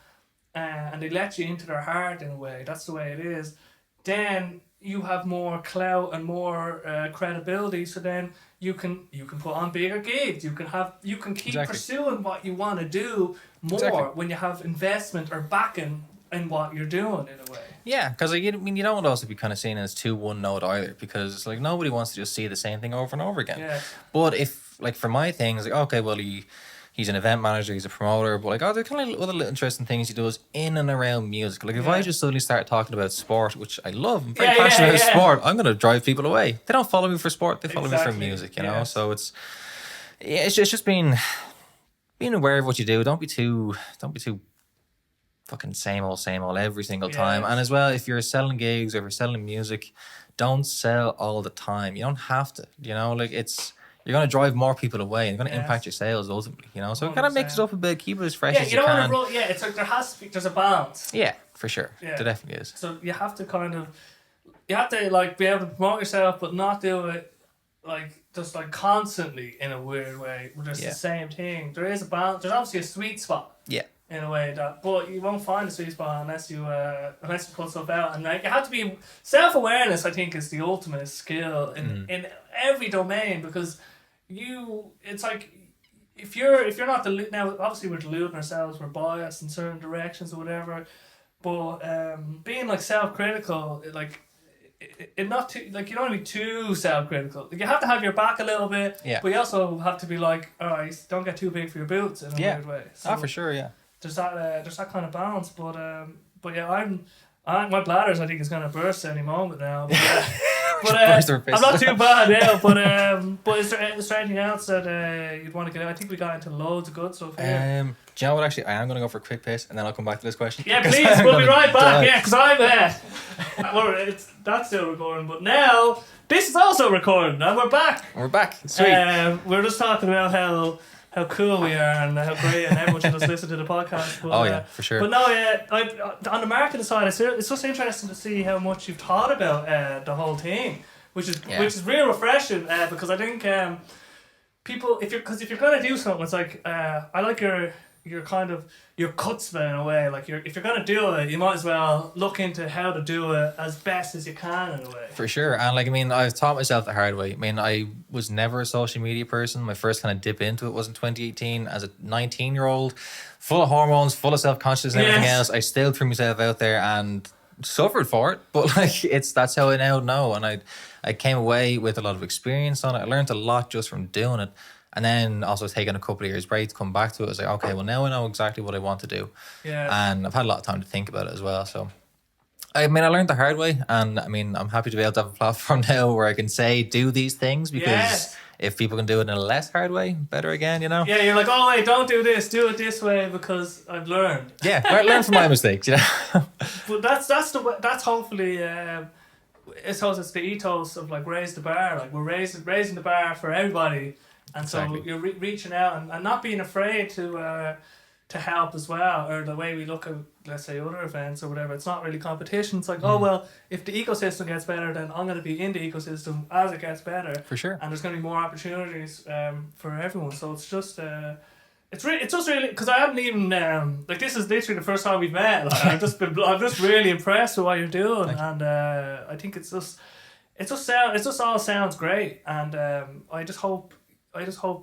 and they let you into their heart in a way. That's the way it is. Then you have more clout and more credibility. So then you can put on bigger gigs. You can keep pursuing what you want to do more when you have investment or backing in what you're doing in a way. Yeah, because like, you don't want to also be kind of seen as too one note either, because it's like nobody wants to just see the same thing over and over again. Yeah. But if like for my things, like okay, well he's an event manager, he's a promoter, but like there are kind of other little interesting things he does in and around music. Like if I just suddenly start talking about sport, which I love, I'm very passionate about sport, I'm gonna drive people away. They don't follow me for sport, they follow me for music, you know. So it's just being aware of what you do. Don't be too fucking same old every single time. And as well, if you're selling gigs or if you're selling music, don't sell all the time. You don't have to, you know, like you're going to drive more people away and you're going to impact your sales ultimately, you know? So kind of mix it up a bit, keep it as fresh as you can. Don't want to it's like there's a balance. Yeah, for sure. Yeah. There definitely is. So you have to like be able to promote yourself, but not do it like just like constantly in a weird way. Just the same thing. There is a balance. There's obviously a sweet spot. Yeah. In a way but you won't find a sweet spot unless you put stuff out, and like you have to be self-awareness. I think is the ultimate skill in every domain, because it's like if you're not now obviously we're deluding ourselves, we're biased in certain directions or whatever, but being like self-critical, like it not too, like you don't want to be too self-critical. Like you have to have your back a little bit, but you also have to be like, alright, don't get too big for your boots in a weird way. So for sure, there's that kind of balance, but yeah, my bladders I think is gonna burst any moment now. But I'm not too bad now. But is there anything else that you'd want to get out? I think we got into loads of good stuff here. Do you know what? Actually, I am gonna go for a quick piss, and then I'll come back to this question. Yeah, please. We'll be right back. Yeah, because I'm that's still recording, but now this is also recording, and we're back. We're back. Sweet. We're just talking about how cool we are and how great, and everyone should just listen to the podcast. But, for sure. But no, on the marketing side, it's just interesting to see how much you've thought about the whole thing, which is real refreshing. Because I think people, if you're gonna do something, it's like I like your kind of your chutzpah in a way. Like if you're gonna do it, you might as well look into how to do it as best as you can in a way. For sure. And like, I mean, I've taught myself the hard way. I mean, I was never a social media person. My first kind of dip into it was in 2018 as a 19-year-old, full of hormones, full of self-consciousness and everything else. I still threw myself out there and suffered for it, but like that's how I now know. And I came away with a lot of experience on it. I learned a lot just from doing it. And then also taking a couple of years break to come back to it. I was like, okay, well now I know exactly what I want to do. Yeah. And I've had a lot of time to think about it as well. So, I mean, I learned the hard way. And I mean, I'm happy to be able to have a platform now where I can say, do these things. Because if people can do it in a less hard way, better again, you know? Yeah, you're like, oh wait, don't do this. Do it this way because I've learned. Yeah, learn from my mistakes, you know? But that's hopefully... I suppose it's the ethos of like raise the bar. Like we're raising the bar for everybody. And so you're reaching out and not being afraid to help as well, or the way we look at, let's say, other events or whatever. It's not really competition. It's like, oh well, if the ecosystem gets better, then I'm going to be in the ecosystem as it gets better. For sure. And there's going to be more opportunities for everyone. So it's just it's just really, because I haven't even like this is literally the first time we've met. Like, I'm just really impressed with what you're doing, and I think it just all sounds great, and I just hope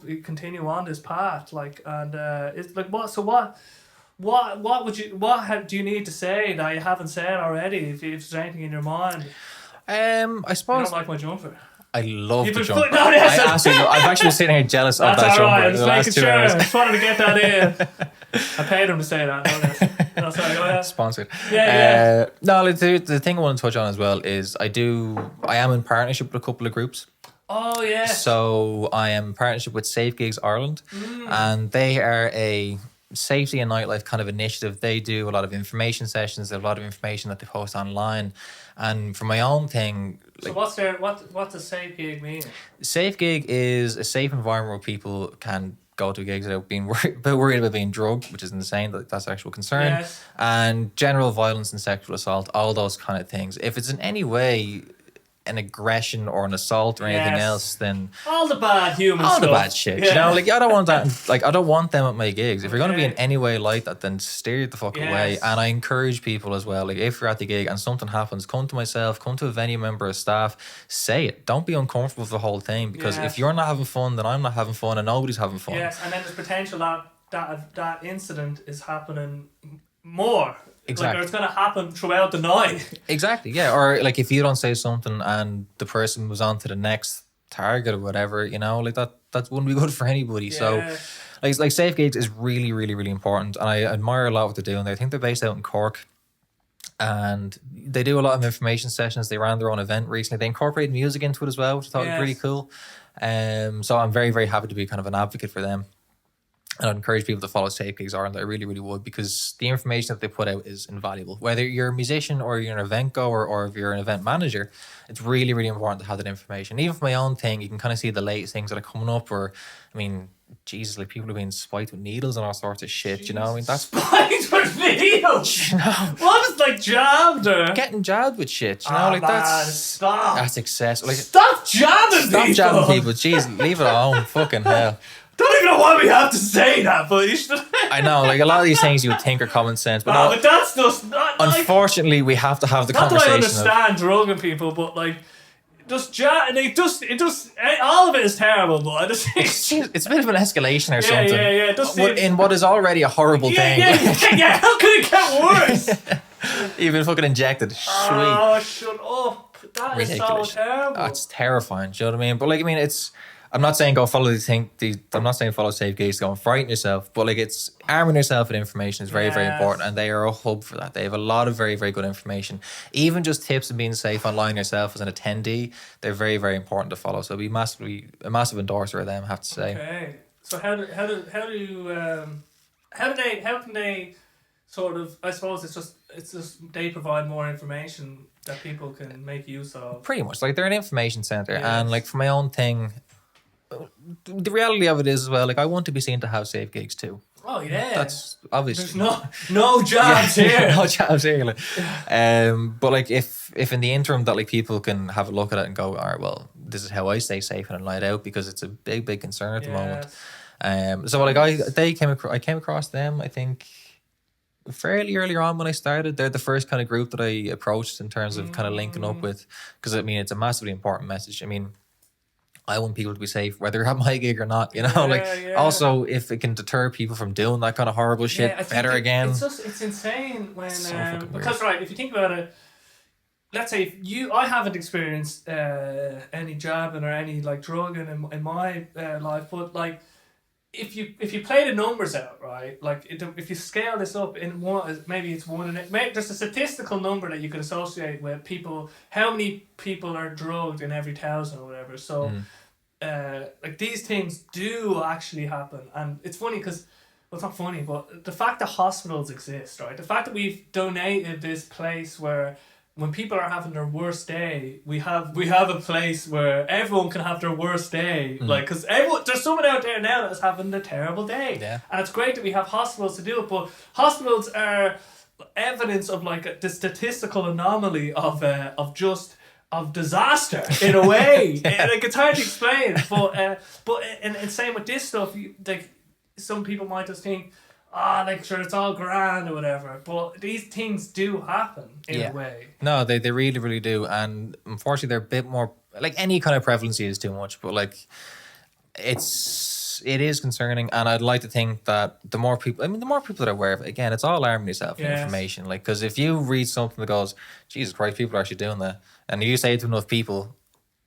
you continue on this path, like, and it's like what do you need to say that you haven't said already? If there's anything in your mind, I suppose you don't like my jumper. I love the jumper. I've actually been sitting here jealous of that jumper. I'm just making sure. I just wanted to get that in. I paid him to say that. No, sorry, go ahead. Sponsored. Yeah. No, the thing I want to touch on as well is I am in partnership with a couple of groups. Oh yeah. So I am in partnership with Safe Gigs Ireland, and they are a safety and nightlife kind of initiative. They do a lot of information sessions. They have a lot of information that they post online. And for my own thing, So what does safe gig mean? safe gig is a safe environment where people can go to gigs without being worried about being drugged, which is insane. That's actual concern. Yes. And general violence and sexual assault, all those kind of things. If it's in any way an aggression or an assault or anything Yes. else, then All the bad human all stuff. the bad shit. Yeah. You know, like I don't want that. Like I don't want them at my gigs. If you're going to be in Okay. any way like that, then steer the fuck away. Yes. And I encourage people as well. Like if you're at the gig and something happens, come to myself, come to a venue member of staff, say it. Don't be uncomfortable with the whole thing, because Yes. if you're not having fun, then I'm not having fun, and nobody's having fun. Yes, and then there's potential that incident is happening more. Exactly. Like, or it's going to happen throughout the night. Exactly, yeah. Or like if you don't say something and the person was on to the next target or whatever, you know, like that wouldn't be good for anybody. So Yeah. like safe gigs is really, really, really important. And I admire a lot what they're doing. I think they're based out in Cork. And they do a lot of information sessions. They ran their own event recently. They incorporated music into it as well, which I thought was really Yes. cool. So I'm very, very happy to be kind of an advocate for them. And I'd encourage people to follow Safe Gigs Ireland. I really, really would, because the information that they put out is invaluable. Whether you're a musician or you're an event goer or if you're an event manager, it's really, really important to have that information. Even for my own thing, you can kind of see the latest things that are coming up. Or, I mean, Jesus, like people are being spiked with needles and all sorts of shit. You know, I mean, that's Spiked with needles. you know, What is like jabbed or? getting jabbed with shit. You know, Oh, like man, that's stop. excessive. Like Stop jabbing stop people. jabbing people. Jeez, leave it alone. Fucking hell. Don't even know why we have to say that, but you should. I know, like a lot of these things you would think are common sense, but No, no, but that's just not. Like, unfortunately, we have to have the not that I conversation. understand drugging people, but like, just all of it is terrible. But I just think. It's a bit of an escalation or Yeah, something. yeah. It just What- seems- in what is already a horrible thing. Yeah. How could it get worse? You've been fucking injected. Sweet. Oh, shut up. That is Ridiculous. so terrible. That's terrifying. Do you know what I mean? But like, I mean, I'm not saying go follow I'm not saying follow safe gigs, go and frighten yourself, but like it's arming yourself with information is very, very Yes. important, and they are a hub for that. They have a lot of very, very good information. Even just tips and being safe online yourself as an attendee, they're very, very important to follow. So be a massive endorser of them, I have to say. Okay. So how can they sort of, I suppose it's just they provide more information that people can make use of. Pretty much, like they're an information center, Yes. and like for my own thing, the reality of it is as well, like I want to be seen to have safe gigs too. Oh yeah. That's obviously There's no jobs here. no jobs here. Like. But like if in the interim that like people can have a look at it and go, all right, well, this is how I stay safe and light out, because it's a big, big concern at the moment. Yes. So like I came across them, I think, fairly early on when I started. They're the first kind of group that I approached in terms of kind of linking up with, because I mean it's a massively important message. I mean, I want people to be safe whether you're at my gig or not, you know. Yeah. Also if it can deter people from doing that kind of horrible shit, I think better again. It's insane when So fucking weird. because right, if you think about it, let's say I haven't experienced any jabbing or any like drugging in my life, but like if you play the numbers out, right, like if you scale this up in one, maybe it's one, and there's a statistical number that you can associate with people, how many people are drugged in every 1,000 or whatever. So like these things do actually happen, and it's funny because, well, it's not funny, but the fact that hospitals exist, right, the fact that we've donated this place where when people are having their worst day, we have a place where everyone can have their worst day. Like, because there's someone out there now that's having a terrible day. Yeah. And it's great that we have hospitals to do it, but hospitals are evidence of like the statistical anomaly of disaster in a way. Like, it's hard to explain, but and same with this stuff. Like, some people might just think, like, sure, it's all grand or whatever, but these things do happen in a way. No, they really, really do. And unfortunately, they're a bit more, like any kind of prevalency is too much, but like it is concerning. And I'd like to think that the more people that are aware of it, again, it's all arming yourself with information. Like, because if you read something that goes, Jesus Christ, people are actually doing that, and you say it to enough people,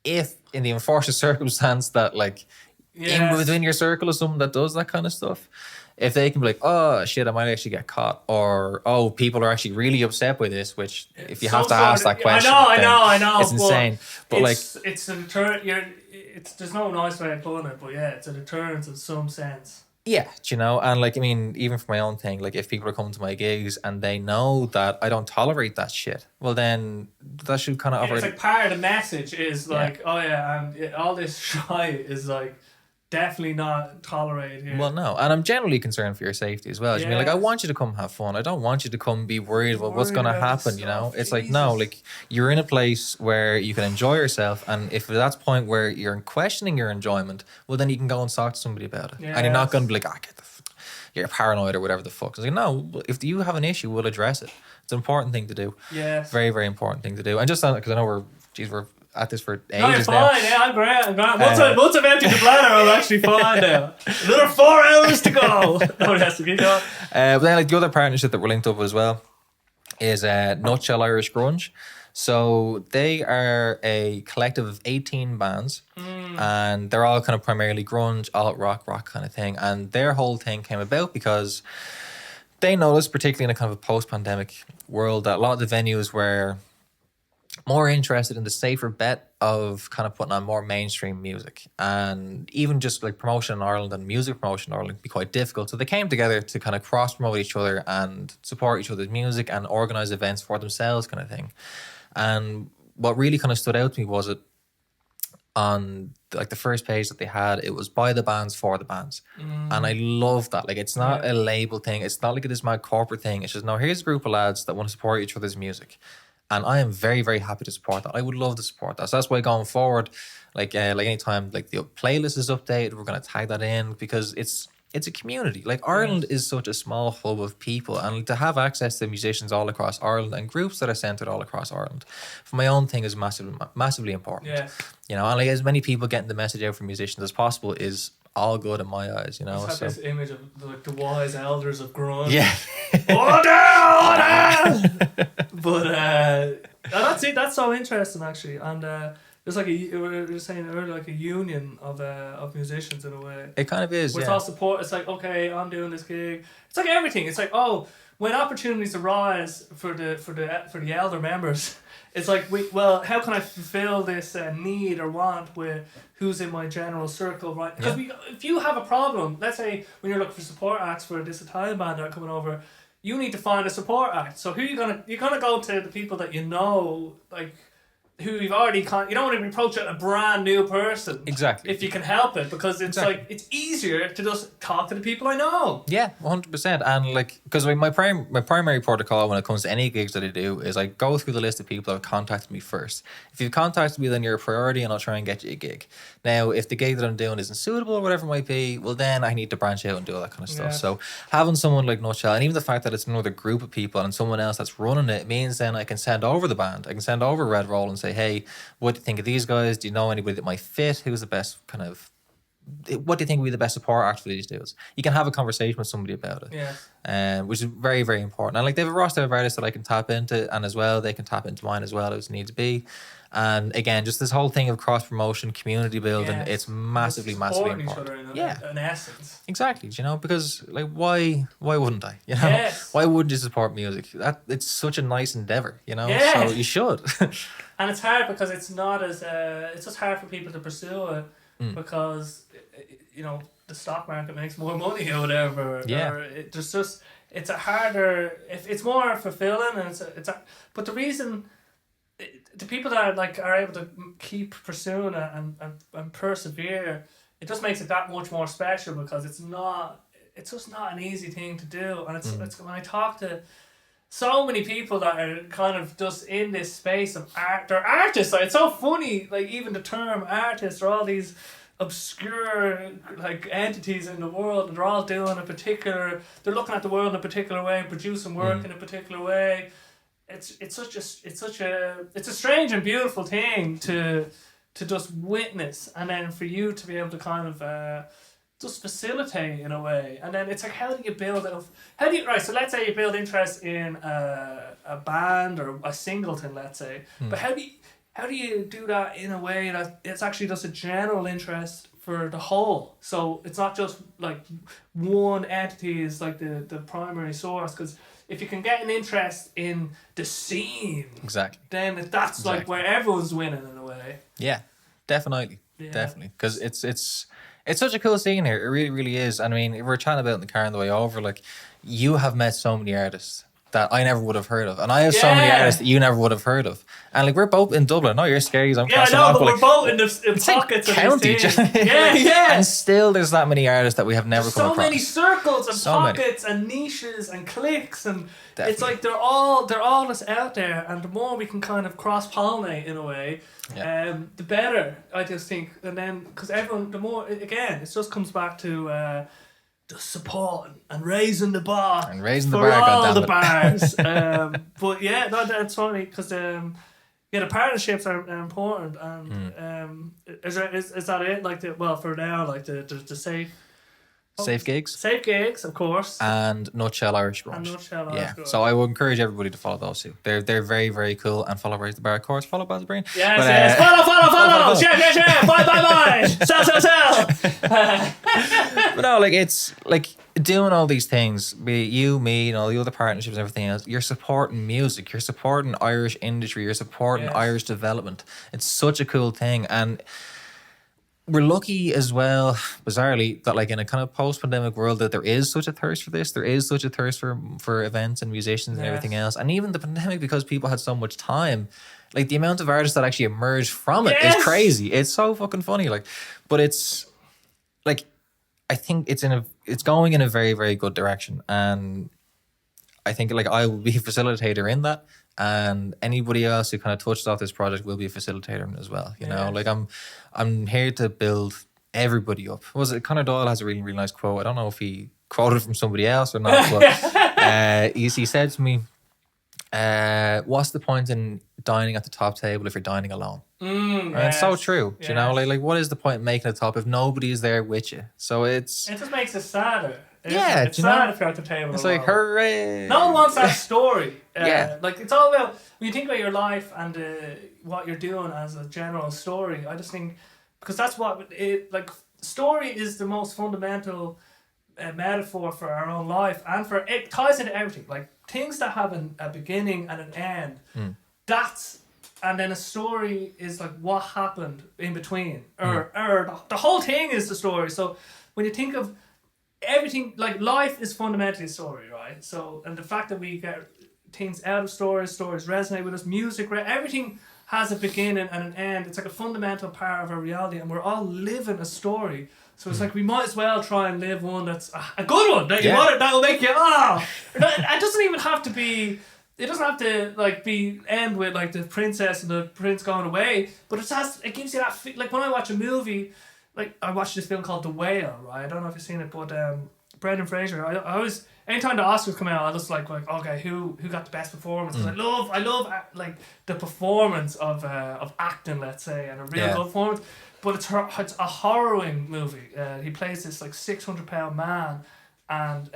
if in the unfortunate circumstance that like within your circle is someone that does that kind of stuff, if they can be like, oh shit, I might actually get caught, or oh, people are actually really upset by this, which if you have to ask that question, I know, it's insane. But like, it's a deterrent. There's no nice way of putting it, but yeah, it's a deterrent in some sense. Yeah, do you know, and like I mean, even for my own thing, like if people are coming to my gigs and they know that I don't tolerate that shit, well then that should kind of It's already. like part of the message is Yeah. like, oh yeah, and all this shite is like definitely not tolerated here. Well, no, and I'm generally concerned for your safety as well. Do you mean like I Yes. want you to come have fun? I don't want you to come be worried about what's Worried going to about the happen. You know, stuff, it's like no, Jesus. like you're in a place where you can enjoy yourself, and if that's the point where you're questioning your enjoyment, well then you can go and talk to somebody about it, and you're not Yes. going to be like, ah, you're paranoid or whatever the fuck. It's like no, if you have an issue, we'll address it. It's an important thing to do. Yes. Very, very important thing to do. And just because I know we're at this for ages No, you're now. fine. Yeah, I'm great. Once I've emptied the bladder, I'm actually fine now. Another 4 hours to go. No, it has to keep going. But then like the other partnership that we're linked up with as well is Nutshell Irish Grunge. So they are a collective of 18 bands and they're all kind of primarily grunge, alt rock kind of thing. And their whole thing came about because they noticed, particularly in a kind of a post-pandemic world, that a lot of the venues were more interested in the safer bet of kind of putting on more mainstream music, and even just like promotion in Ireland and music promotion in Ireland can be quite difficult. So they came together to kind of cross promote each other and support each other's music and organize events for themselves, kind of thing. And what really kind of stood out to me was it on like the first page that they had, it was by the bands for the bands. And I love that. Like it's not a label thing, it's not like this mad corporate thing. It's just no, here's a group of lads that want to support each other's music. And I am very, very happy to support that. I would love to support that. So that's why going forward, like anytime like the playlist is updated, we're gonna tag that in because it's a community. Like Ireland is such a small hub of people, and to have access to musicians all across Ireland and groups that are centered all across Ireland, for my own thing, is massively important. Yeah. You know, and like as many people getting the message out for musicians as possible is all good in my eyes. You know, It's got so this image of like the wise elders of grunge. yeah. Order! But that's it. That's so interesting, actually. And there's like we were saying earlier, like a union of musicians in a way. It kind of is. With Yeah. all support, it's like, okay, I'm doing this gig. It's like everything. It's like, oh, when opportunities arise for the elder members, it's like, how can I fulfill this need or want with who's in my general circle, right? Because if you have a problem, let's say when you're looking for support acts for this Italian band that are coming over, you need to find a support act. So you're gonna go to the people that you know, like who you've already you don't want to be approaching a brand new person. Exactly. If you can help it, because it's like it's easier to just talk to the people I know. Yeah, 100%. And like, because like my primary protocol when it comes to any gigs that I do is I go through the list of people that have contacted me first. If you've contacted me, then you're a priority and I'll try and get you a gig. Now, if the gig that I'm doing isn't suitable or whatever it might be, well then I need to branch out and do all that kind of stuff. Yeah. So having someone like Nutshell, and even the fact that it's another group of people and someone else that's running it, means then I can send over the band. I can send over Red Roll and say, hey, what do you think of these guys? Do you know anybody that might fit? Who's the best kind of... What do you think would be the best support act for these dudes? You can have a conversation with somebody about it. Yeah. Which is very, very important. And like they have a roster of artists that I can tap into, and as well they can tap into mine as well as needs be. And again, just this whole thing of cross promotion, community building, it's massively supporting important. each other in essence. Exactly. You know, because like why wouldn't I? You know, Yes. why wouldn't you support music? It's such a nice endeavor. You know, Yeah. so you should. And it's hard because it's not as it's just hard for people to pursue it because the stock market makes more money or whatever. Yeah. Or it's a harder. If it's more fulfilling and but the reason. The people that are able to keep pursuing it and persevere, it just makes it that much more special because it's just not an easy thing to do. And it's when I talk to so many people that are kind of just in this space of art, they're artists. Like, it's so funny, like even the term artist or all these obscure like entities in the world, and they're all doing they're looking at the world in a particular way and producing work in a particular way. It's a strange and beautiful thing to just witness, and then for you to be able to kind of just facilitate in a way. And then it's like, how do you build it? So let's say you build interest in a band or a singleton, let's say, but how do you do that in a way that it's actually just a general interest for the whole? So it's not just like one entity is like the primary source, because if you can get an interest in the scene, Exactly. then that's like where everyone's winning in a way. Yeah, definitely. Yeah. Definitely. Because it's It's such a cool scene here. It really, really is. And I mean, we're chatting about it in the car on the way over. Like, you have met so many artists that I never would have heard of, and I have so many artists that you never would have heard of. And like, we're both in Dublin. No, you're Skerries. I'm I know, but we're both in the pockets of county. these teams. Yeah. And still, there's that many artists that we have never come across. So many circles and pockets and niches and cliques, and it's like they're all just out there. And the more we can kind of cross pollinate in a way, the better. I just think, and then because everyone, the more again, it just comes back to. Just support and raising the bar and raising for the bar, all the bars. But yeah, no, that's funny because the partnerships are important. And is that it? Like for now, like the safe gigs, of course, and Nutshell Irish Brunch. So I would encourage everybody to follow those two. They're very, very cool. And follow Raise the Bar, of course. Follow Basil Breen. Yes. Follow. Share. Buy. Sell. But no, like, it's like doing all these things, be it you, me, and all the other partnerships and everything else. You're supporting music. You're supporting Irish industry. You're supporting Irish development. It's such a cool thing. And we're lucky as well, bizarrely, that like in a kind of post-pandemic world that there is such a thirst for this. There is such a thirst for events and musicians and everything else. And even the pandemic, because people had so much time, like the amount of artists that actually emerged from it is crazy. It's so fucking funny. Like, but it's like, I think it's going in a very, very good direction. And I think like I will be a facilitator in that. And anybody else who kind of touched off this project will be a facilitator as well. You know, like I'm here to build everybody up. Conor Doyle has a really, really nice quote. I don't know if he quoted from somebody else or not, but he said to me, what's the point in dining at the top table if you're dining alone? And it's so true. You know, like what is the point in making it top if nobody is there with you? So it just makes it sadder. It's sad if you're at the table. It's like, hooray! No one wants that story. Like it's all about when you think about your life and what you're doing as a general story. I just think because that's what it like. Story is the most fundamental metaphor for our own life, and for it ties into everything. Like things that have a beginning and an end. And then a story is like what happened in between, or the whole thing is the story. So when you think of everything, like life is fundamentally a story, right? So, and the fact that we get things out of stories resonate with us, music, everything has a beginning and an end. It's like a fundamental part of our reality, and we're all living a story. So it's like we might as well try and live one that's a good one that will make you it doesn't even have to be. It doesn't have to like be end with like the princess and the prince going away, but it gives you that like when I watch a movie. Like, I watched this film called The Whale, right? I don't know if you've seen it, but Brendan Fraser, I always, anytime the Oscars come out, I just like okay, who got the best performance? Because I love like the performance of acting, let's say, and a real good performance. But it's a harrowing movie. He plays this like 600-pound man, and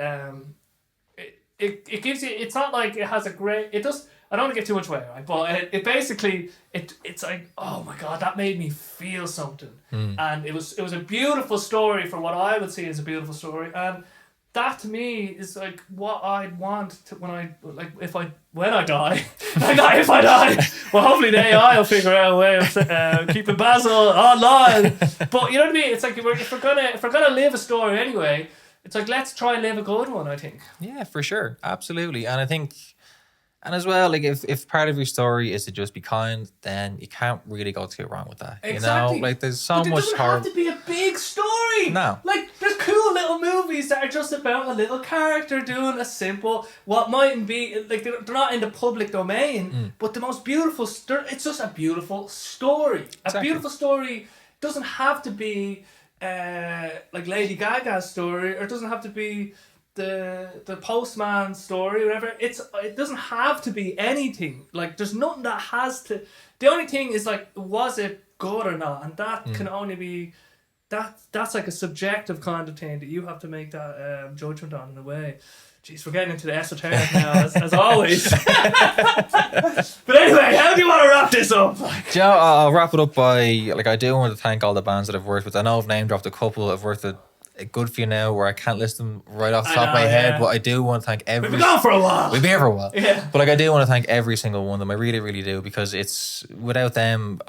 it gives you. It's not like it has a great. It does. I don't want to give too much away, right? But it basically it's like, oh my god, that made me feel something, and it was a beautiful story for what I would see as a beautiful story, and that to me is like what I'd want to when I die, not if I die. Well, hopefully the AI will figure out a way of keeping Basil online. But you know what I mean? It's like if we're gonna live a story anyway, it's like let's try and live a good one. I think. Yeah, for sure, absolutely, and I think. And as well, like if part of your story is to just be kind, then you can't really go too wrong with that. Exactly. You know, like there's so much doesn't have to be a big story. No. Like there's cool little movies that are just about a little character doing a simple, what mightn't be like they're not in the public domain, but the most beautiful. It's just a beautiful story. A beautiful story doesn't have to be like Lady Gaga's story, or it doesn't have to be. The postman story, whatever. It doesn't have to be anything. Like there's nothing that has to. The only thing is like, was it good or not? And that can only be that's like a subjective kind of thing that you have to make that judgment on in a way. Jeez, we're getting into the esoteric now, as always. But anyway, how do you want to wrap this up? Joe, I'll wrap it up by like I do want to thank all the bands that I've worked with. I know I've name dropped a couple. I've worked with a good few now where I can't list them right off the top of my head, but I do want to thank every. We've been gone for a while. We've been here for a while. Yeah. But like I do want to thank every single one of them. I really, really do, because it's without them,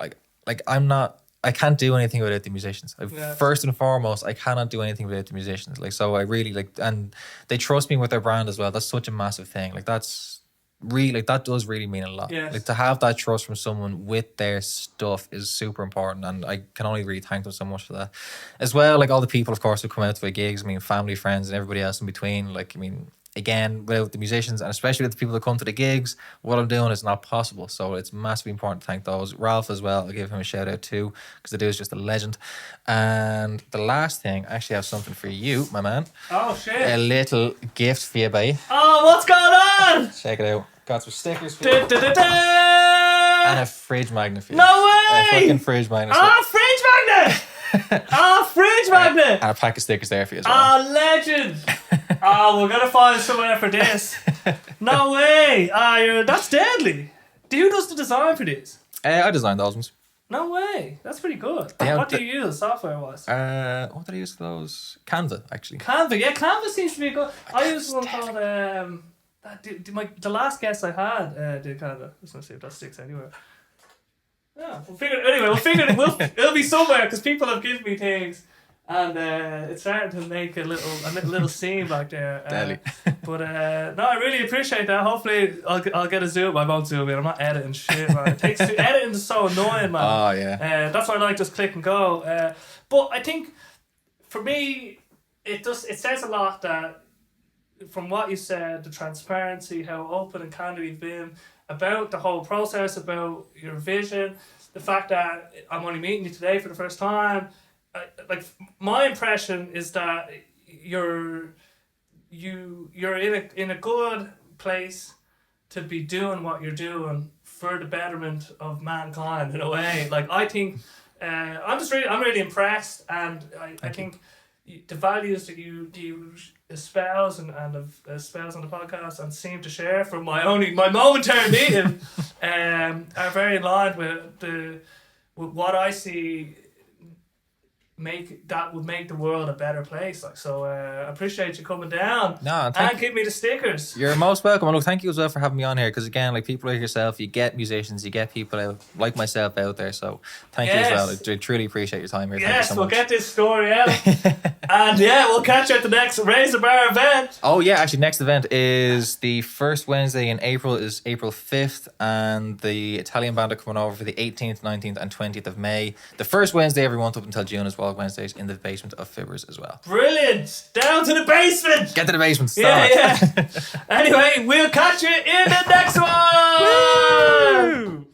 I'm not I can't do anything without the musicians. Yeah. First and foremost, I cannot do anything without the musicians. Like, so I really like, and they trust me with their brand as well. That's such a massive thing. Like, that's really, like, that does really mean a lot. Yes. Like, to have that trust from someone with their stuff is super important, and I can only really thank them so much for that. As well, like, all the people, of course, who come out to the gigs. I mean, family, friends, and everybody else in between. Like, I mean, again, without the musicians, and especially with the people that come to the gigs, what I'm doing is not possible. So it's massively important to thank those. Ralph as well, I'll give him a shout out too, because the dude is just a legend. And the last thing, I actually have something for you, my man. Oh shit! A little gift for you, babe. Oh, what's going on? Check it out. Got some stickers for you. Da-da-da-da! And a fridge magnet for you. No way! A fucking fridge magnet. Oh, fridge magnet! Oh, fridge magnet! And a pack of stickers there for you as well. Oh, legend! Oh, we're gonna find somewhere for this. No way! That's deadly. Who does the design for this? I designed those ones. No way. That's pretty good. Yeah, What do you use software-wise? What did I use for those? Canva, actually. Canva. Yeah, Canva seems to be good. I use one called the last guest I had did Canva. Let's not see if that sticks anywhere. Yeah, we'll figure it. It'll be somewhere because people have given me things, and it's starting to make a little scene back there. Deadly. But no, I really appreciate that. Hopefully, I'll get a Zoom. I won't Zoom it. I'm not editing shit, man. Editing is so annoying, man. Oh yeah. That's why I like just click and go. But I think for me, it says a lot that from what you said, the transparency, how open and candid you've been about the whole process, about your vision, the fact that I'm only meeting you today for the first time. Like, my impression is that you're in a good place to be doing what you're doing for the betterment of mankind in a way. Like, I think I'm really impressed, and I think the values that you espouse and have espoused on the podcast and seem to share from my momentary meeting are very aligned with what I see would make the world a better place. Like, so I appreciate you coming down. No, and give me the stickers. You're most welcome. And look, thank you as well for having me on here, because again, like, people like yourself, you get musicians, you get people out like myself out there. So thank you as well. I truly appreciate your time here. Yes, thank you so we'll much. get this story out. And yeah, we'll catch you at the next Raise the Bar event. Oh yeah, actually, next event is the first Wednesday in April, is April 5th, and the Italian band are coming over for the 18th, 19th and 20th of May. The first Wednesday every month up until June as well, Wednesdays in the basement of Fibbers as well. Brilliant! Down to the basement! Get to the basement. Yeah. Anyway, we'll catch you in the next one! Woo!